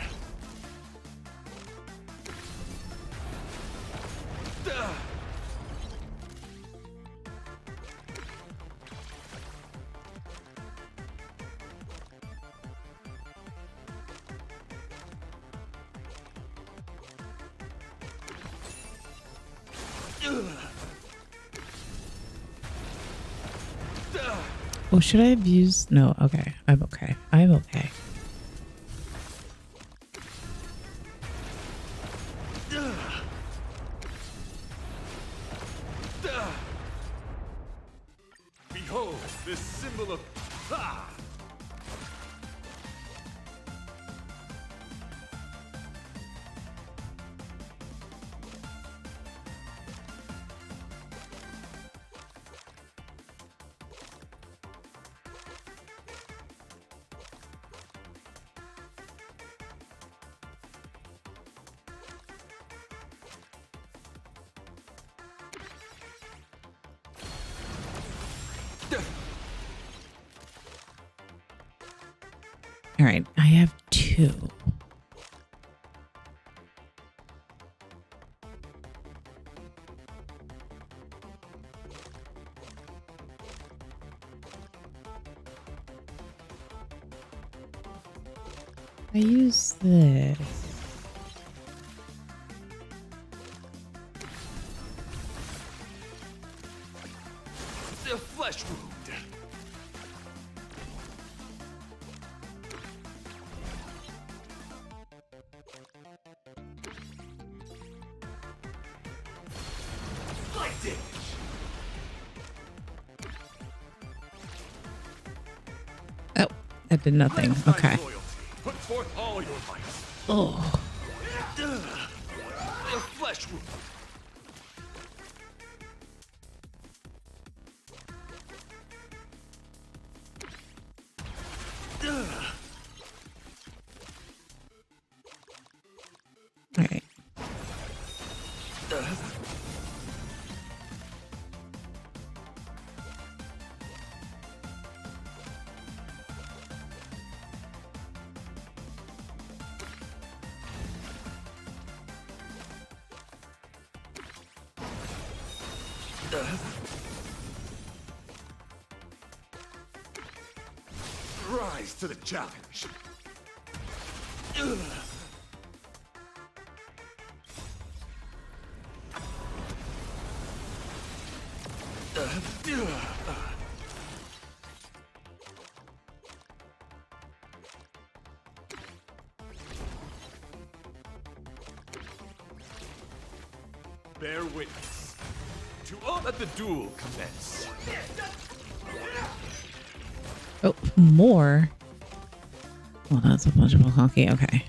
Speaker 5: Oh, should I have used? No, okay. I'm okay. I'm okay.
Speaker 13: Behold, this symbol of
Speaker 5: All right, I have two. I use this.
Speaker 13: the flesh wound.
Speaker 5: Oh, that did nothing. Okay.
Speaker 13: Put forth all your might.
Speaker 5: Oh.
Speaker 13: The flesh wound.
Speaker 5: All right.
Speaker 13: Rise to the challenge. Let the duel commence.
Speaker 5: Oh, more. Well, that's a bunch of honky. Okay.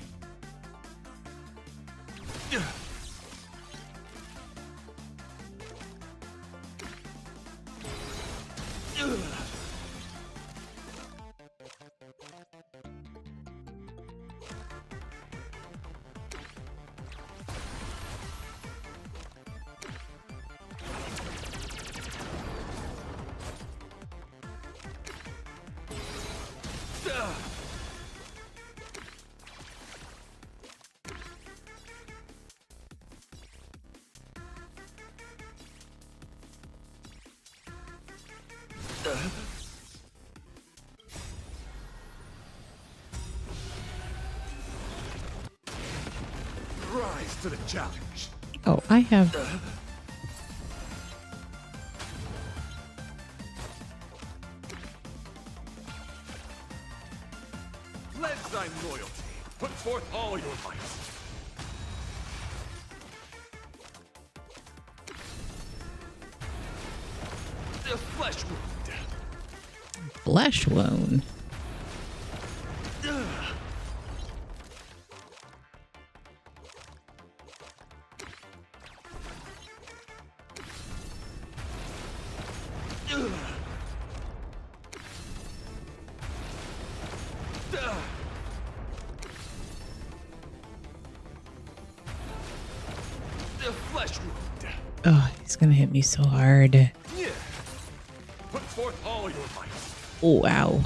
Speaker 13: Rise to the challenge.
Speaker 5: Oh, I have.
Speaker 13: Pledge thine loyalty. Put forth all your might. The flesh wound.
Speaker 5: Flesh wound.
Speaker 13: The flesh wound.
Speaker 5: Oh, he's gonna hit me so hard.
Speaker 13: Yeah. Put forth all your might.
Speaker 5: Oh, wow.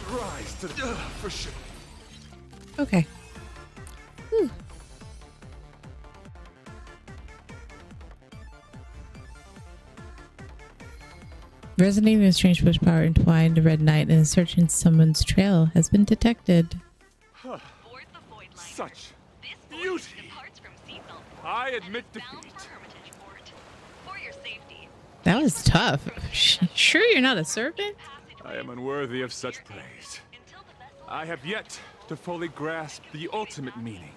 Speaker 13: Rise to the for sure.
Speaker 5: Okay. Whew. Resonating with strange push power entwined the Red Knight and searching someone's trail has been detected.
Speaker 13: Such beauty. I admit defeat.
Speaker 5: That was tough. Sure you're not a serpent?
Speaker 13: I am unworthy of such praise. I have yet to fully grasp the ultimate meaning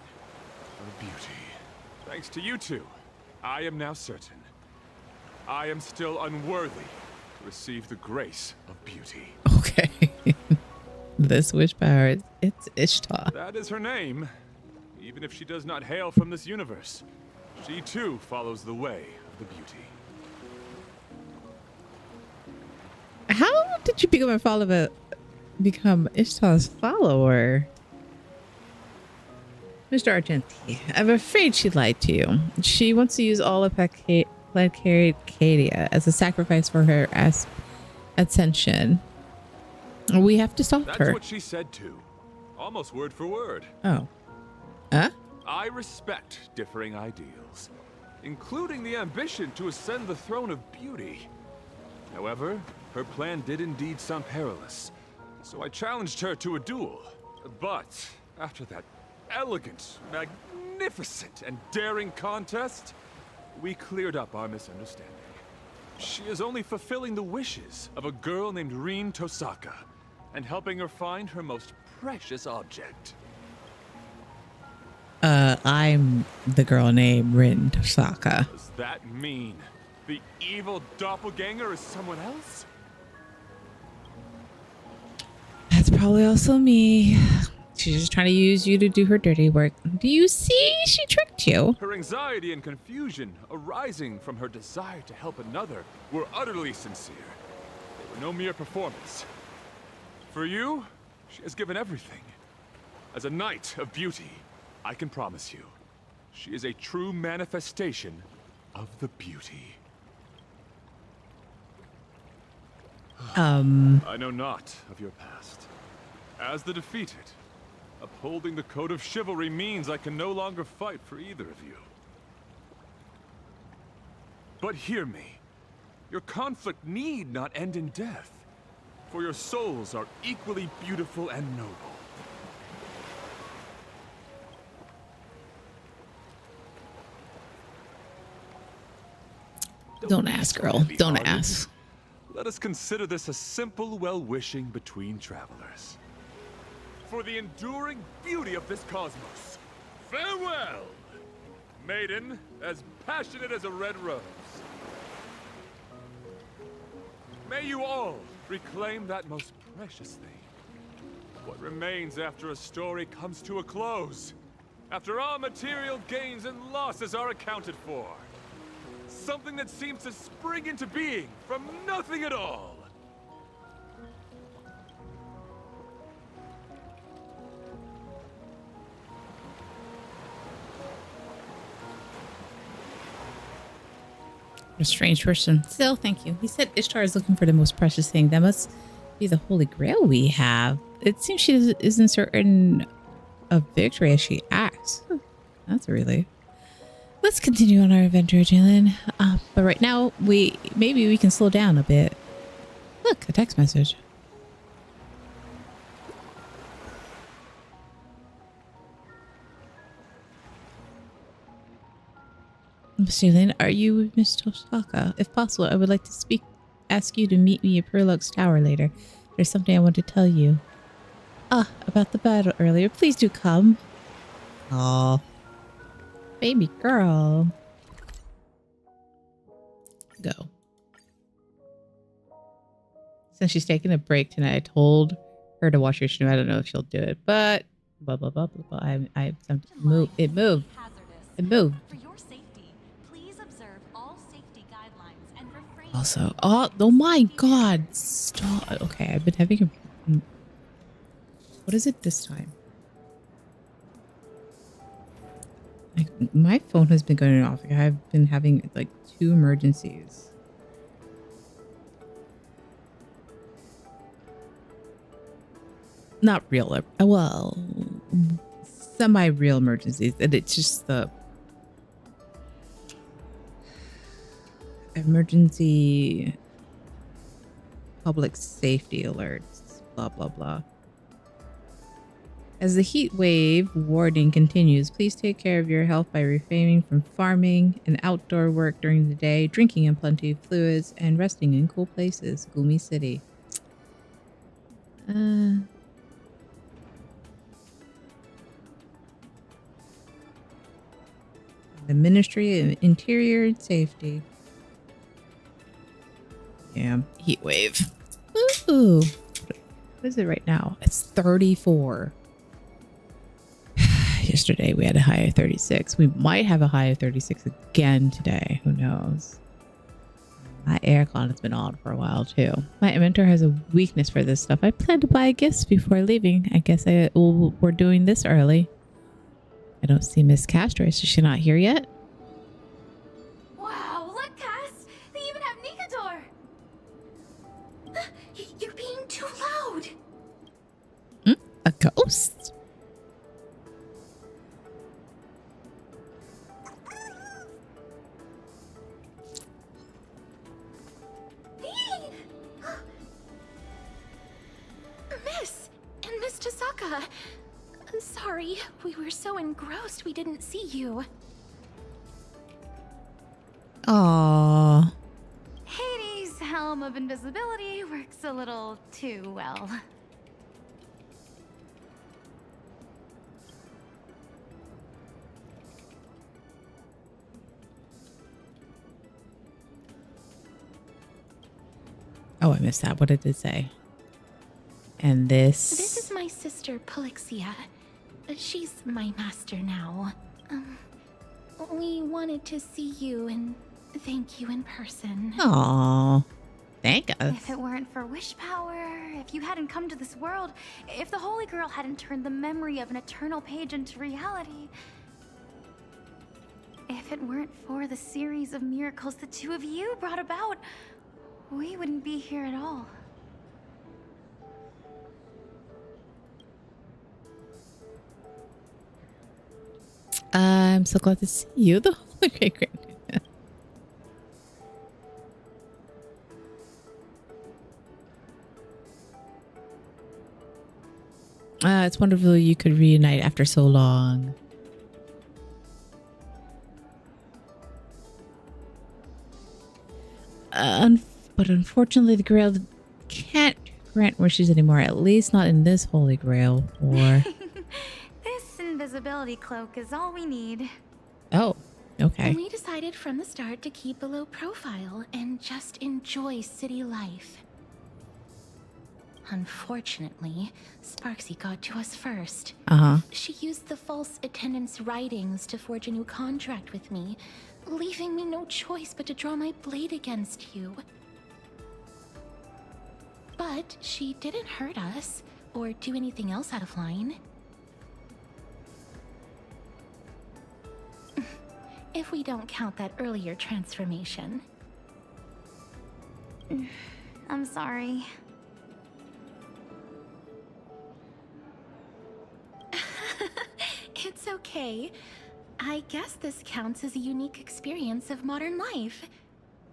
Speaker 13: of beauty. Thanks to you two, I am now certain. I am still unworthy to receive the grace of beauty.
Speaker 5: Okay. This wish power, it's Ishtar.
Speaker 13: That is her name. Even if she does not hail from this universe, she too follows the way of the beauty.
Speaker 5: How did you become Ishtar's follower? Mr. Argenti, I'm afraid she lied to you. She wants to use all of Placadia as a sacrifice for her ascension. We have to stop her.
Speaker 13: That's what she said too. Almost word for word.
Speaker 5: Oh. Huh?
Speaker 13: I respect differing ideals, including the ambition to ascend the throne of beauty. However, her plan did indeed sound perilous, so I challenged her to a duel. But after that elegant, magnificent, and daring contest, we cleared up our misunderstanding. She is only fulfilling the wishes of a girl named Rin Tosaka, and helping her find her most precious object.
Speaker 5: I'm the girl named Rin Tosaka.
Speaker 13: Does that mean the evil doppelganger is someone else?
Speaker 5: That's probably also me. She's just trying to use you to do her dirty work. Do you see? She tricked you.
Speaker 13: Her anxiety and confusion arising from her desire to help another were utterly sincere. They were no mere performance. For you, she has given everything. As a knight of beauty, I can promise you, she is a true manifestation of the beauty. I know not of your past. As the defeated, upholding the code of chivalry means I can no longer fight for either of you. But hear me. Your conflict need not end in death, for your souls are equally beautiful and noble.
Speaker 5: Don't ask, girl. Don't ask.
Speaker 13: let us consider this a simple well-wishing between travelers. For the enduring beauty of this cosmos, farewell! Maiden, as passionate as a red rose. May you all reclaim that most precious thing. What remains after a story comes to a close. After all material gains and losses are accounted for. Something that seems to spring into being from nothing at all.
Speaker 5: A strange person. Still, thank you. He said Ishtar is looking for the most precious thing. That must be the Holy Grail we have. It seems she isn't certain of victory as she acts. That's a relief. Let's continue on our adventure, Jalen. But right now, maybe we can slow down a bit. Look, a text message. Mr. Lin, are you with Miss Tosaka? If possible, I would like to ask you to meet me at Purlux Tower later. There's something I want to tell you. About the battle earlier. Please do come. Aw. Baby girl. Go. Since she's taking a break tonight, I told her to watch your stream. I don't know if she'll do it, but blah, blah, blah, blah, blah. I moved. It moved. It moved. Also, oh my god, stop. Okay, I've been having a... What is it this time? Like, my phone has been going off. I've been having like 2 emergencies. Not real, well, semi-real emergencies. And it's just the emergency public safety alerts, blah, blah, blah. As the heat wave warning continues, please take care of your health by refraining from farming and outdoor work during the day, drinking in plenty of fluids, and resting in cool places. Gumi City. The Ministry of Interior and Safety. Yeah, heat wave. Ooh. What is it right now? It's 34. Yesterday we had a high of 36. We might have a high of 36 again today. Who knows? My aircon has been on for a while too. My inventor has a weakness for this stuff. I plan to buy gifts before leaving. I guess we're doing this early. I don't see Miss Castro. Is she not here yet?
Speaker 10: Wow, look, Cass! They even have Nikador! You're being too loud!
Speaker 5: A ghost?
Speaker 10: Miss! And Miss Tosaka! Sorry, we were so engrossed we didn't see you.
Speaker 5: Aww.
Speaker 14: Hades' helm of invisibility works a little too well.
Speaker 5: Oh, I missed that. What did it say? And this...
Speaker 10: This is my sister, Polixia. She's my master now. We wanted to see you and thank you in person.
Speaker 5: Aww. Thank us.
Speaker 14: If it weren't for wish power, if you hadn't come to this world, if the Holy Grail hadn't turned the memory of an eternal page into reality, if it weren't for the series of miracles the two of you brought about, we wouldn't be here at all.
Speaker 5: I'm so glad to see you. The Holy Grail. It's wonderful you could reunite after so long. But unfortunately, the Grail can't grant wishes anymore, at least not in this Holy Grail. Or
Speaker 14: This invisibility cloak is all we need.
Speaker 5: oh, okay.
Speaker 10: We decided from the start to keep a low profile and just enjoy city life. Unfortunately, Sparksy got to us first. She used the false attendance writings to forge a new contract with me, leaving me no choice but to draw my blade against you. But she didn't hurt us or do anything else out of line. If we don't count that earlier transformation.
Speaker 14: I'm sorry.
Speaker 10: It's okay. I guess this counts as a unique experience of modern life.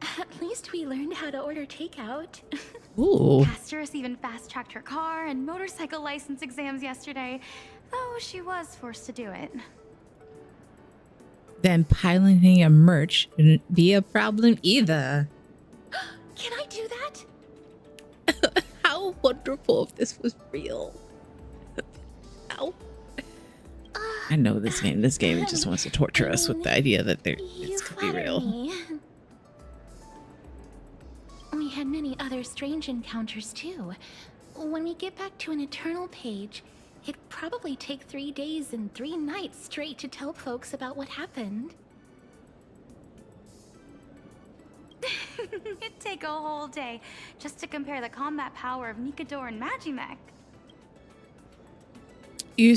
Speaker 10: At least we learned how to order takeout.
Speaker 5: Ooh.
Speaker 14: Castorus even fast-tracked her car and motorcycle license exams yesterday, though she was forced to do it.
Speaker 5: Then piloting a merch shouldn't be a problem either.
Speaker 10: Can I do that?
Speaker 5: How wonderful if this was real. Ow. I know this game. This game just wants to torture us with the idea that it's gonna be real.
Speaker 10: Me. We had many other strange encounters too. When we get back to an eternal page, it'd probably take 3 days and 3 nights straight to tell folks about what happened.
Speaker 14: It'd take a whole day just to compare the combat power of Nikador and Magimech.
Speaker 5: You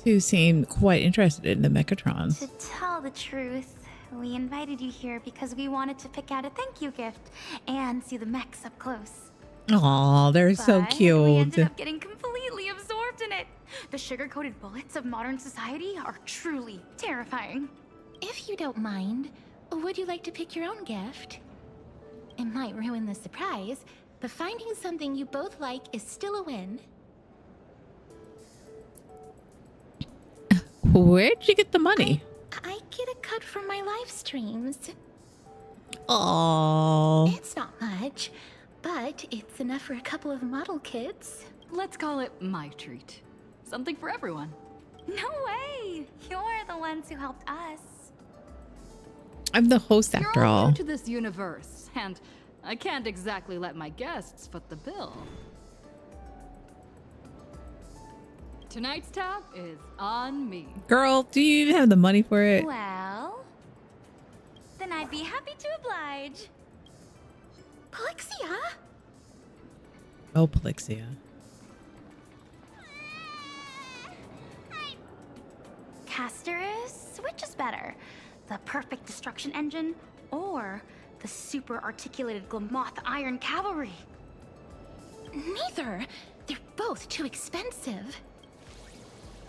Speaker 5: two seem quite interested in the Mechatrons.
Speaker 14: To tell the truth, we invited you here because we wanted to pick out a thank you gift and see the mechs up close.
Speaker 5: Aw, they're so
Speaker 14: But
Speaker 5: cute.
Speaker 14: we ended up getting completely absorbed in it. The sugar-coated bullets of modern society are truly terrifying.
Speaker 10: If you don't mind, would you like to pick your own gift? It might ruin the surprise, but finding something you both like is still a win.
Speaker 5: Where'd you get the money?
Speaker 10: I get a cut from my live streams.
Speaker 5: Aww.
Speaker 10: It's not much, but it's enough for a couple of model kits.
Speaker 2: Let's call it my treat. Something for everyone.
Speaker 14: No way! You're the ones who helped us.
Speaker 5: I'm the host after
Speaker 2: You're all
Speaker 5: all.
Speaker 2: new to this universe, and I can't exactly let my guests foot the bill. Tonight's tab is on me.
Speaker 5: Girl, do you even have the money for it?
Speaker 14: Well, then I'd be happy to oblige.
Speaker 10: Polixia?
Speaker 5: Oh, Polixia.
Speaker 14: Castorus, which is better? The perfect destruction engine or the super articulated Glamoth Iron Cavalry?
Speaker 10: Neither. They're both too expensive.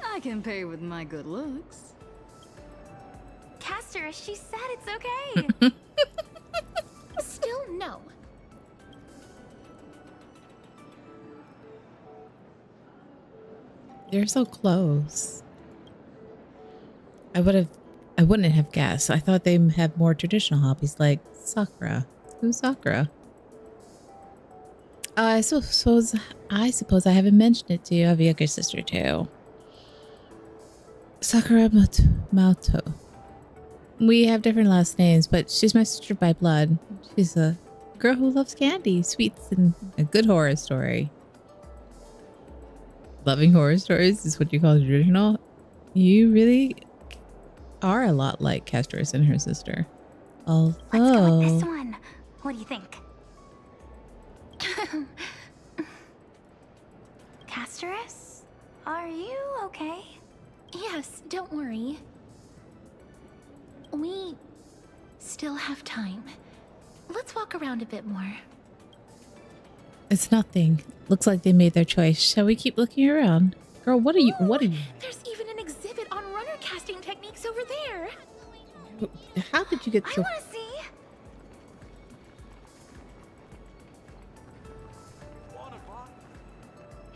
Speaker 2: I can pay with my good looks.
Speaker 14: Castorus, she said it's okay.
Speaker 10: Still no.
Speaker 5: They're so close. I wouldn't have guessed. I thought they had more traditional hobbies like Sakura. Who's Sakura? I suppose I haven't mentioned it to you. I have a younger sister too. Sakura Mato. We have different last names, but she's my sister by blood. She's a girl who loves candy, sweets, and a good horror story. Loving horror stories is what you call traditional. You really are a lot like Castorus and her sister. Although,
Speaker 14: Let's go with this one. What do you think? Castorus, are you okay?
Speaker 10: Yes, don't worry. We still have time. Let's walk around a bit more.
Speaker 5: it's nothing. Looks like they made their choice. Shall we keep looking around? Girl, what are you?
Speaker 10: There's even an exhibit on runner casting techniques over there.
Speaker 5: How did you get so?
Speaker 14: I want to see.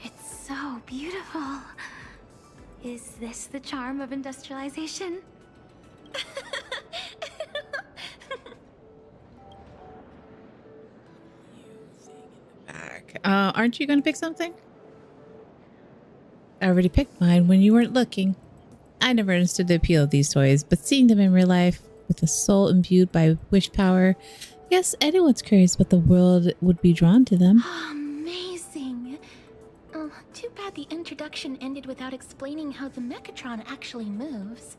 Speaker 14: It's so beautiful. Is this the charm of industrialization?
Speaker 5: Aren't you going to pick something? I already picked mine when you weren't looking. I never understood the appeal of these toys, but seeing them in real life with a soul imbued by wish power, yes, anyone's curious what the world would be drawn to them.
Speaker 10: Amazing. Oh, too bad the introduction ended without explaining how the Mechatron actually moves.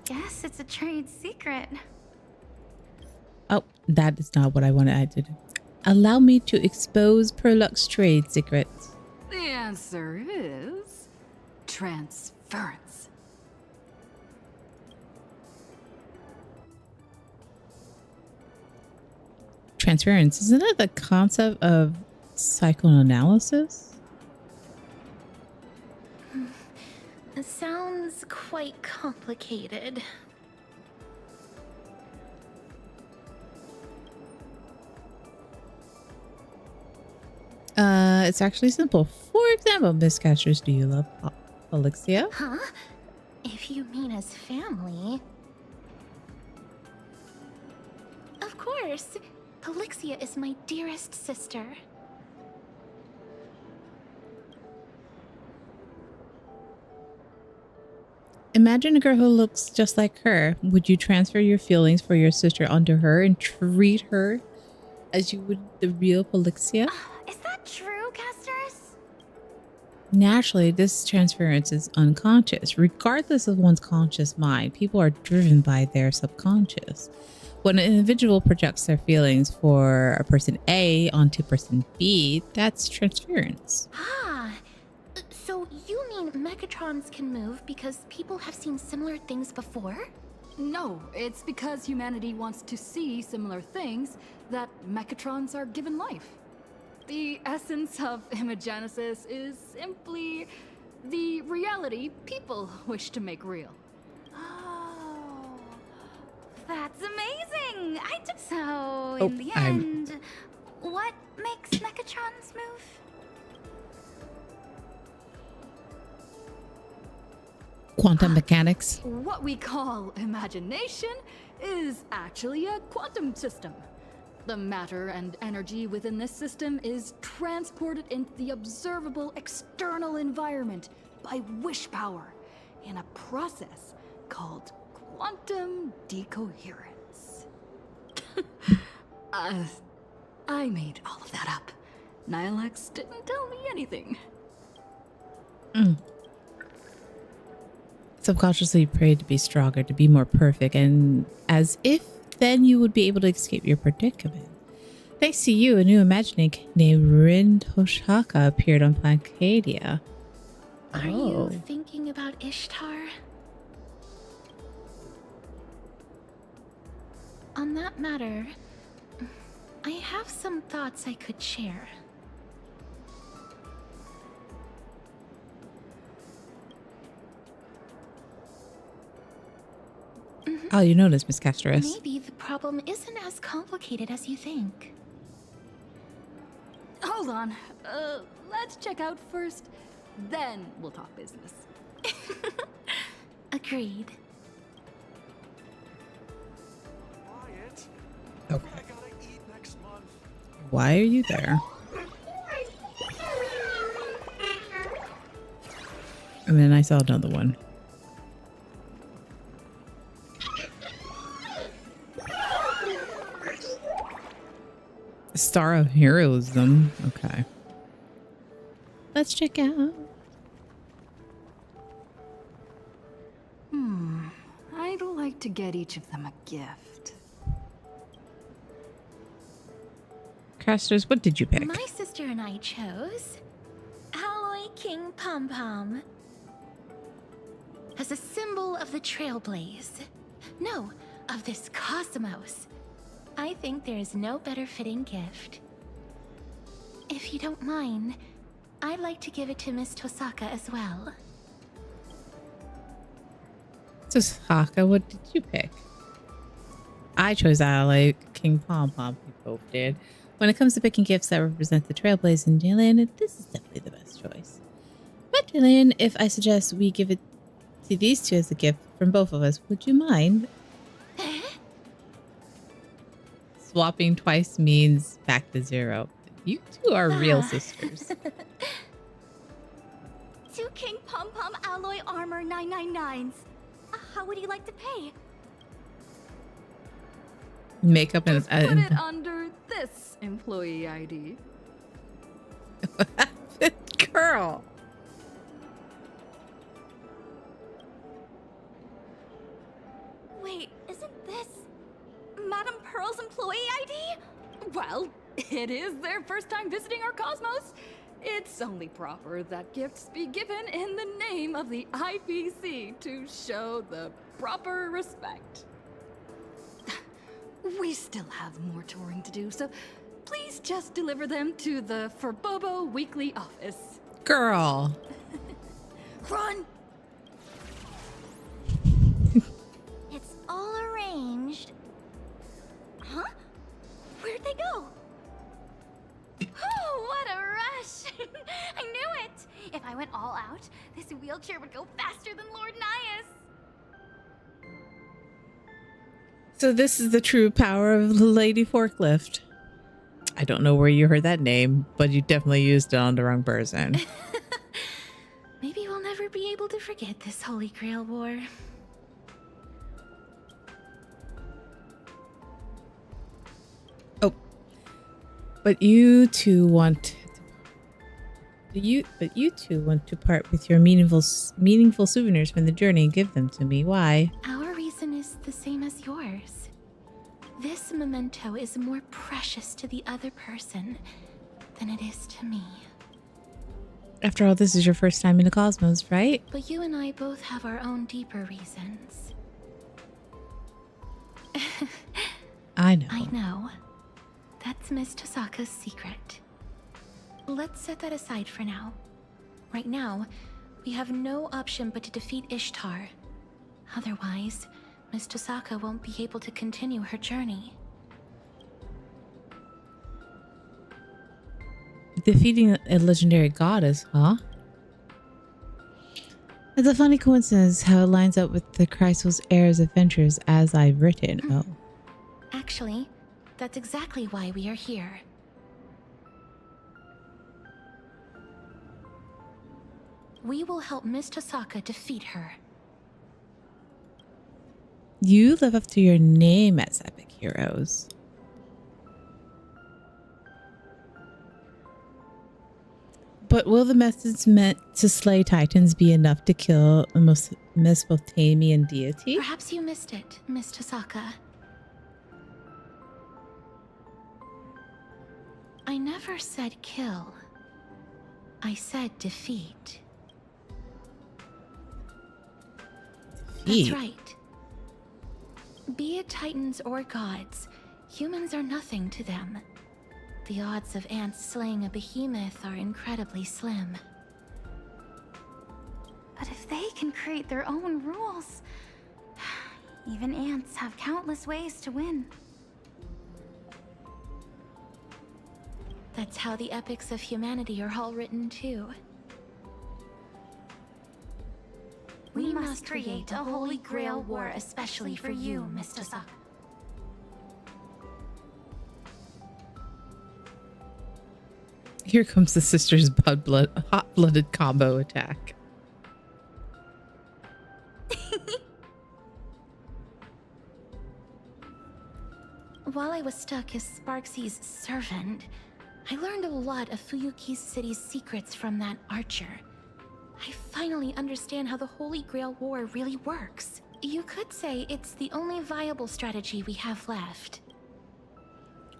Speaker 14: Guess it's a trade secret.
Speaker 5: Oh, that is not what I wanted. I did. Allow me to expose Perluck's trade secrets.
Speaker 2: The answer is transference.
Speaker 5: Transference, isn't that the concept of psychoanalysis?
Speaker 10: It sounds quite complicated.
Speaker 5: It's actually simple. For example, Miss Casters, do you love Alexia?
Speaker 10: Huh? If you mean as family. Of course. Alexia is my dearest sister.
Speaker 5: Imagine a girl who looks just like her. Would you transfer your feelings for your sister onto her and treat her as you would the real Alexia?
Speaker 14: Is that true, Castorus?
Speaker 5: Naturally, this transference is unconscious. Regardless of one's conscious mind, people are driven by their subconscious. When an individual projects their feelings for a person A onto person B, that's transference.
Speaker 10: Ah, so you mean Mechatrons can move because people have seen similar things before?
Speaker 2: No, it's because humanity wants to see similar things that Mechatrons are given life. The essence of imagenesis is simply the reality people wish to make real.
Speaker 14: Oh, that's amazing! So, in the end, what makes Mechatrons move?
Speaker 5: Quantum mechanics.
Speaker 2: What we call imagination is actually a quantum system. The matter and energy within this system is transported into the observable external environment by wish power in a process called quantum decoherence. I made all of that up. Nilex didn't tell me anything.
Speaker 5: Subconsciously prayed to be stronger, to be more perfect, and as if then you would be able to escape your predicament. Thanks to you, a new imagining named Rin Toshaka appeared on Plancadia.
Speaker 10: Are you thinking about Ishtar? On that matter, I have some thoughts I could share.
Speaker 5: Oh, you noticed, Miss Castorus.
Speaker 10: Maybe the problem isn't as complicated as you think.
Speaker 2: Hold on. Let's check out first, then we'll talk business.
Speaker 10: Agreed.
Speaker 5: Okay. Why are you there? And then I saw another one. Star of Heroism. Okay. Let's check out.
Speaker 2: I'd like to get each of them a gift.
Speaker 5: Casters, what did you pick?
Speaker 10: My sister and I chose Alloy King Pom Pom as a symbol of the Trailblaze. No, of this cosmos. I think there is no better fitting gift. If you don't mind, I'd like to give it to Miss Tosaka as well.
Speaker 5: Tosaka, what did you pick? I chose Ally King Pom Pom. We both did. When it comes to picking gifts that represent the Trailblaze in Jillian, this is definitely the best choice. But Jillian, if I suggest we give it to these two as a gift from both of us, would you mind? swapping twice means back to zero. You two are real sisters.
Speaker 7: 2 King Pom Pom Alloy Armor 999s. How would you like to pay?
Speaker 5: Makeup and
Speaker 2: Just put it under this employee ID.
Speaker 5: Girl.
Speaker 7: Wait, isn't this Madame Pearl's employee ID?
Speaker 2: Well, it is their first time visiting our cosmos. It's only proper that gifts be given in the name of the IPC to show the proper respect. We still have more touring to do, so please just deliver them to the Forbobo Weekly office.
Speaker 5: Girl.
Speaker 7: Run! It's all arranged. Huh? Where'd they go?
Speaker 14: Oh, what a rush! I knew it! If I went all out, this wheelchair would go faster than Lord Nias.
Speaker 5: So this is the true power of the Lady Forklift. I don't know where you heard that name, but you definitely used it on the wrong person.
Speaker 10: Maybe we'll never be able to forget this Holy Grail War.
Speaker 5: Oh. But you two want you two want to part with your meaningful souvenirs from the journey and give them to me. Why?
Speaker 10: Our reason is the same as yours. This memento is more precious to the other person than it is to me.
Speaker 5: After all, this is your first time in the cosmos, right?
Speaker 10: But you and I both have our own deeper reasons.
Speaker 5: I know.
Speaker 10: I know. That's Miss Tosaka's secret. Let's set that aside for now. Right now, we have no option but to defeat Ishtar. Otherwise, Miss Tosaka won't be able to continue her journey.
Speaker 5: Defeating a legendary goddess, huh? It's a funny coincidence how it lines up with the Chrysos Heir's adventures as I've written. Oh.
Speaker 10: Actually, that's exactly why we are here. We will help Miss Tosaka defeat her.
Speaker 5: You live up to your name as Epic Heroes. But will the methods meant to slay Titans be enough to kill the most Mesopotamian deity?
Speaker 10: Perhaps you missed it, Miss Tosaka. I never said kill. I said defeat. That's right. Be it Titans or gods, humans are nothing to them. The odds of ants slaying a behemoth are incredibly slim.
Speaker 14: But if they can create their own rules, even ants have countless ways to win.
Speaker 10: That's how the epics of humanity are all written too.
Speaker 14: We must create a Holy Grail War especially for you, Miss Tosaka.
Speaker 5: Here comes the sisters' hot-blooded combo attack.
Speaker 10: While I was stuck as Sparksy's servant, I learned a lot of Fuyuki's city's secrets from that archer. I finally understand how the Holy Grail War really works. You could say it's the only viable strategy we have left.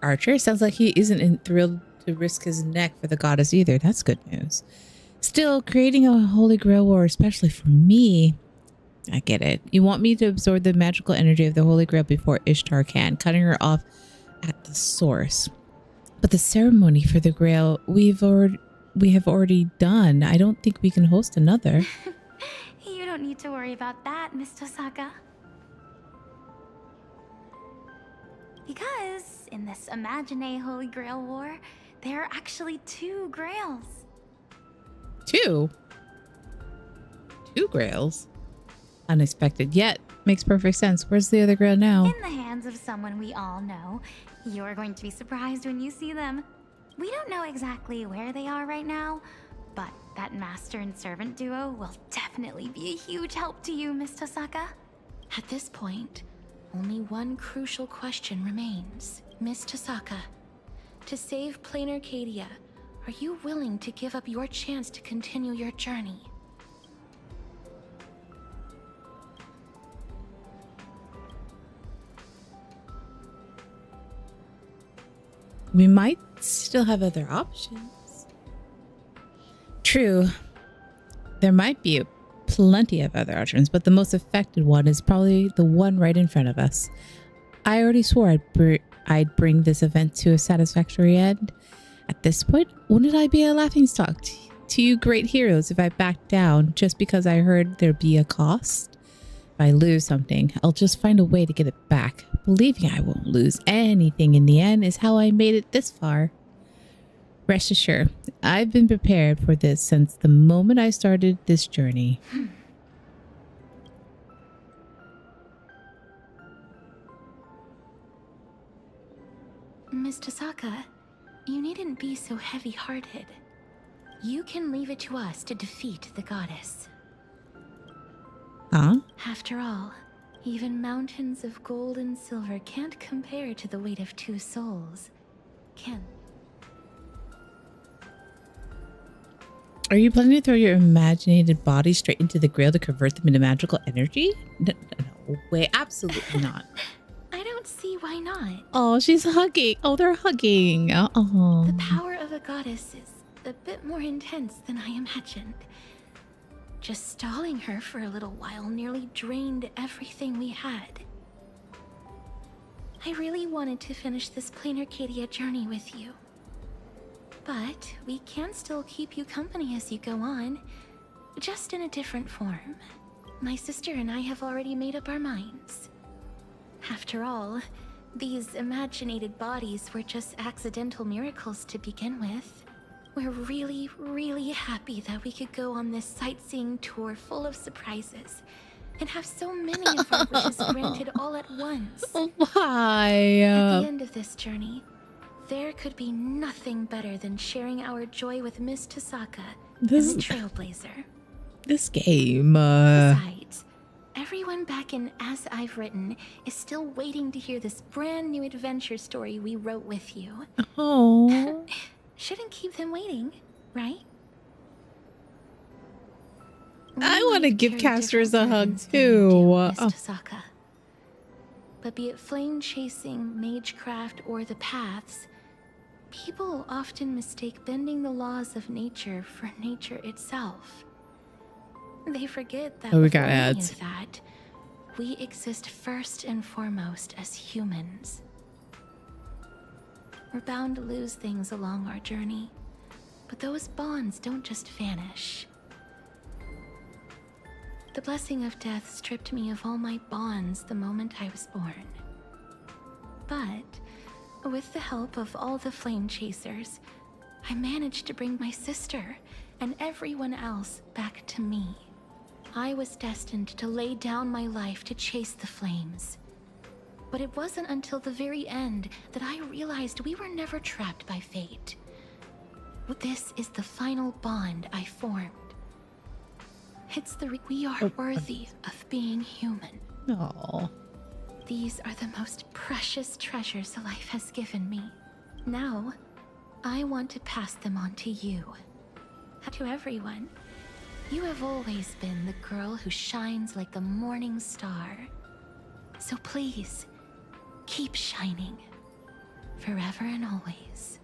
Speaker 5: Archer sounds like he isn't thrilled to risk his neck for the goddess either. That's good news. Still, creating a Holy Grail War, especially for me, I get it. You want me to absorb the magical energy of the Holy Grail before Ishtar can, cutting her off at the source. But the ceremony for the Grail we have already done. I don't think we can host another.
Speaker 14: You don't need to worry about that, Miss Tosaka. Because in this Imagine Holy Grail War, there are actually 2 grails.
Speaker 5: 2? 2 grails? Unexpected, yet makes perfect sense. Where's the other grail now?
Speaker 14: In the hands of someone we all know, You're going to be surprised when you see them. We don't know exactly where they are right now, but that master and servant duo will definitely be a huge help to you, Miss Tosaka.
Speaker 10: At this point, only one crucial question remains. Miss Tosaka, to save Plain Arcadia, are you willing to give up your chance to continue your journey?
Speaker 5: We might still have other options. True, there might be plenty of other options, but the most affected one is probably the one right in front of us. I already swore I'd bring this event to a satisfactory end. At this point, wouldn't I be a laughingstock to you great heroes if I backed down just because I heard there'd be a cost? If I lose something, I'll just find a way to get it back. Believing I won't lose anything in the end is how I made it this far. Rest assured, I've been prepared for this since the moment I started this journey.
Speaker 10: Miss Tosaka, you needn't be so heavy-hearted. You can leave it to us to defeat the goddess.
Speaker 5: Huh?
Speaker 10: After all, even mountains of gold and silver can't compare to the weight of 2 souls, can?
Speaker 5: Are you planning to throw your imaginated body straight into the grail to convert them into magical energy? No way, absolutely not.
Speaker 10: I don't see why not.
Speaker 5: Oh, she's hugging. Oh, they're hugging. Oh.
Speaker 10: The power of a goddess is a bit more intense than I imagined. Just stalling her for a little while nearly drained everything we had. I really wanted to finish this Plain Arcadia journey with you. But we can still keep you company as you go on, just in a different form. My sister and I have already made up our minds. After all, these imaginated bodies were just accidental miracles to begin with. We're really, really happy that we could go on this sightseeing tour full of surprises and have so many of our wishes granted all at once.
Speaker 5: Why?
Speaker 10: At the end of this journey, there could be nothing better than sharing our joy with Miss Tosaka and the Trailblazer.
Speaker 5: This game.
Speaker 10: Besides, everyone back in As I've Written is still waiting to hear this brand new adventure story we wrote with you.
Speaker 5: Oh.
Speaker 10: Shouldn't keep them waiting, right?
Speaker 5: I want to give Casters a hug too.
Speaker 10: Miss Tosaka. But be it flame chasing, magecraft, or the paths, people often mistake bending the laws of nature for nature itself. They forget that
Speaker 5: we got
Speaker 10: before any
Speaker 5: ads.
Speaker 10: of that, we exist first and foremost as humans. We're bound to lose things along our journey, but those bonds don't just vanish. The blessing of death stripped me of all my bonds the moment I was born. But with the help of all the flame chasers, I managed to bring my sister and everyone else back to me. I was destined to lay down my life to chase the flames. But it wasn't until the very end that I realized we were never trapped by fate. This is the final bond I formed. It's we are worthy of being human.
Speaker 5: No.
Speaker 10: These are the most precious treasures life has given me. Now, I want to pass them on to you. To everyone. You have always been the girl who shines like the morning star. So please, keep shining. Forever and always.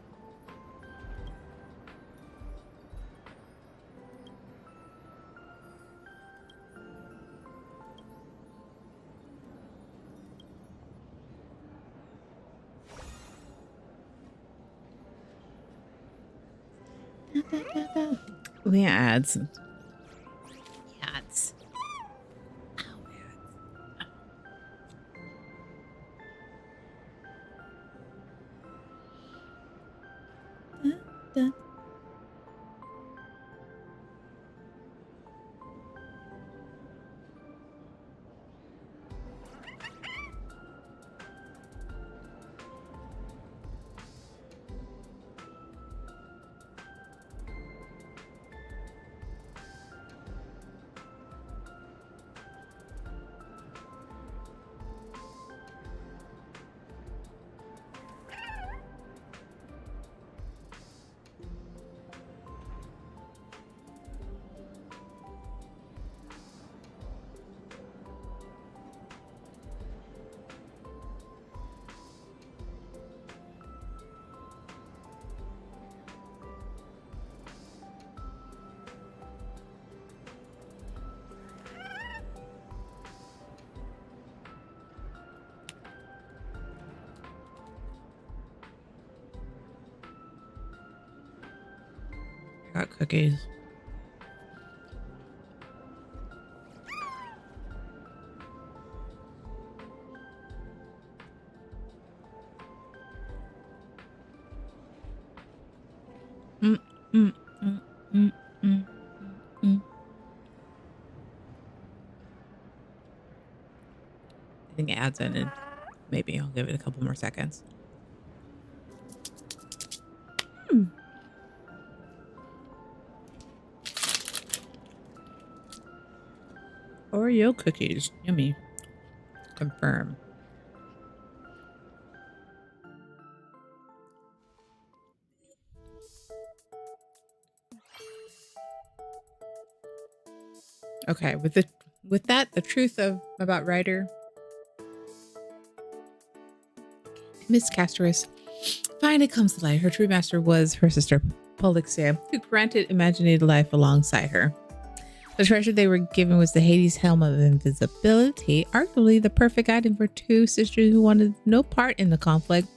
Speaker 5: We ads. Ads. Got cookies. Mm, mm, mm, mm, mm, mm. I think it adds in, and maybe I'll give it a couple more seconds. Oreo cookies. Yummy. Confirm. Okay, with that, the truth about Ryder, Miss Castorus finally comes to light. Her true master was her sister, Polixia, who granted imaginative life alongside her. The treasure they were given was the Hades Helm of Invisibility, arguably the perfect item for two sisters who wanted no part in the conflict.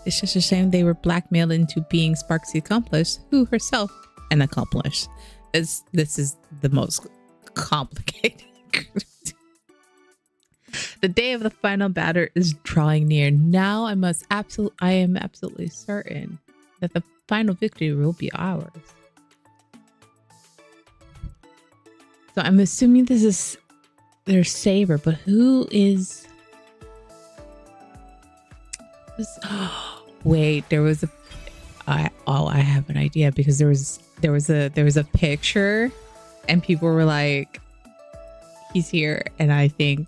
Speaker 5: It's just a shame they were blackmailed into being Spark's accomplice, who herself an accomplice. This is the most complicated. The day of the final battle is drawing near. Now I am absolutely certain that the final victory will be ours. So I'm assuming this is their saber, but who is this? Wait, there was I have an idea, because there was a picture and people were like, he's here, and I think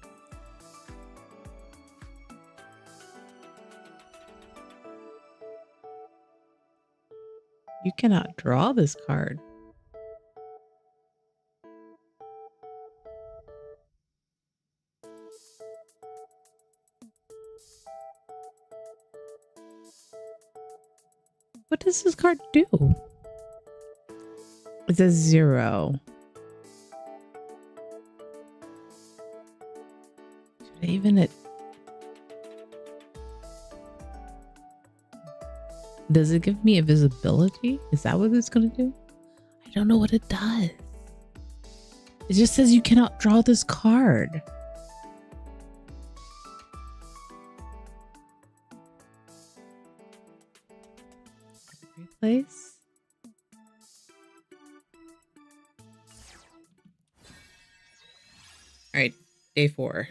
Speaker 5: you cannot draw this card. What does this card do? It's a 0. Should I even it? Does it give me invisibility? Is that what it's gonna do? I don't know what it does. It just says you cannot draw this card. Replace. All right, day 4.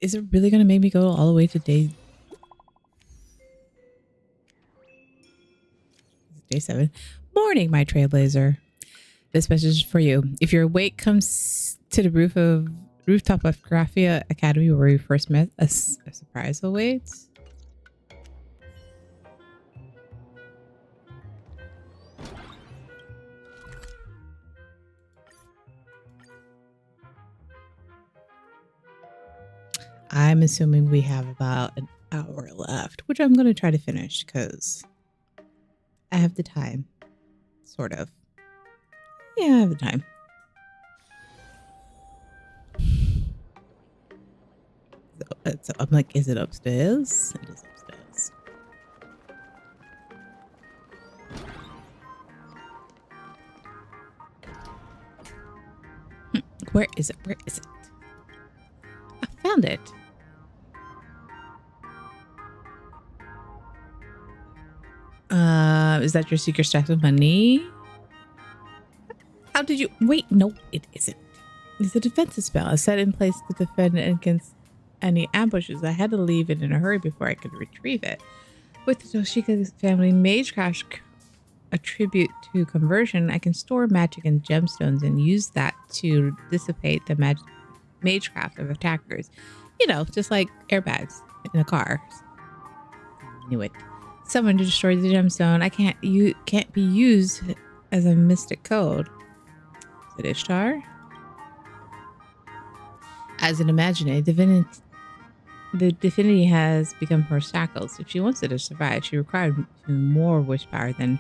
Speaker 5: Is it really gonna make me go all the way to day 7? Morning, my trailblazer. This message is for you. If you're awake, come to the rooftop of Graphia Academy, where we first met. A surprise awaits. I'm assuming we have about an hour left, which I'm going to try to finish because I have the time. Sort of. Yeah, I have the time. So I'm like, is it upstairs? It is upstairs. Where is it? Where is it? I found it. Is that your secret stash of money? How did you... Wait, no, it isn't. It's a defensive spell. Set in place to defend against any ambushes. I had to leave it in a hurry before I could retrieve it. With the Toshika family Magecraft attribute to conversion, I can store magic and gemstones and use that to dissipate the magecraft of attackers. You know, just like airbags in a car. I knew it. Someone destroyed the gemstone. Can't be used as a mystic code. Is it Ishtar? As an imaginary divinity, the divinity has become her shackles. If she wants it to survive, she required more wish power than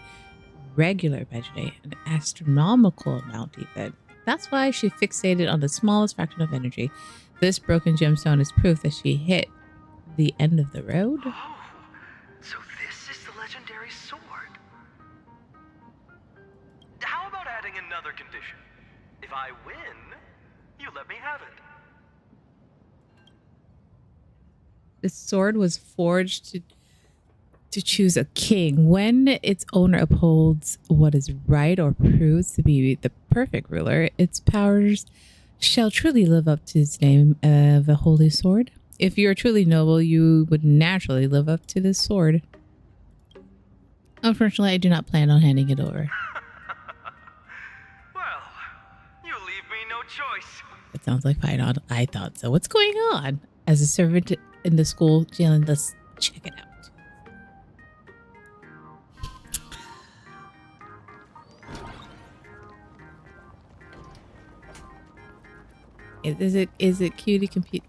Speaker 5: regular imaginary, an astronomical amount even. That's why she fixated on the smallest fraction of energy. This broken gemstone is proof that she hit the end of the road.
Speaker 15: Oh, so this is the legendary sword. adding another condition. If I win, you let me have it.
Speaker 5: The sword was forged to choose a king. When its owner upholds what is right or proves to be the perfect ruler, its powers shall truly live up to its name of a holy sword. If you are truly noble, you would naturally live up to this sword. Unfortunately, I do not plan on handing it over.
Speaker 15: Well, you leave me no choice.
Speaker 5: It sounds like fine. I thought so. What's going on? As a servant in the school, Jalen, let's check it out. Is it cutie computy?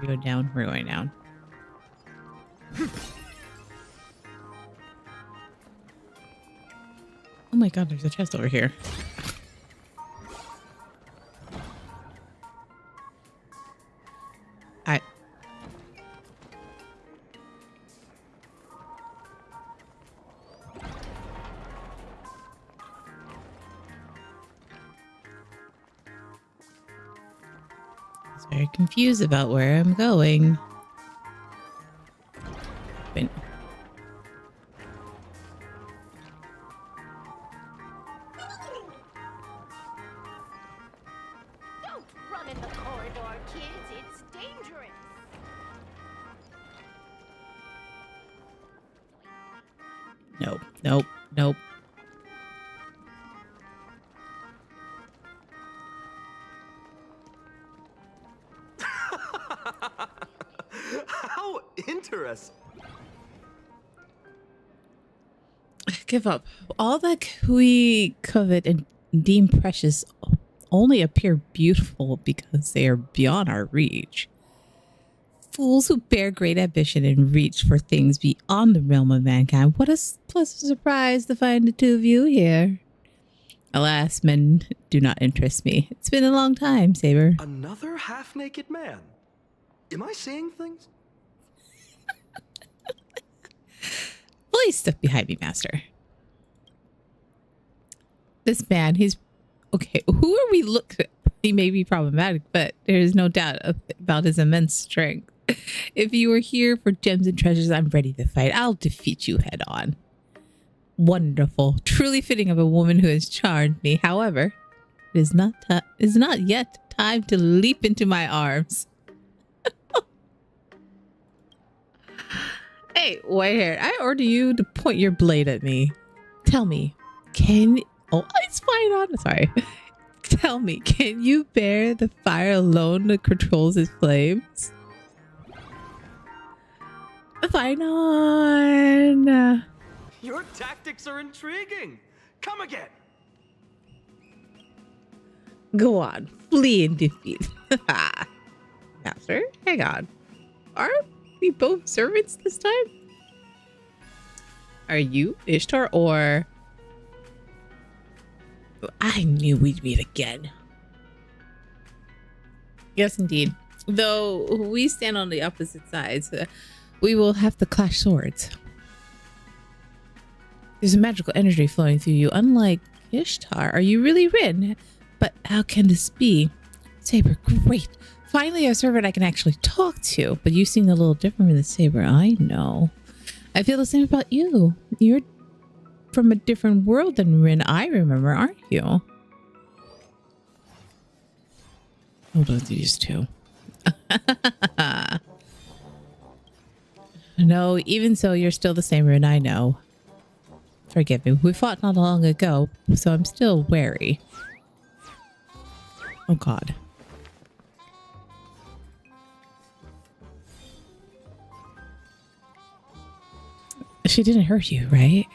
Speaker 5: We go down. We're going down. Oh my god, there's a chest over here. Very confused about where I'm going. Wait.
Speaker 7: Don't run in the corridor, kids. It's dangerous.
Speaker 5: Nope, nope, nope.
Speaker 15: How interesting.
Speaker 5: Give up. All that we covet and deem precious only appear beautiful because they are beyond our reach. Fools who bear great ambition and reach for things beyond the realm of mankind. What a pleasant surprise to find the two of you here. Alas, men do not interest me. It's been a long time, Saber.
Speaker 15: Another half-naked man. Am I seeing things?
Speaker 5: Please step behind me, Master. This man, he's... Okay, who are we looking at? He may be problematic, but there is no doubt about his immense strength. If you are here for gems and treasures, I'm ready to fight. I'll defeat you head on. Wonderful. Truly fitting of a woman who has charmed me. However, it is not yet time to leap into my arms. Hey, white hair, I order you to point your blade at me. Tell me, oh, it's fine on. Sorry. Tell me, can you bear the fire alone that controls its flames? Fine on.
Speaker 15: Your tactics are intriguing. Come again.
Speaker 5: Go on, flee and defeat. Master, hang on. Are we both servants this time? Are you Ishtar or... I knew we'd meet again. Yes, indeed. Though we stand on the opposite sides, we will have to clash swords. There's a magical energy flowing through you, unlike Ishtar. Are you really Rin? But how can this be? Saber, great. Finally, a servant I can actually talk to. But you seem a little different from the Saber I know. I feel the same about you. You're from a different world than Rin I remember, aren't you? Hold on to these two. No, even so, you're still the same Rin I know. Forgive me, we fought not long ago, so I'm still wary. Oh god. She didn't hurt you, right?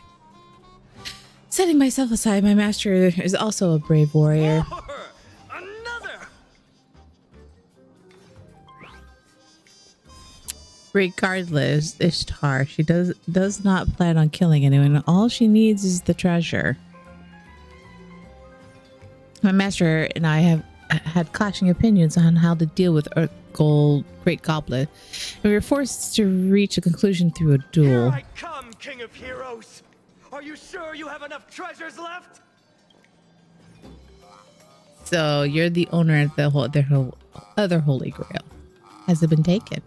Speaker 5: Setting myself aside, my master is also a brave warrior.
Speaker 15: Another.
Speaker 5: Regardless, Ishtar, she does not plan on killing anyone. All she needs is the treasure. My master and I have had clashing opinions on how to deal with Earth Gold Great Goblet, and we were forced to reach a conclusion through a duel.
Speaker 15: Here I come, King of Heroes. Are you sure you have enough treasures left?
Speaker 5: So you're the owner of the whole other Holy Grail. Has it been taken?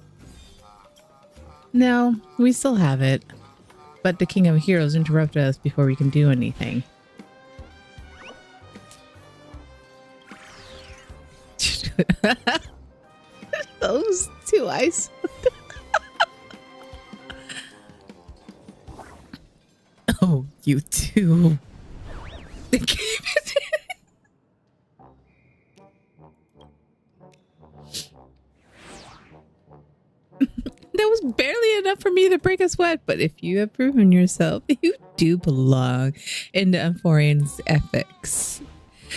Speaker 5: No, we still have it. But the King of Heroes interrupted us before we can do anything. Those two eyes. Oh, you too. They gave it. That was barely enough for me to break a sweat, but if you have proven yourself, you do belong in the Amphorian's ethics.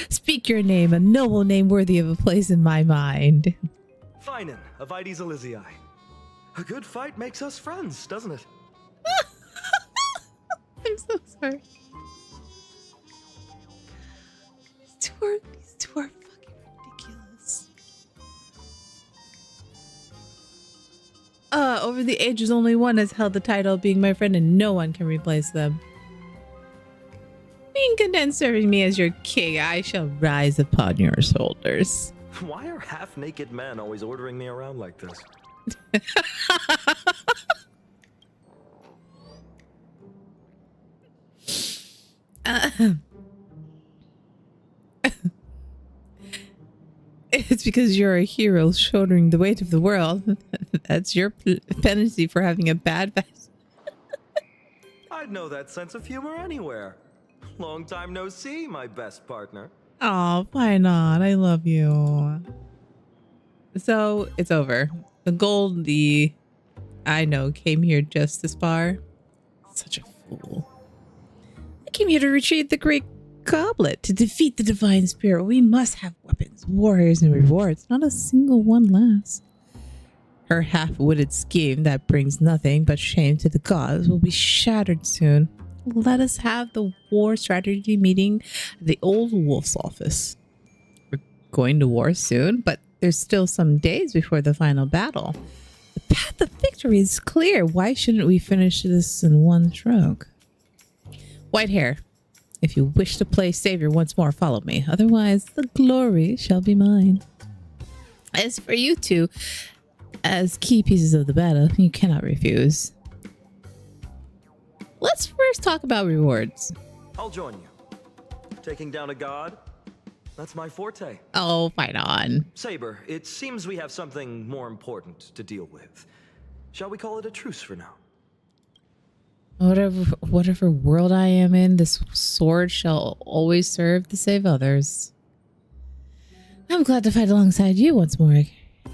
Speaker 5: Speak your name, a noble name worthy of a place in my mind.
Speaker 15: Finan of Ides Elysiae. A good fight makes us friends, doesn't it?
Speaker 5: I'm so sorry. These two are fucking ridiculous. Over the ages, only one has held the title of being my friend, and no one can replace them. Being content serving me as your king, I shall rise upon your shoulders.
Speaker 15: Why are half-naked men always ordering me around like this?
Speaker 5: It's because you're a hero shouldering the weight of the world. That's your penalty for having a bad past.
Speaker 15: I'd know that sense of humor anywhere. Long time no see, my best partner.
Speaker 5: Oh, why not? I love you. So it's over. The Goldie, I know, came here just as far. Such a fool. I came here to retrieve the Great Goblet. To defeat the Divine Spirit, we must have weapons, warriors, and rewards. Not a single one less. Her half-witted scheme that brings nothing but shame to the gods will be shattered soon. Let us have the war strategy meeting at the old wolf's office. We're going to war soon, but there's still some days before the final battle. The path of victory is clear. Why shouldn't we finish this in one stroke? White hair, if you wish to play savior once more, follow me. Otherwise, the glory shall be mine. As for you two, as key pieces of the battle, you cannot refuse. Let's first talk about rewards.
Speaker 15: I'll join you. Taking down a god? That's my forte.
Speaker 5: Oh, fight on.
Speaker 15: Saber, it seems we have something more important to deal with. Shall we call it a truce for now?
Speaker 5: Whatever world I am in, this sword shall always serve to save others. I'm glad to fight alongside you once more,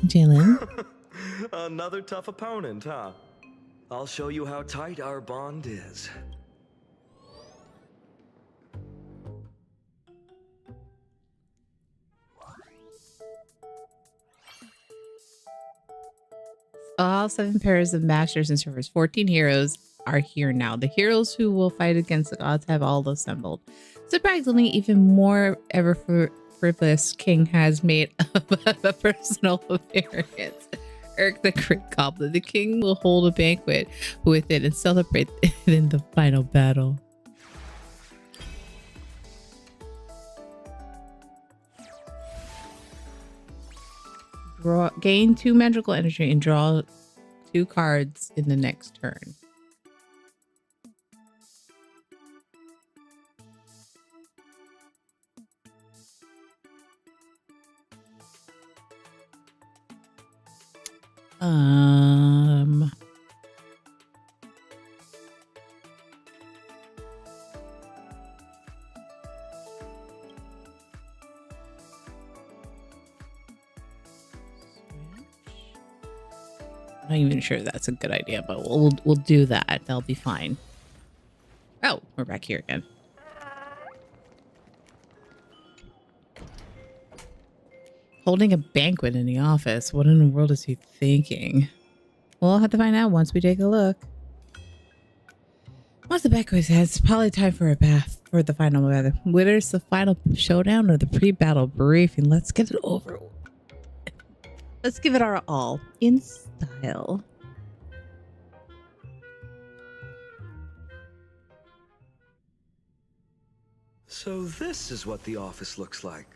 Speaker 5: Jalen.
Speaker 15: Another tough opponent, huh? I'll show you how tight our bond is.
Speaker 5: All 7 pairs of masters and servers, 14 heroes are here now. The heroes who will fight against the gods have all assembled. Surprisingly, even more ever frivolous king has made a personal appearance. Irk the Great Goblet. The king will hold a banquet with it and celebrate it in the final battle. Gain 2 magical energy and draw 2 cards in the next turn. I'm not even sure that's a good idea, but we'll do that. That'll be fine. Oh, we're back here again. Holding a banquet in the office. What in the world is he thinking? We'll have to find out once we take a look. Once the banquet ends, it's probably time for a bath for the final battle. Whether it's the final showdown or the pre-battle briefing, let's get it over. Let's give it our all in style.
Speaker 12: So this is what the office looks like.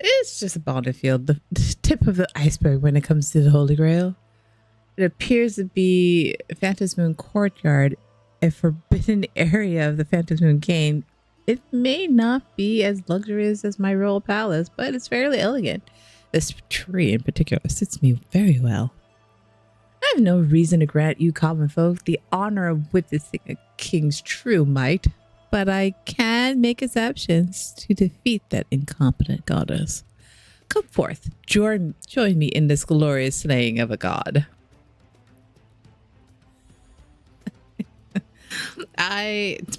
Speaker 5: It's just a battlefield, the tip of the iceberg when it comes to the Holy Grail. It appears to be Phantom's Moon Courtyard, a forbidden area of the Phantom's Moon game. It may not be as luxurious as my royal palace, but it's fairly elegant. This tree in particular suits me very well. I have no reason to grant you common folk the honor of witnessing a king's true might, but I can make exceptions to defeat that incompetent goddess. Come forth, join me in this glorious slaying of a god. It's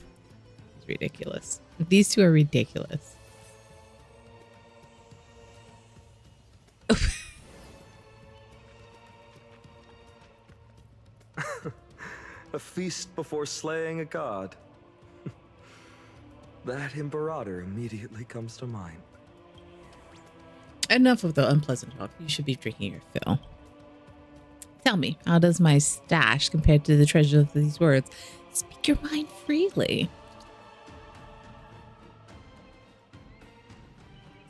Speaker 5: ridiculous. These two are ridiculous.
Speaker 15: A feast before slaying a god. That imperator immediately comes to mind.
Speaker 5: Enough of the unpleasant talk. You should be drinking your fill. Tell me, how does my stash compare to the treasure of these words? Speak your mind freely.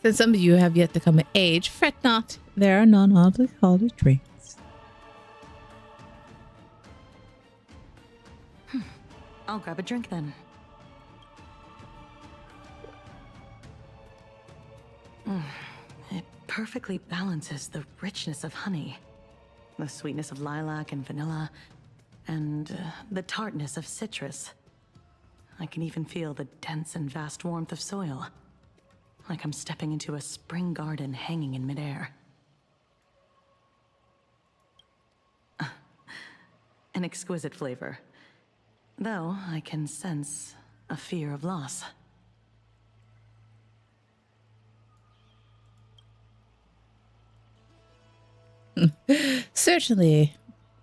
Speaker 5: Since some of you have yet to come of age, fret not. There are none alcoholic drinks.
Speaker 8: I'll grab a drink then. It perfectly balances the richness of honey, the sweetness of lilac and vanilla, and the tartness of citrus. I can even feel the dense and vast warmth of soil, like I'm stepping into a spring garden hanging in midair. An exquisite flavor, though I can sense a fear of loss.
Speaker 5: Certainly,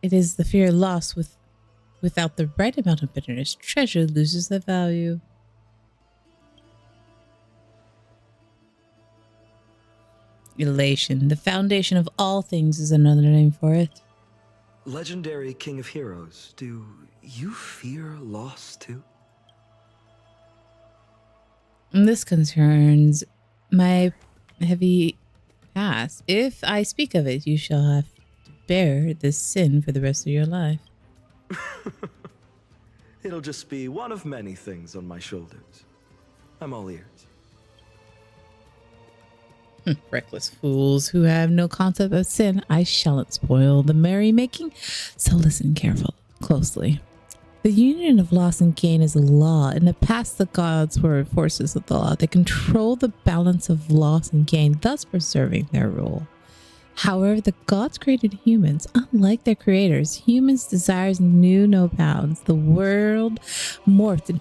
Speaker 5: it is the fear of loss without the right amount of bitterness. Treasure loses their value. Elation, the foundation of all things, is another name for it.
Speaker 12: Legendary King of Heroes, do you fear loss too?
Speaker 5: This concerns my heavy past. If I speak of it, you shall have to bear this sin for the rest of your life.
Speaker 15: It'll just be one of many things on my shoulders. I'm all ears.
Speaker 5: Reckless fools who have no concept of sin, I shall not spoil the merrymaking, so listen closely. The union of loss and gain is a law. In the past, the gods were enforcers of the law. They control the balance of loss and gain, thus preserving their rule. However, the gods created humans. Unlike their creators, humans' desires knew no bounds. The world morphed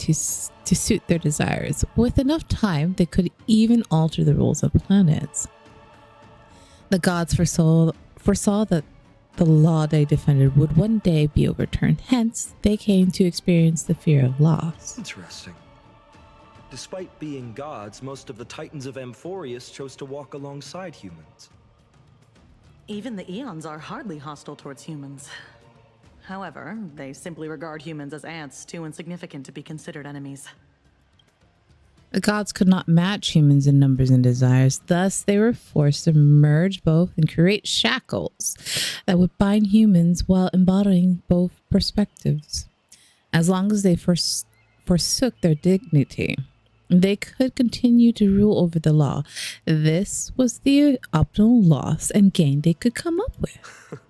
Speaker 5: to suit their desires. With enough time, they could even alter the rules of planets. The gods foresaw that the law they defended would one day be overturned. Hence, they came to experience the fear of loss.
Speaker 15: Interesting. Despite being gods, most of the titans of Amphorius chose to walk alongside humans.
Speaker 8: Even the Eons are hardly hostile towards humans. However, they simply regard humans as ants, too insignificant to be considered enemies.
Speaker 5: The gods could not match humans in numbers and desires. Thus, they were forced to merge both and create shackles that would bind humans while embodying both perspectives. As long as they forsook their dignity, they could continue to rule over the law. This was the optimal loss and gain they could come up with.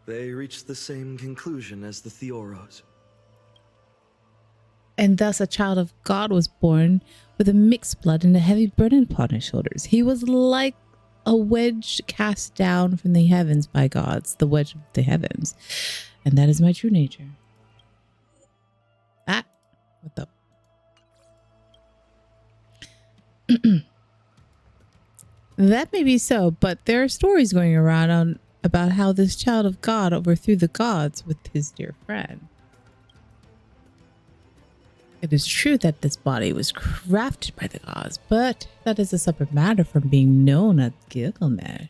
Speaker 15: They reached the same conclusion as the Theoros.
Speaker 5: And thus a child of God was born with a mixed blood and a heavy burden upon his shoulders. He was like a wedge cast down from the heavens by gods, the wedge of the heavens. And that is my true nature. What the? That may be so, but there are stories going around about how this child of God overthrew the gods with his dear friend. It is true that this body was crafted by the gods, but that is a separate matter from being known as Gilgamesh.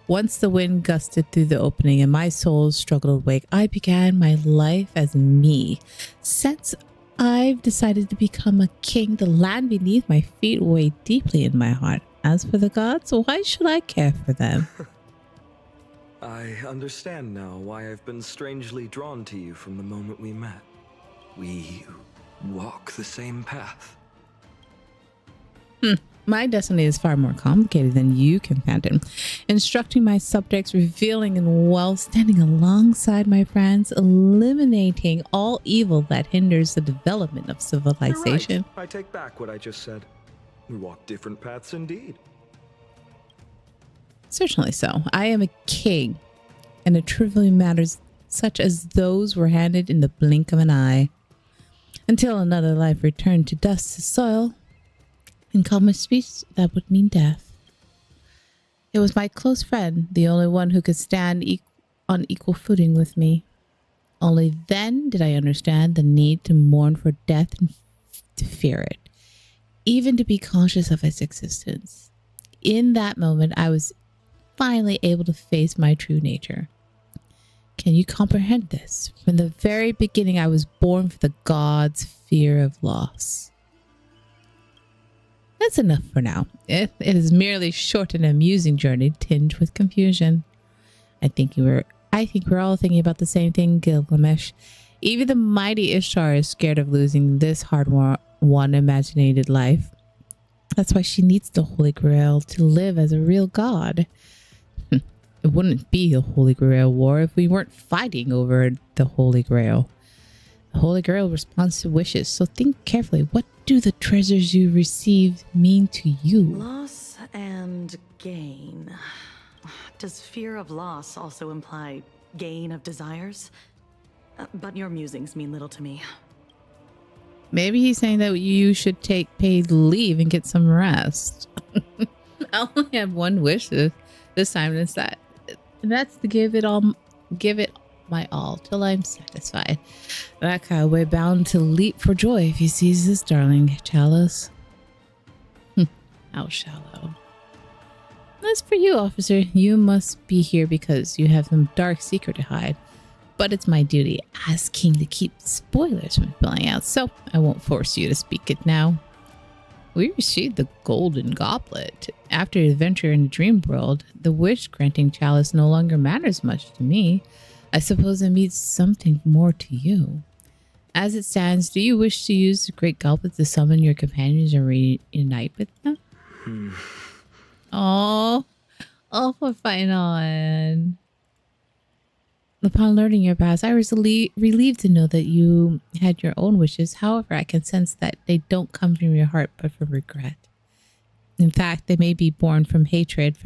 Speaker 5: Once the wind gusted through the opening and my soul struggled awake, I began my life as me. Since I've decided to become a king, the land beneath my feet weighed deeply in my heart. As for the gods, why should I care for them?
Speaker 12: I understand now why I've been strangely drawn to you from the moment we met. We walk the same path.
Speaker 5: My destiny is far more complicated than you can fathom. Instructing my subjects, revealing in wealth, standing alongside my friends, eliminating all evil that hinders the development of civilization.
Speaker 12: You're right. I take back what I just said. We walk different paths indeed.
Speaker 5: Certainly so. I am a king, and the trivial matters such as those were handed in the blink of an eye. Until another life returned to dust to soil. In common speech, that would mean death. It was my close friend, the only one who could stand on equal footing with me. Only then did I understand the need to mourn for death and to fear it, even to be conscious of its existence. In that moment, I was finally able to face my true nature. Can you comprehend this? From the very beginning, I was born for the gods' fear of loss. That's enough for now. It is merely short and amusing journey tinged with confusion. I think we're all thinking about the same thing, Gilgamesh. Even the mighty Ishtar is scared of losing this hard-won imaginated life. That's why she needs the Holy Grail to live as a real god. It wouldn't be a Holy Grail war if we weren't fighting over the Holy Grail. The Holy Grail responds to wishes, so think carefully. What do the treasures you received mean to you?
Speaker 8: Loss and gain. Does fear of loss also imply gain of desires? But your musings mean little to me.
Speaker 5: Maybe he's saying that you should take paid leave and get some rest. I only have one wish this time, and it's that's to give it my all till I'm satisfied. That guy will be bound to leap for joy if he sees his darling Chalice. How shallow. As for you, officer, you must be here because you have some dark secret to hide. But it's my duty as king to keep spoilers from spilling out, so I won't force you to speak it now. We received the golden goblet. After the adventure in the dream world, the wish-granting chalice no longer matters much to me. I suppose it means something more to you. As it stands, do you wish to use the great goblet to summon your companions and reunite with them? Oh, we're fighting on. Upon learning your past, I was relieved to know that you had your own wishes. However, I can sense that they don't come from your heart, but from regret. In fact, they may be born from hatred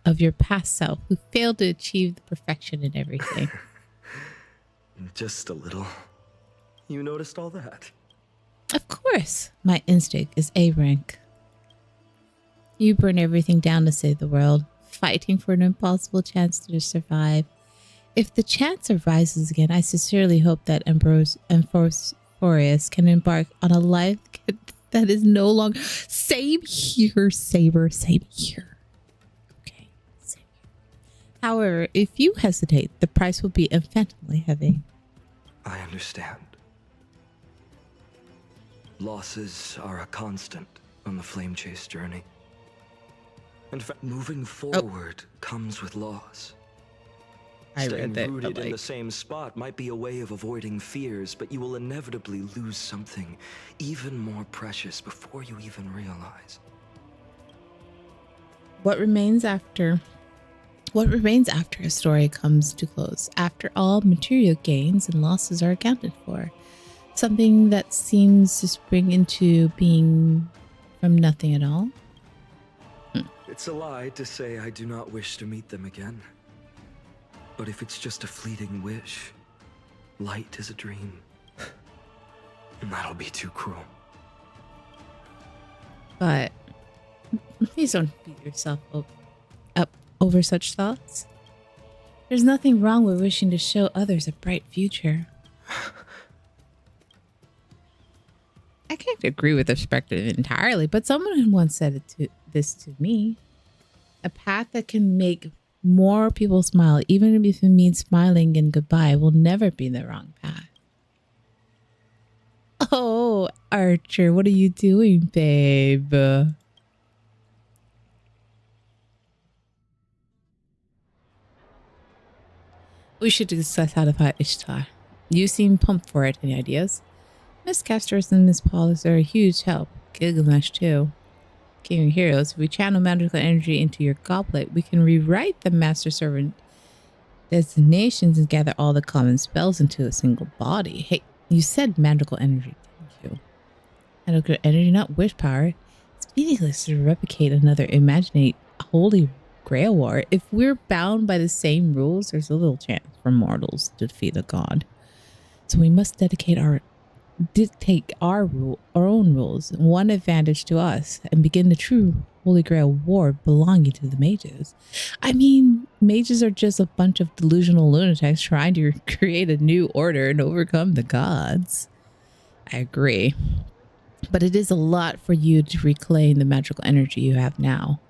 Speaker 5: of your past self, who failed to achieve the perfection in everything.
Speaker 12: Just a little. You noticed all that?
Speaker 5: Of course, my instinct is A rank. You burn everything down to save the world, fighting for an impossible chance to survive. If the chance arises again, I sincerely hope that Empress can embark on a life that is no longer... Same here, Saber, same here. Okay, same here. However, if you hesitate, the price will be infinitely heavy.
Speaker 12: I understand. Losses are a constant on the flame chase journey. In fact, moving forward comes with loss.
Speaker 5: I
Speaker 12: Staying
Speaker 5: read that,
Speaker 12: rooted
Speaker 5: but
Speaker 12: in the same spot might be a way of avoiding fears, but you will inevitably lose something even more precious before you even realize.
Speaker 5: What remains after a story comes to close? After all material gains and losses are accounted for, something that seems to spring into being from nothing at all?
Speaker 12: It's a lie to say I do not wish to meet them again. But if it's just a fleeting wish, light is a dream. That'll be too cruel.
Speaker 5: But please don't beat yourself up over such thoughts. There's nothing wrong with wishing to show others a bright future. I can't agree with the perspective entirely, but someone once said this to me. A path that can make More people smile, even if it means smiling and goodbye, will never be the wrong path. Oh, Archer, what are you doing, babe? We should discuss how to fight Ishtar. You seem pumped for it. Any ideas? Miss Castorus and Miss Paulus are a huge help. Gilgamesh, too. King of Heroes, if we channel magical energy into your goblet, we can rewrite the Master Servant designations and gather all the common spells into a single body. Hey, you said magical energy, didn't you? Magical energy, not wish power. It's meaningless to replicate another imaginate holy grail war. If we're bound by the same rules, there's a little chance for mortals to defeat a god. So we must dictate our own rules, one advantage to us, and begin the true Holy Grail war belonging to the mages. I mean, mages are just a bunch of delusional lunatics trying to create a new order and overcome the gods. I agree. But it is a lot for you to reclaim the magical energy you have now.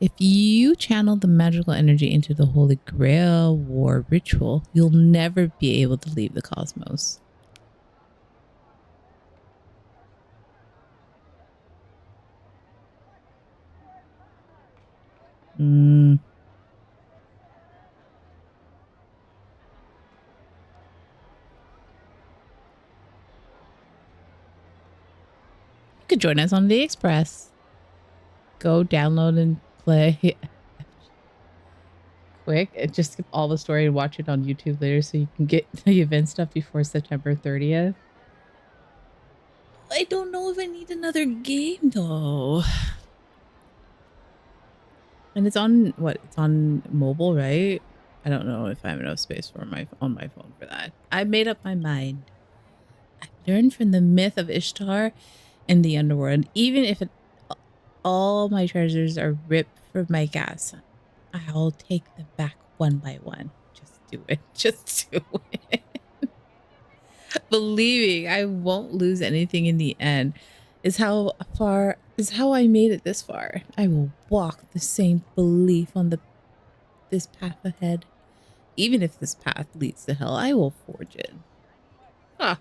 Speaker 5: If you channel the magical energy into the Holy Grail war ritual, you'll never be able to leave the cosmos. You could join us on the Express. Go download and play quick and just skip all the story and watch it on YouTube later so you can get the event stuff before September 30th. I don't know if I need another game though. And it's on what? It's on mobile, right? I don't know if I have enough space for on my phone for that. I made up my mind. I learned from the myth of Ishtar and the underworld. Even if all my treasures are ripped from my gas, I'll take them back one by one. Just do it. Just do it. Believing I won't lose anything in the end is how I made it this far. I will walk the same belief on this path ahead. Even if this path leads to hell, I will forge it. Ah.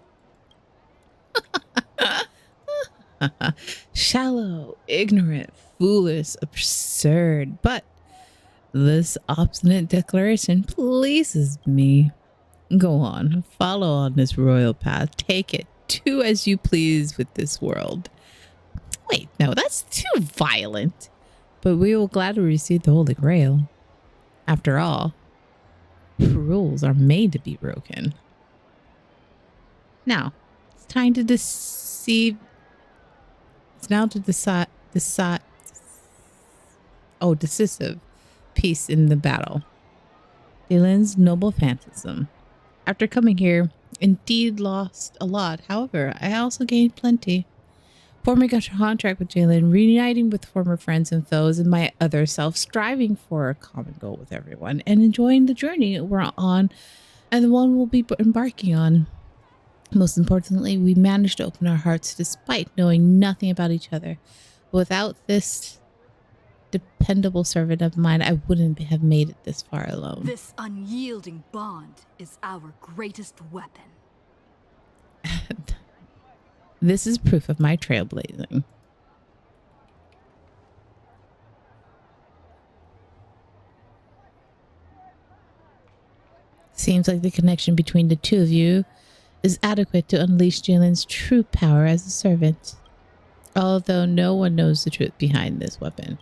Speaker 5: Shallow, ignorant, foolish, absurd, but this obstinate declaration pleases me. Go on, follow on this royal path. Take it, do as you please with this world. Wait, no, that's too violent. But we will gladly receive the Holy Grail. After all, rules are made to be broken. Now, it's time to deceive. It's now to decide. Decisive peace in the battle. Dylan's noble phantasm. After coming here, indeed lost a lot. However, I also gained plenty. Forming a contract with Jalen, reuniting with former friends and foes, and my other self, striving for a common goal with everyone, and enjoying the journey we're on and the one we'll be embarking on. Most importantly, we managed to open our hearts despite knowing nothing about each other. Without this dependable servant of mine, I wouldn't have made it this far alone.
Speaker 2: This unyielding bond is our greatest weapon.
Speaker 5: This is proof of my trailblazing. Seems like the connection between the two of you is adequate to unleash Jalen's true power as a servant. Although no one knows the truth behind this weapon.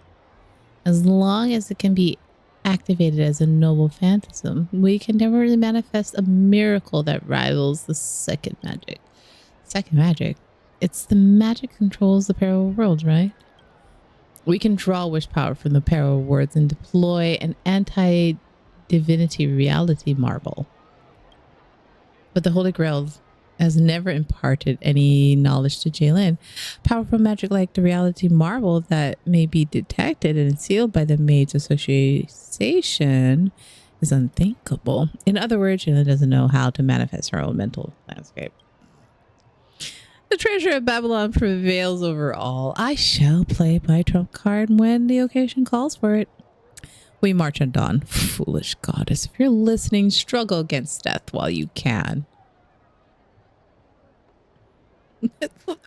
Speaker 5: As long as it can be activated as a noble phantasm, we can never manifest a miracle that rivals the second magic. Second magic? It's the magic controls the parallel worlds, right? We can draw wish power from the parallel worlds and deploy an anti-divinity reality marble. But the Holy Grail has never imparted any knowledge to Jalen. Powerful magic like the reality marble that may be detected and sealed by the Mage Association is unthinkable. In other words, Jalen doesn't know how to manifest her own mental landscape. The treasure of Babylon prevails over all. I shall play my trump card when the occasion calls for it. We march on dawn. Foolish goddess, if you're listening, struggle against death while you can.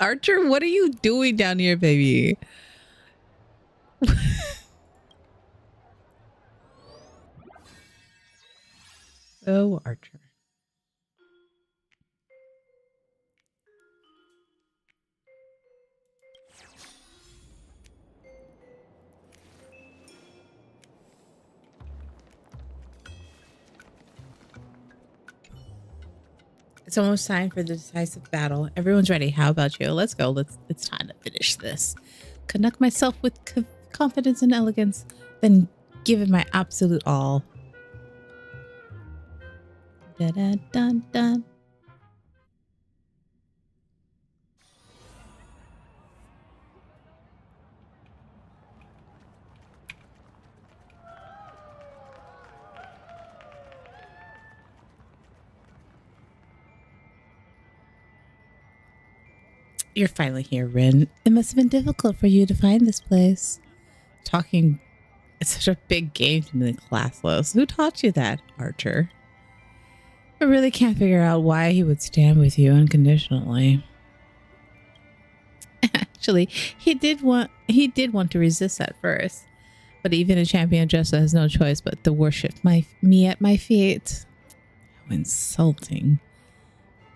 Speaker 5: Archer, what are you doing down here, baby? Oh, Archer. It's almost time for the decisive battle. Everyone's ready. How about you? Let's go. It's time to finish this. Conduct myself with confidence and elegance, then give it my absolute all. Da da dun dun. You're finally here, Rin. It must have been difficult for you to find this place. Talking, it's such a big game to me, classless. Who taught you that, Archer? I really can't figure out why he would stand with you unconditionally. Actually, he did want to resist at first, but even a champion Jessa has no choice but to worship me at my feet. How insulting!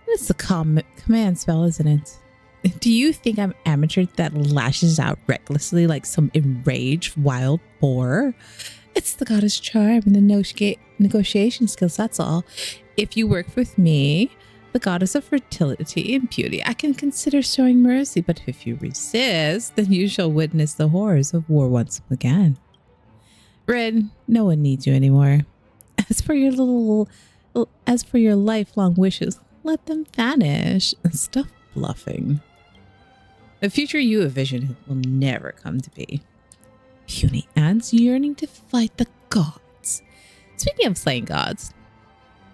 Speaker 5: It's a command spell, isn't it? Do you think I'm amateur that lashes out recklessly like some enraged wild boar? It's the goddess charm and the negotiation skills, that's all. If you work with me, the goddess of fertility and beauty, I can consider showing mercy, but if you resist, then you shall witness the horrors of war once again. Red, no one needs you anymore. As for your lifelong wishes, let them vanish. Stop bluffing. The future you envision will never come to be. Puny ants yearning to fight the gods. Speaking of slaying gods,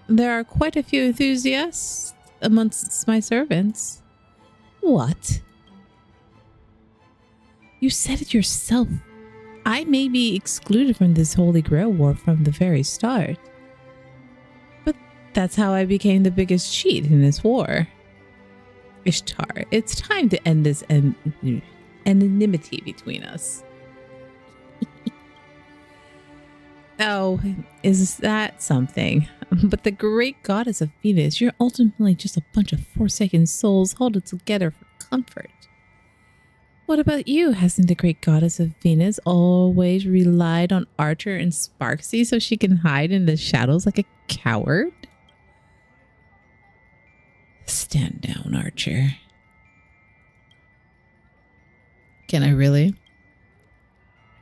Speaker 5: there are quite a few enthusiasts amongst my servants. What? You said it yourself. I may be excluded from this Holy Grail war from the very start. But that's how I became the biggest cheat in this war. Ishtar, it's time to end this anonymity between us. Oh, is that something? But the great goddess of Venus, you're ultimately just a bunch of forsaken souls holding together for comfort. What about you? Hasn't the great goddess of Venus always relied on Archer and Sparksy so she can hide in the shadows like a coward? Stand down, Archer. Can I really?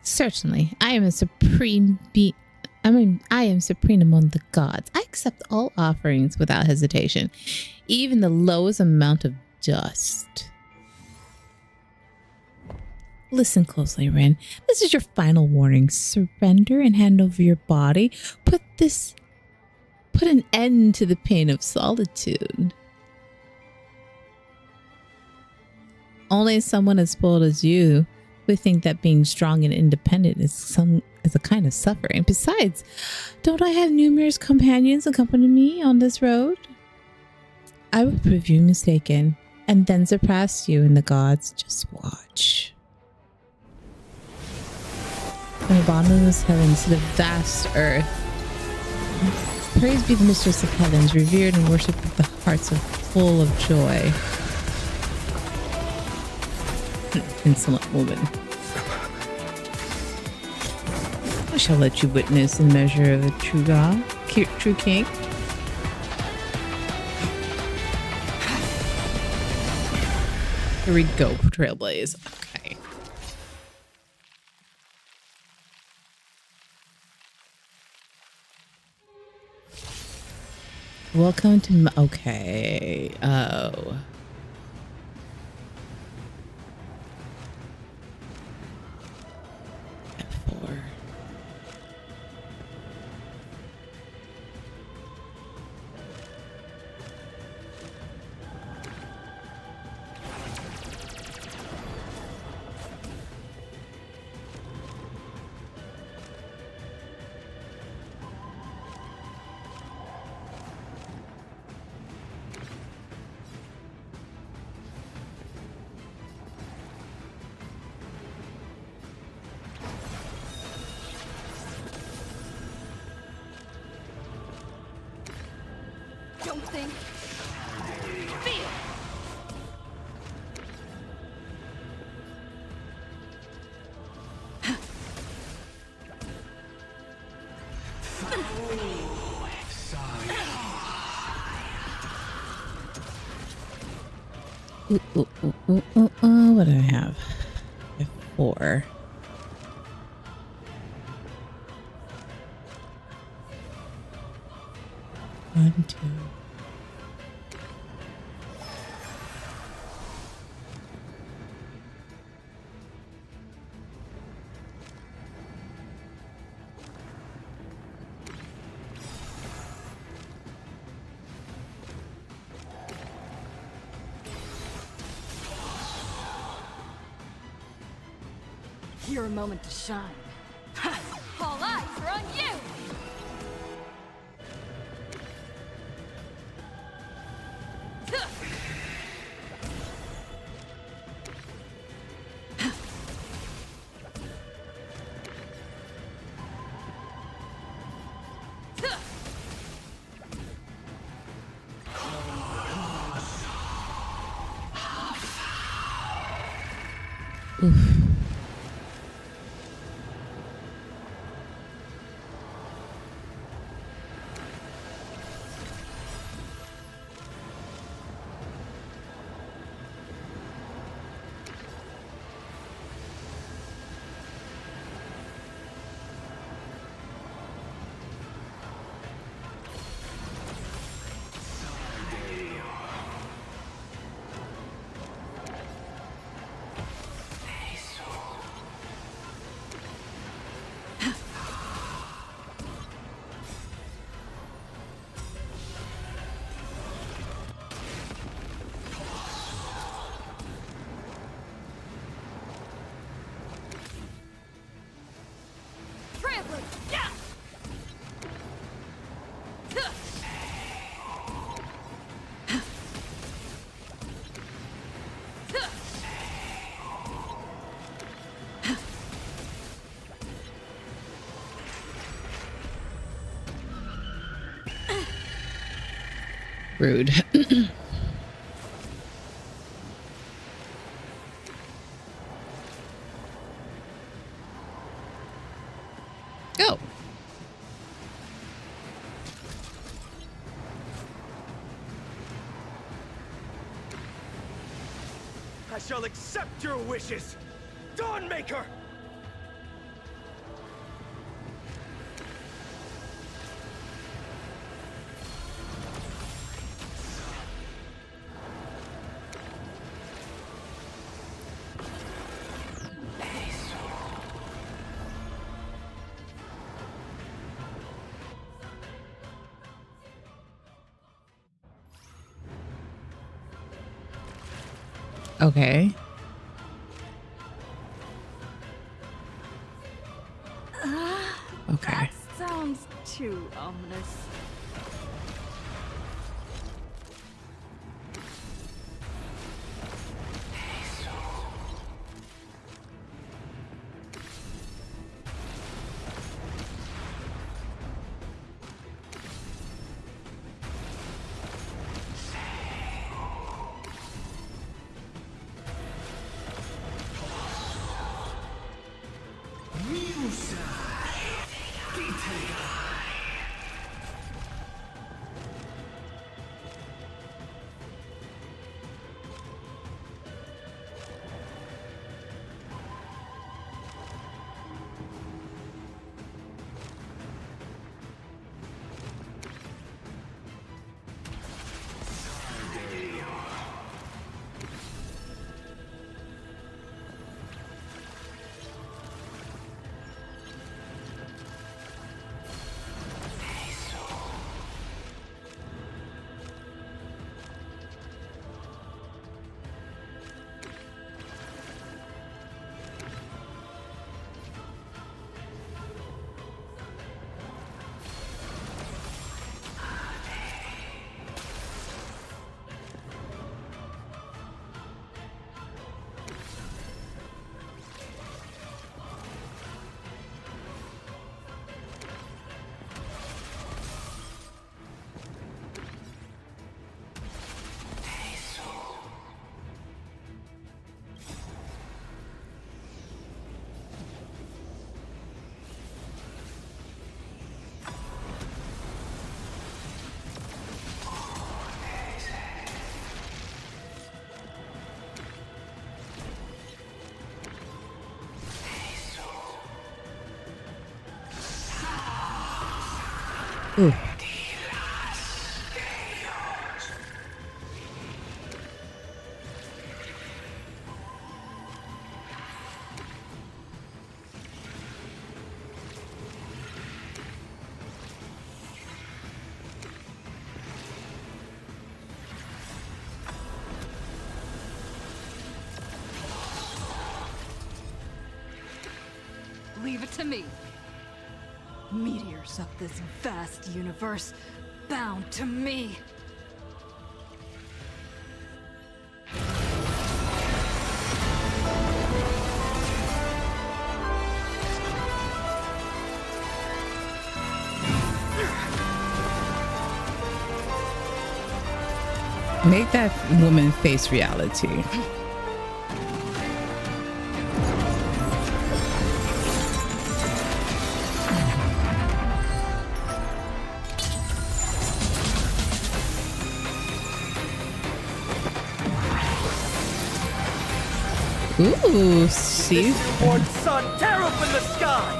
Speaker 5: Certainly. I am supreme among the gods. I accept all offerings without hesitation, even the lowest amount of dust. Listen closely, Rin. This is your final warning. Surrender and hand over your body. Put an end to the pain of solitude. Only someone as spoiled as you would think that being strong and independent is a kind of suffering. Besides, don't I have numerous companions accompany me on this road? I will prove you mistaken and then surpass you in the gods. Just watch. From the bottomless heavens to the vast earth. Praise be the mistress of heavens, revered and worshipped with the hearts full of joy. Insolent woman. I shall let you witness in measure of a true god, true king. Here we go, Trailblaze. Okay. Welcome to okay. Oh. F4.
Speaker 2: Don't think. Feel.
Speaker 5: What do I have? I have 4. One, 2.
Speaker 2: Your moment to shine. Ha! All eyes are on you!
Speaker 5: Oof.
Speaker 2: Trampling! Yeah!
Speaker 5: Rude. Go.
Speaker 15: I shall accept your wishes, Dawnmaker!
Speaker 5: Okay. Okay.
Speaker 2: That sounds too ominous.
Speaker 5: Ooh.
Speaker 2: Leave it to me. Meteors of this vast universe, bound to me.
Speaker 5: Make that woman face reality. Ooh, see?
Speaker 15: Newborn sun, tear open the sky!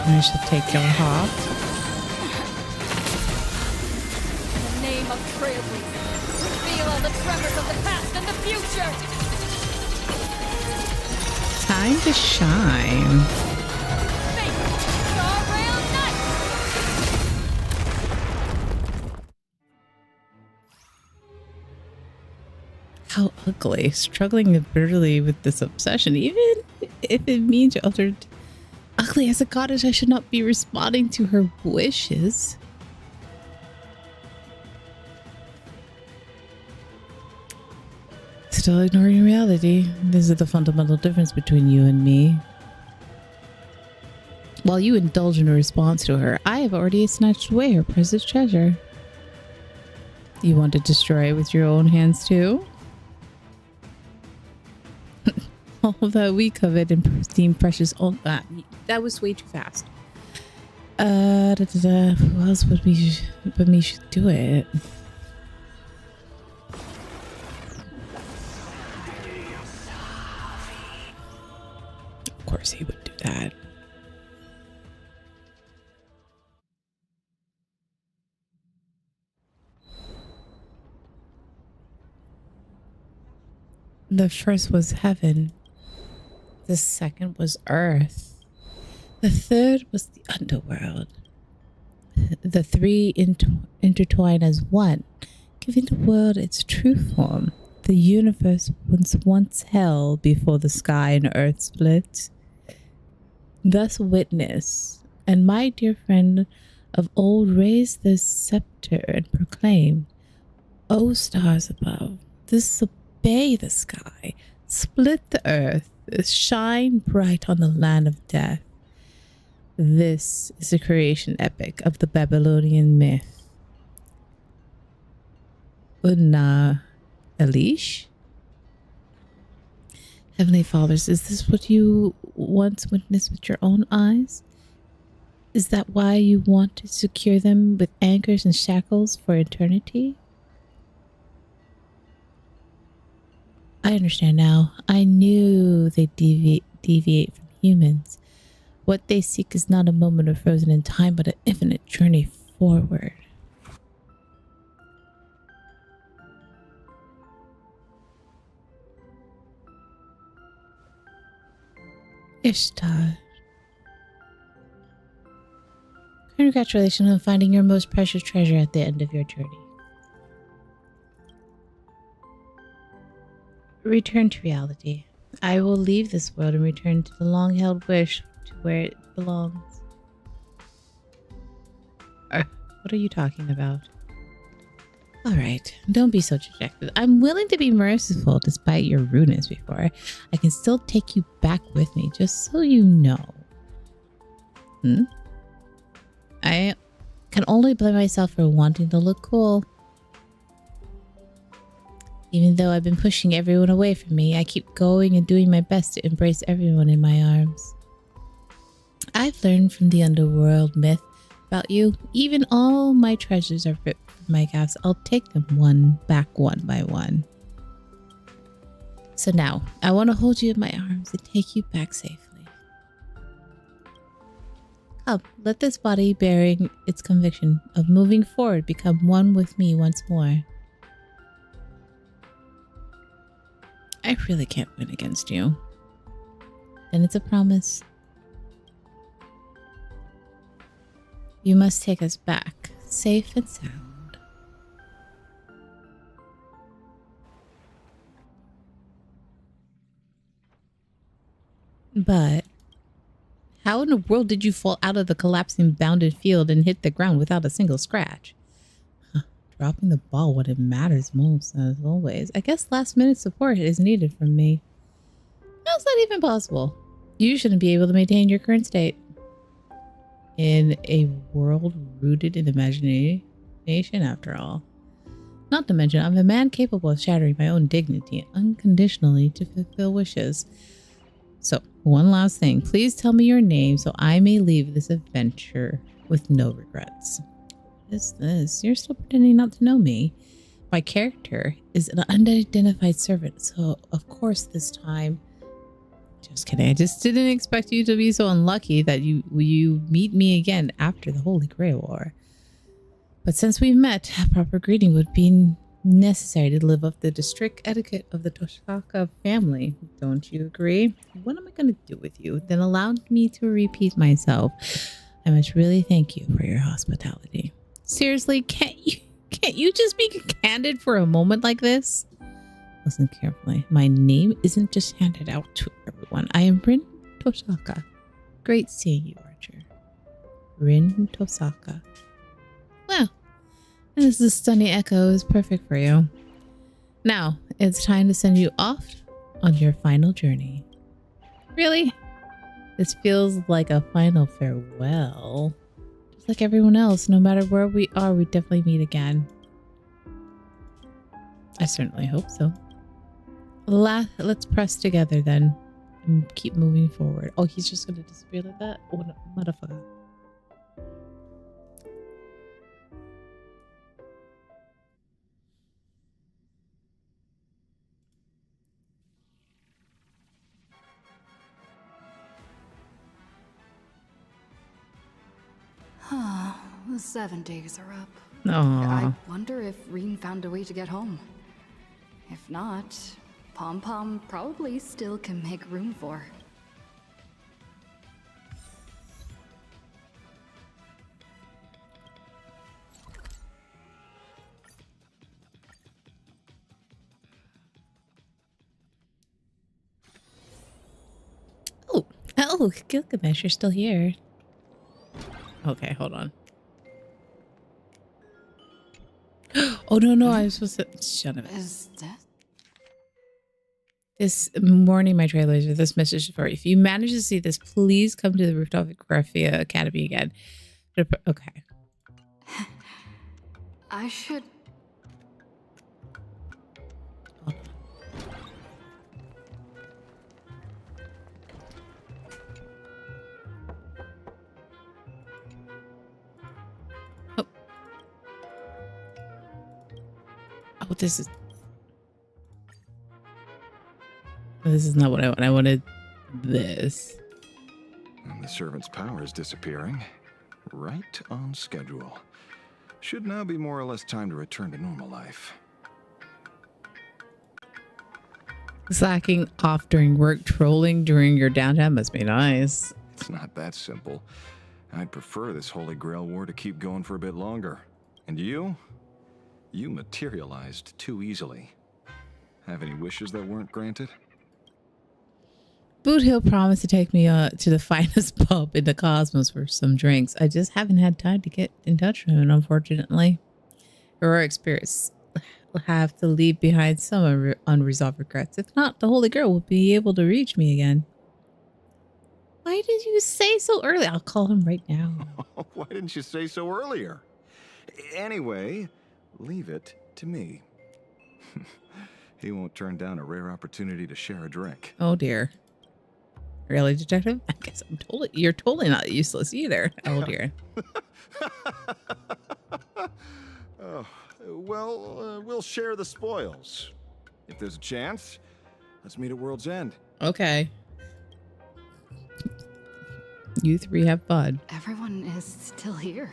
Speaker 5: I should take your heart.
Speaker 2: In the name of Trailblazer, reveal all the tremors of the past and the future!
Speaker 5: Time to shine. How ugly. Struggling bitterly with this obsession, even if it means you're altered. Ugly as a goddess, I should not be responding to her wishes. Still ignoring reality. This is the fundamental difference between you and me. While you indulge in a response to her, I have already snatched away her precious treasure. You want to destroy it with your own hands too? All that we covet and deem precious. That was way too fast. Who else would we but me should do it? Of course he would do that. The first was heaven. The second was earth. The third was the underworld. The three intertwine as one, giving the world its true form. The universe was once hell before the sky and earth split. Thus witness, and my dear friend of old raised the scepter and proclaimed, O stars above, disobey the sky, split the earth, shine bright on the land of death. This is the creation epic of the Babylonian myth. Unna Elish? Heavenly Fathers, is this what you once witnessed with your own eyes? Is that why you want to secure them with anchors and shackles for eternity? I understand now. I knew they deviate from humans. What they seek is not a moment of frozen in time, but an infinite journey forward. Ishtar. Congratulations on finding your most precious treasure at the end of your journey. Return to reality. I will leave this world and return to the long-held wish to where it belongs. What are you talking about? Alright, don't be so dejected. I'm willing to be merciful despite your rudeness before. I can still take you back with me, just so you know. I can only blame myself for wanting to look cool. Even though I've been pushing everyone away from me, I keep going and doing my best to embrace everyone in my arms. I've learned from the underworld myth about you. Even all my treasures are ripped from my gaps. I'll take them back one by one. So now, I want to hold you in my arms and take you back safely. Come, let this body bearing its conviction of moving forward become one with me once more. I really can't win against you. Then it's a promise. You must take us back, safe and sound. But how in the world did you fall out of the collapsing bounded field and hit the ground without a single scratch? Huh, dropping the ball when it matters most, as always. I guess last minute support is needed from me. How's that even possible? You shouldn't be able to maintain your current state. In a world rooted in imagination, after all. Not to mention, I'm a man capable of shattering my own dignity unconditionally to fulfill wishes. So, one last thing. Please tell me your name so I may leave this adventure with no regrets. What is this? You're still pretending not to know me. My character is an unidentified servant, so of course this time... Just kidding. I just didn't expect you to be so unlucky that you meet me again after the Holy Grail War. But since we've met, a proper greeting would be necessary to live up to the strict etiquette of the Tosaka family. Don't you agree? What am I going to do with you? Then allow me to repeat myself. I must really thank you for your hospitality. Seriously, can't you just be candid for a moment like this? Listen carefully. My name isn't just handed out to everyone. I am Rin Tosaka. Great seeing you, Archer. Rin Tosaka. Well, this is stunning echo is perfect for you. Now, it's time to send you off on your final journey. Really? This feels like a final farewell. Just like everyone else, no matter where we are, we definitely meet again. I certainly hope so. Let's press together then and keep moving forward. Oh, he's just gonna disappear like that? Oh, no, motherfucker.
Speaker 2: The 7 days are up.
Speaker 5: Aww.
Speaker 2: I wonder if Reen found a way to get home. If not, Pom Pom probably still can make room for.
Speaker 5: Oh, Gilgamesh, you're still here. Okay, hold on. Oh, no, I was supposed to... Shut up.
Speaker 2: Is that?
Speaker 5: This morning, my trailers, this message for you. If you manage to see this, please come to the Rooftop Graphia Academy again. Okay.
Speaker 2: I should...
Speaker 5: Oh, this is not what I want. I wanted this.
Speaker 6: And the servant's power is disappearing. Right on schedule. Should now be more or less time to return to normal life.
Speaker 5: Slacking off during work, trolling during your downtime must be nice.
Speaker 6: It's not that simple. I'd prefer this Holy Grail War to keep going for a bit longer. And you? You materialized too easily. Have any wishes that weren't granted?
Speaker 5: Boot Hill promised to take me to the finest pub in the cosmos for some drinks. I just haven't had time to get in touch with him, unfortunately. Heroic spirits will have to leave behind some unresolved regrets. If not, the Holy Grail will be able to reach me again. Why did you say so early? I'll call him right now.
Speaker 6: Why didn't you say so earlier? Anyway, leave it to me. He won't turn down a rare opportunity to share a drink.
Speaker 5: Oh dear. Really, detective? I guess you're totally not useless either. Oh dear.
Speaker 6: Oh, well, we'll share the spoils. If there's a chance, let's meet at World's End.
Speaker 5: Okay. You three have fun.
Speaker 2: Everyone is still here.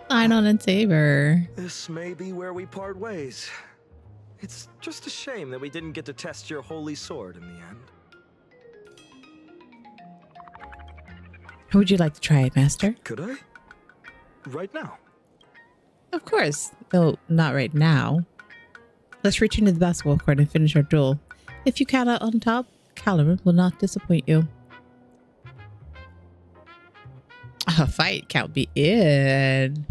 Speaker 5: Sign on and savor.
Speaker 15: This may be where we part ways. It's just a shame that we didn't get to test your holy sword in the end.
Speaker 5: Would you like to try it, Master?
Speaker 15: Could I? Right now?
Speaker 5: Of course. Though not right now. Let's return to the basketball court and finish our duel. If you count out on top, Caliber will not disappoint you. A fight count be in.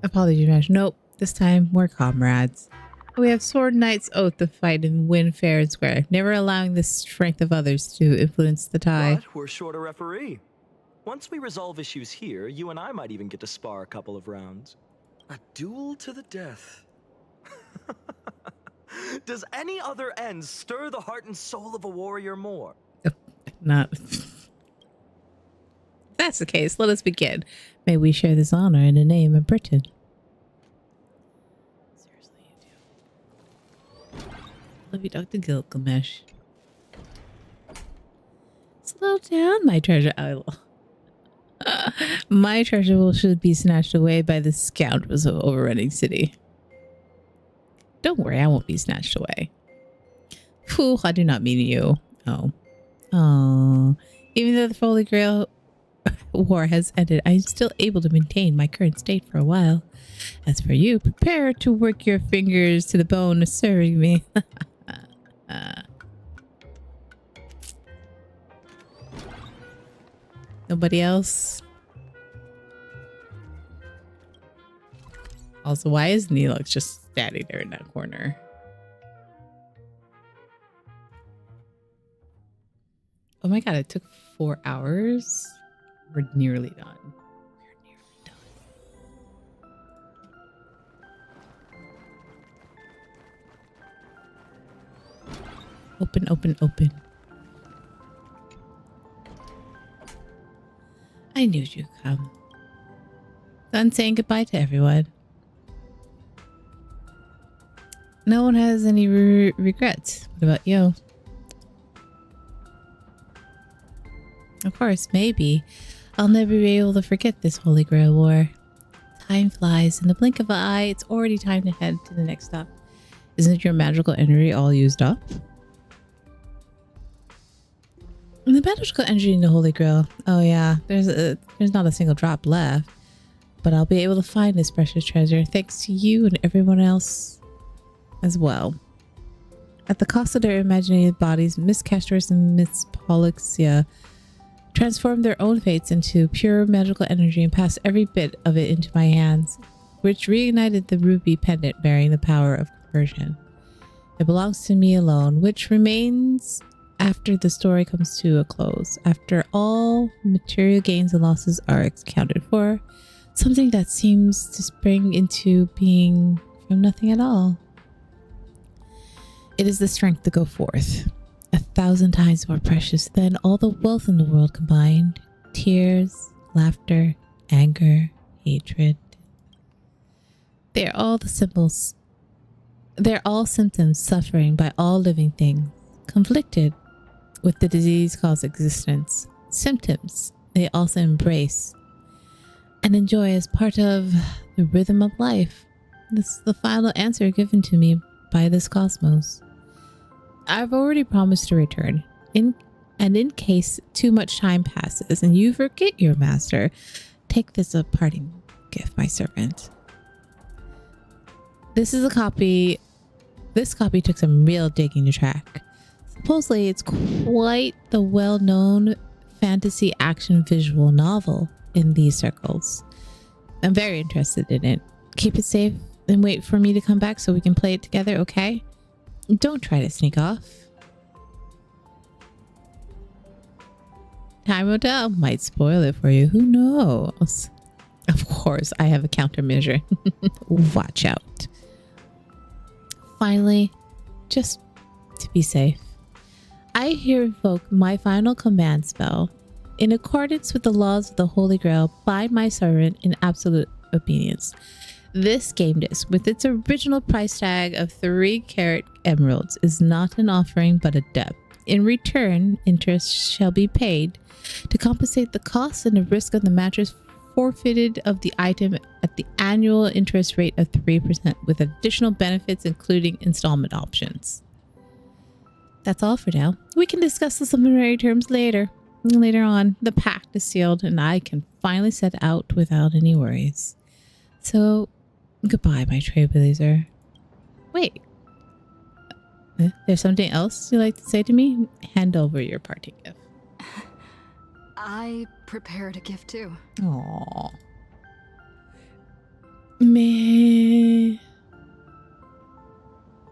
Speaker 5: Apologies, Mash. Nope. This time we're comrades. We have Sword Knight's oath to fight and win fair and square, never allowing the strength of others to influence the tie.
Speaker 15: But we're short a referee. Once we resolve issues here, you and I might even get to spar a couple of rounds. A duel to the death. Does any other end stir the heart and soul of a warrior more?
Speaker 5: Not. If that's the case, let us begin. May we share this honor in the name of Britain. Seriously, you do. Love you, Dr. Gilgamesh. Slow down, my treasure. I will. My treasure should be snatched away by the scoundrels of overrunning city. Don't worry, I won't be snatched away. Fool, I do not mean you. Oh. Oh. Even though the Holy Grail war has ended, I am still able to maintain my current state for a while. As for you, prepare to work your fingers to the bone serving me. Nobody else? Also, why is Neelix just standing there in that corner? Oh my god, it took 4 hours. We're nearly done. We're nearly done. Open, open, open. I knew you'd come. Done saying goodbye to everyone. No one has any regrets. What about you? Of course, maybe. I'll never be able to forget this Holy Grail War. Time flies. In the blink of an eye, it's already time to head to the next stop. Isn't your magical energy all used up? The magical energy in the Holy Grail. Oh yeah, there's not a single drop left. But I'll be able to find this precious treasure thanks to you and everyone else as well. At the cost of their imaginative bodies, Miss Castorus and Miss Pollexia transformed their own fates into pure magical energy and passed every bit of it into my hands, which reignited the ruby pendant bearing the power of conversion. It belongs to me alone, which remains after the story comes to a close. After all material gains and losses are accounted for, something that seems to spring into being from nothing at all. It is the strength to go forth, 1,000 times more precious than all the wealth in the world combined. Tears, laughter, anger, hatred. They are all the symbols. They're all symptoms suffering by all living things, conflicted with the disease caused existence. Symptoms they also embrace and enjoy as part of the rhythm of life. This is the final answer given to me by this cosmos. I've already promised to return. In case too much time passes and you forget your master, take this a parting gift, my servant. This is a copy. This copy took some real digging to track. Supposedly, it's quite the well-known fantasy action visual novel in these circles. I'm very interested in it. Keep it safe and wait for me to come back so we can play it together, okay? Don't try to sneak off. Time will tell. Might spoil it for you. Who knows? Of course, I have a countermeasure. Watch out. Finally, just to be safe, I here invoke my final command spell. In accordance with the laws of the Holy Grail, bind my servant in absolute obedience. This game disc, with its original price tag of 3 carat emeralds, is not an offering but a debt. In return, interest shall be paid to compensate the cost and the risk of the mattress forfeited of the item at the annual interest rate of 3% with additional benefits including installment options. That's all for now. We can discuss the supplementary terms later. Later on, the pact is sealed and I can finally set out without any worries. So, goodbye, my trailblazer. Wait. There's something else you'd like to say to me? Hand over your parting gift.
Speaker 2: I prepared a gift too.
Speaker 5: Aww. May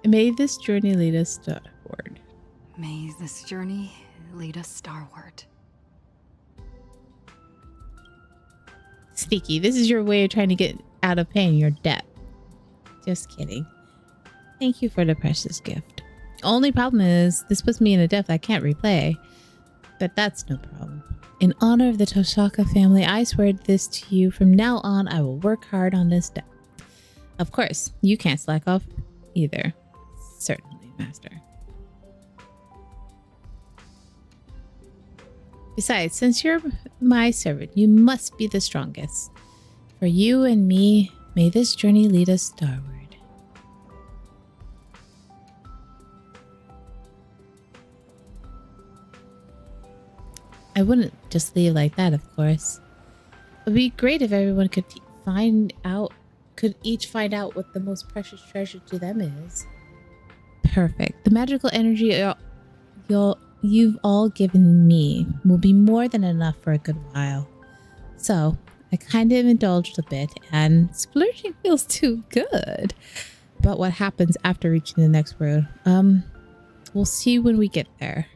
Speaker 5: this journey lead us starward.
Speaker 2: May this journey lead us starward.
Speaker 5: Sneaky, this is your way of trying to get out of paying your debt. Just kidding. Thank you for the precious gift. Only problem is, this puts me in a debt I can't repay. But that's no problem. In honor of the Toshaka family, I swear this to you. From now on, I will work hard on this debt. Of course, you can't slack off either. Certainly, Master. Besides, since you're my servant, you must be the strongest. For you and me, may this journey lead us starward. I wouldn't just leave like that, of course. It would be great if everyone could each find out what the most precious treasure to them is. Perfect. The magical energy you've all given me will be more than enough for a good while. So, I kind of indulged a bit, and splurging feels too good. But what happens after reaching the next world? We'll see when we get there.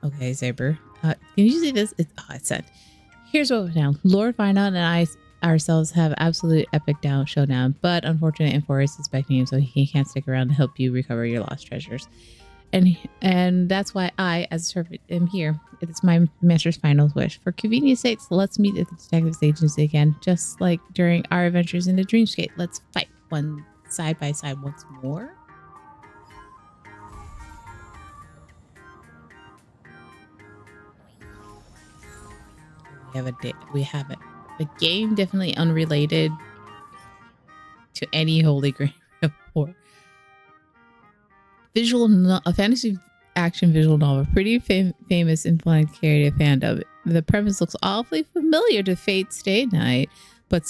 Speaker 5: Okay, Saber. Can you see this? It said, here's what we found. Lord Final and I ourselves have absolute epic showdown, but unfortunately Enfor is suspecting him, so he can't stick around to help you recover your lost treasures. And that's why I, as a servant, am here. It's my master's final wish. For convenience sake, let's meet at the detective's agency again, just like during our adventures in the Dreamscape. Let's fight one side by side once more. We have it. The game definitely unrelated to any Holy Grail or a fantasy action visual novel, pretty famous in planetary fandom. The premise looks awfully familiar to Fate's Stay Night, but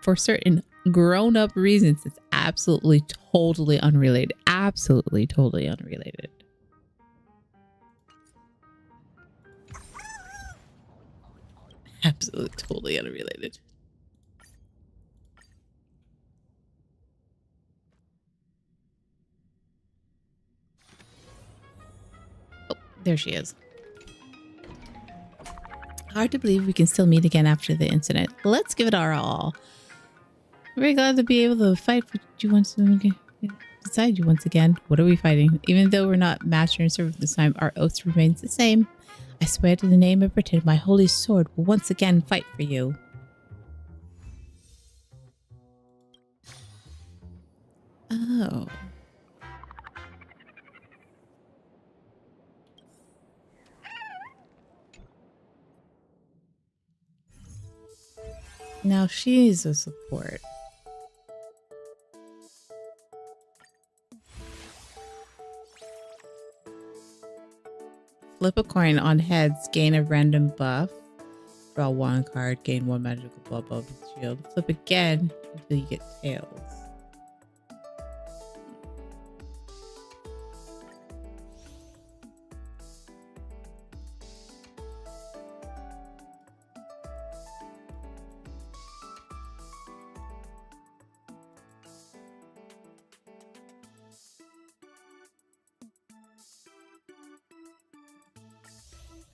Speaker 5: for certain grown-up reasons, it's absolutely totally unrelated. Absolutely totally unrelated. Absolutely, totally unrelated. Oh, there she is. Hard to believe we can still meet again after the incident. Let's give it our all. Very glad to be able to fight beside you once again. What are we fighting? Even though we're not master and servant this time, our oath remains the same. I swear to the name of Britain, my holy sword will once again fight for you. Oh. Now she's a support. Flip a coin on heads, gain a random buff. Draw one card, gain one magical buff above the shield. Flip again until you get tails.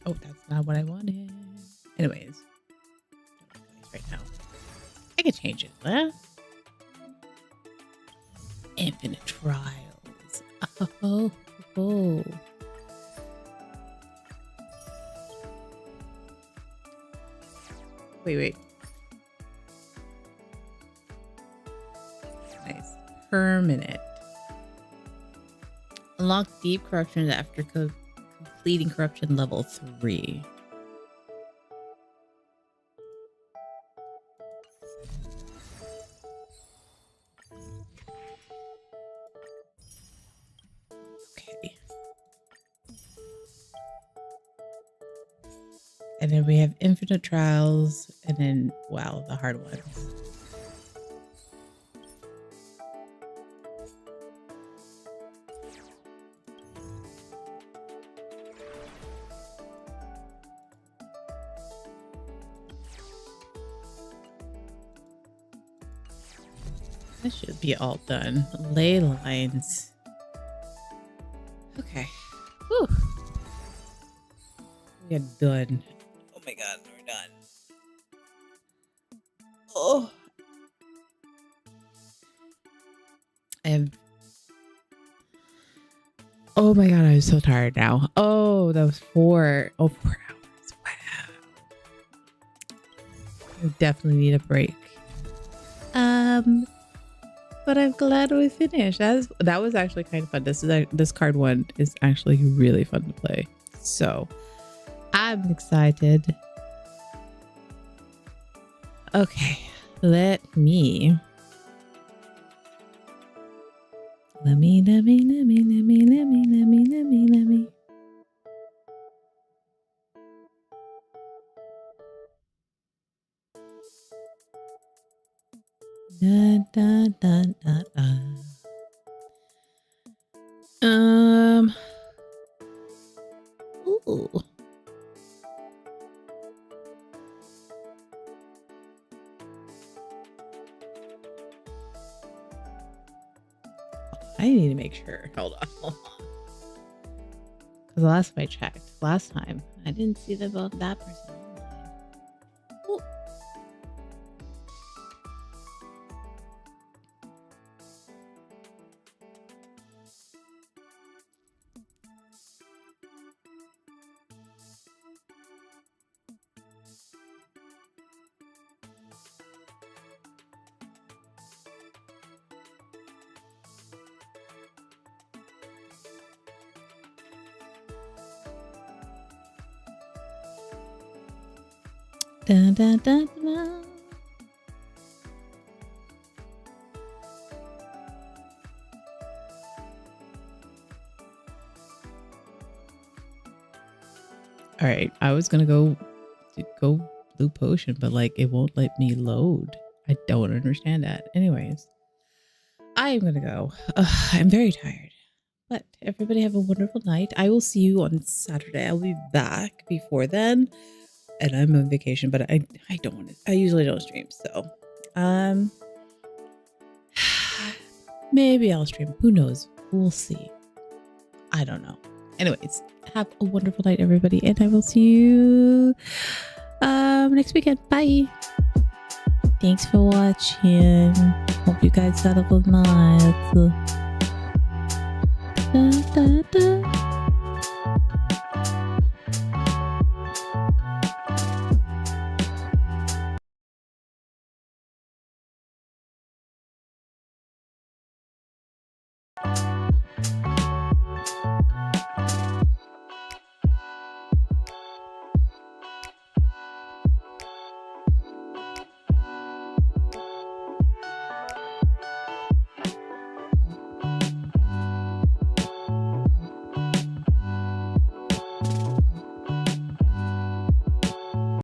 Speaker 5: Oh, that's not what I wanted. Anyways, right now, I can change it. Huh? Infinite trials. Oh. Wait. Nice. permanent. Unlock deep corruption after completing corruption level 3. Okay. And then we have infinite trials, and then, wow, the hard ones. That should be all done. Ley lines. Okay. Whew. We are done. Oh my god, we're done. Oh. Oh my god, I'm so tired now. Oh, that was 4 hours. Wow. I definitely need a break. But I'm glad we finished. That was actually kind of fun. This card one is actually really fun to play. So I'm excited. Okay, let me. Da, da, da, da, da. Ooh. I need to make sure. Hold on. Because the last time I checked, I didn't see that person. Ooh. Da, da, da, da. All right, I was gonna go blue potion, but like it won't let me load. I don't understand that. Anyways, I am gonna go. I'm very tired, but everybody have a wonderful night. I will see you on Saturday. I'll be back before then. And I'm on vacation, but I don't want to. I usually don't stream, so maybe I'll stream. Who knows? We'll see. I don't know. Anyways, have a wonderful night, everybody, and I will see you next weekend. Bye. Thanks for watching. Hope you guys had a good night. Da, da, da.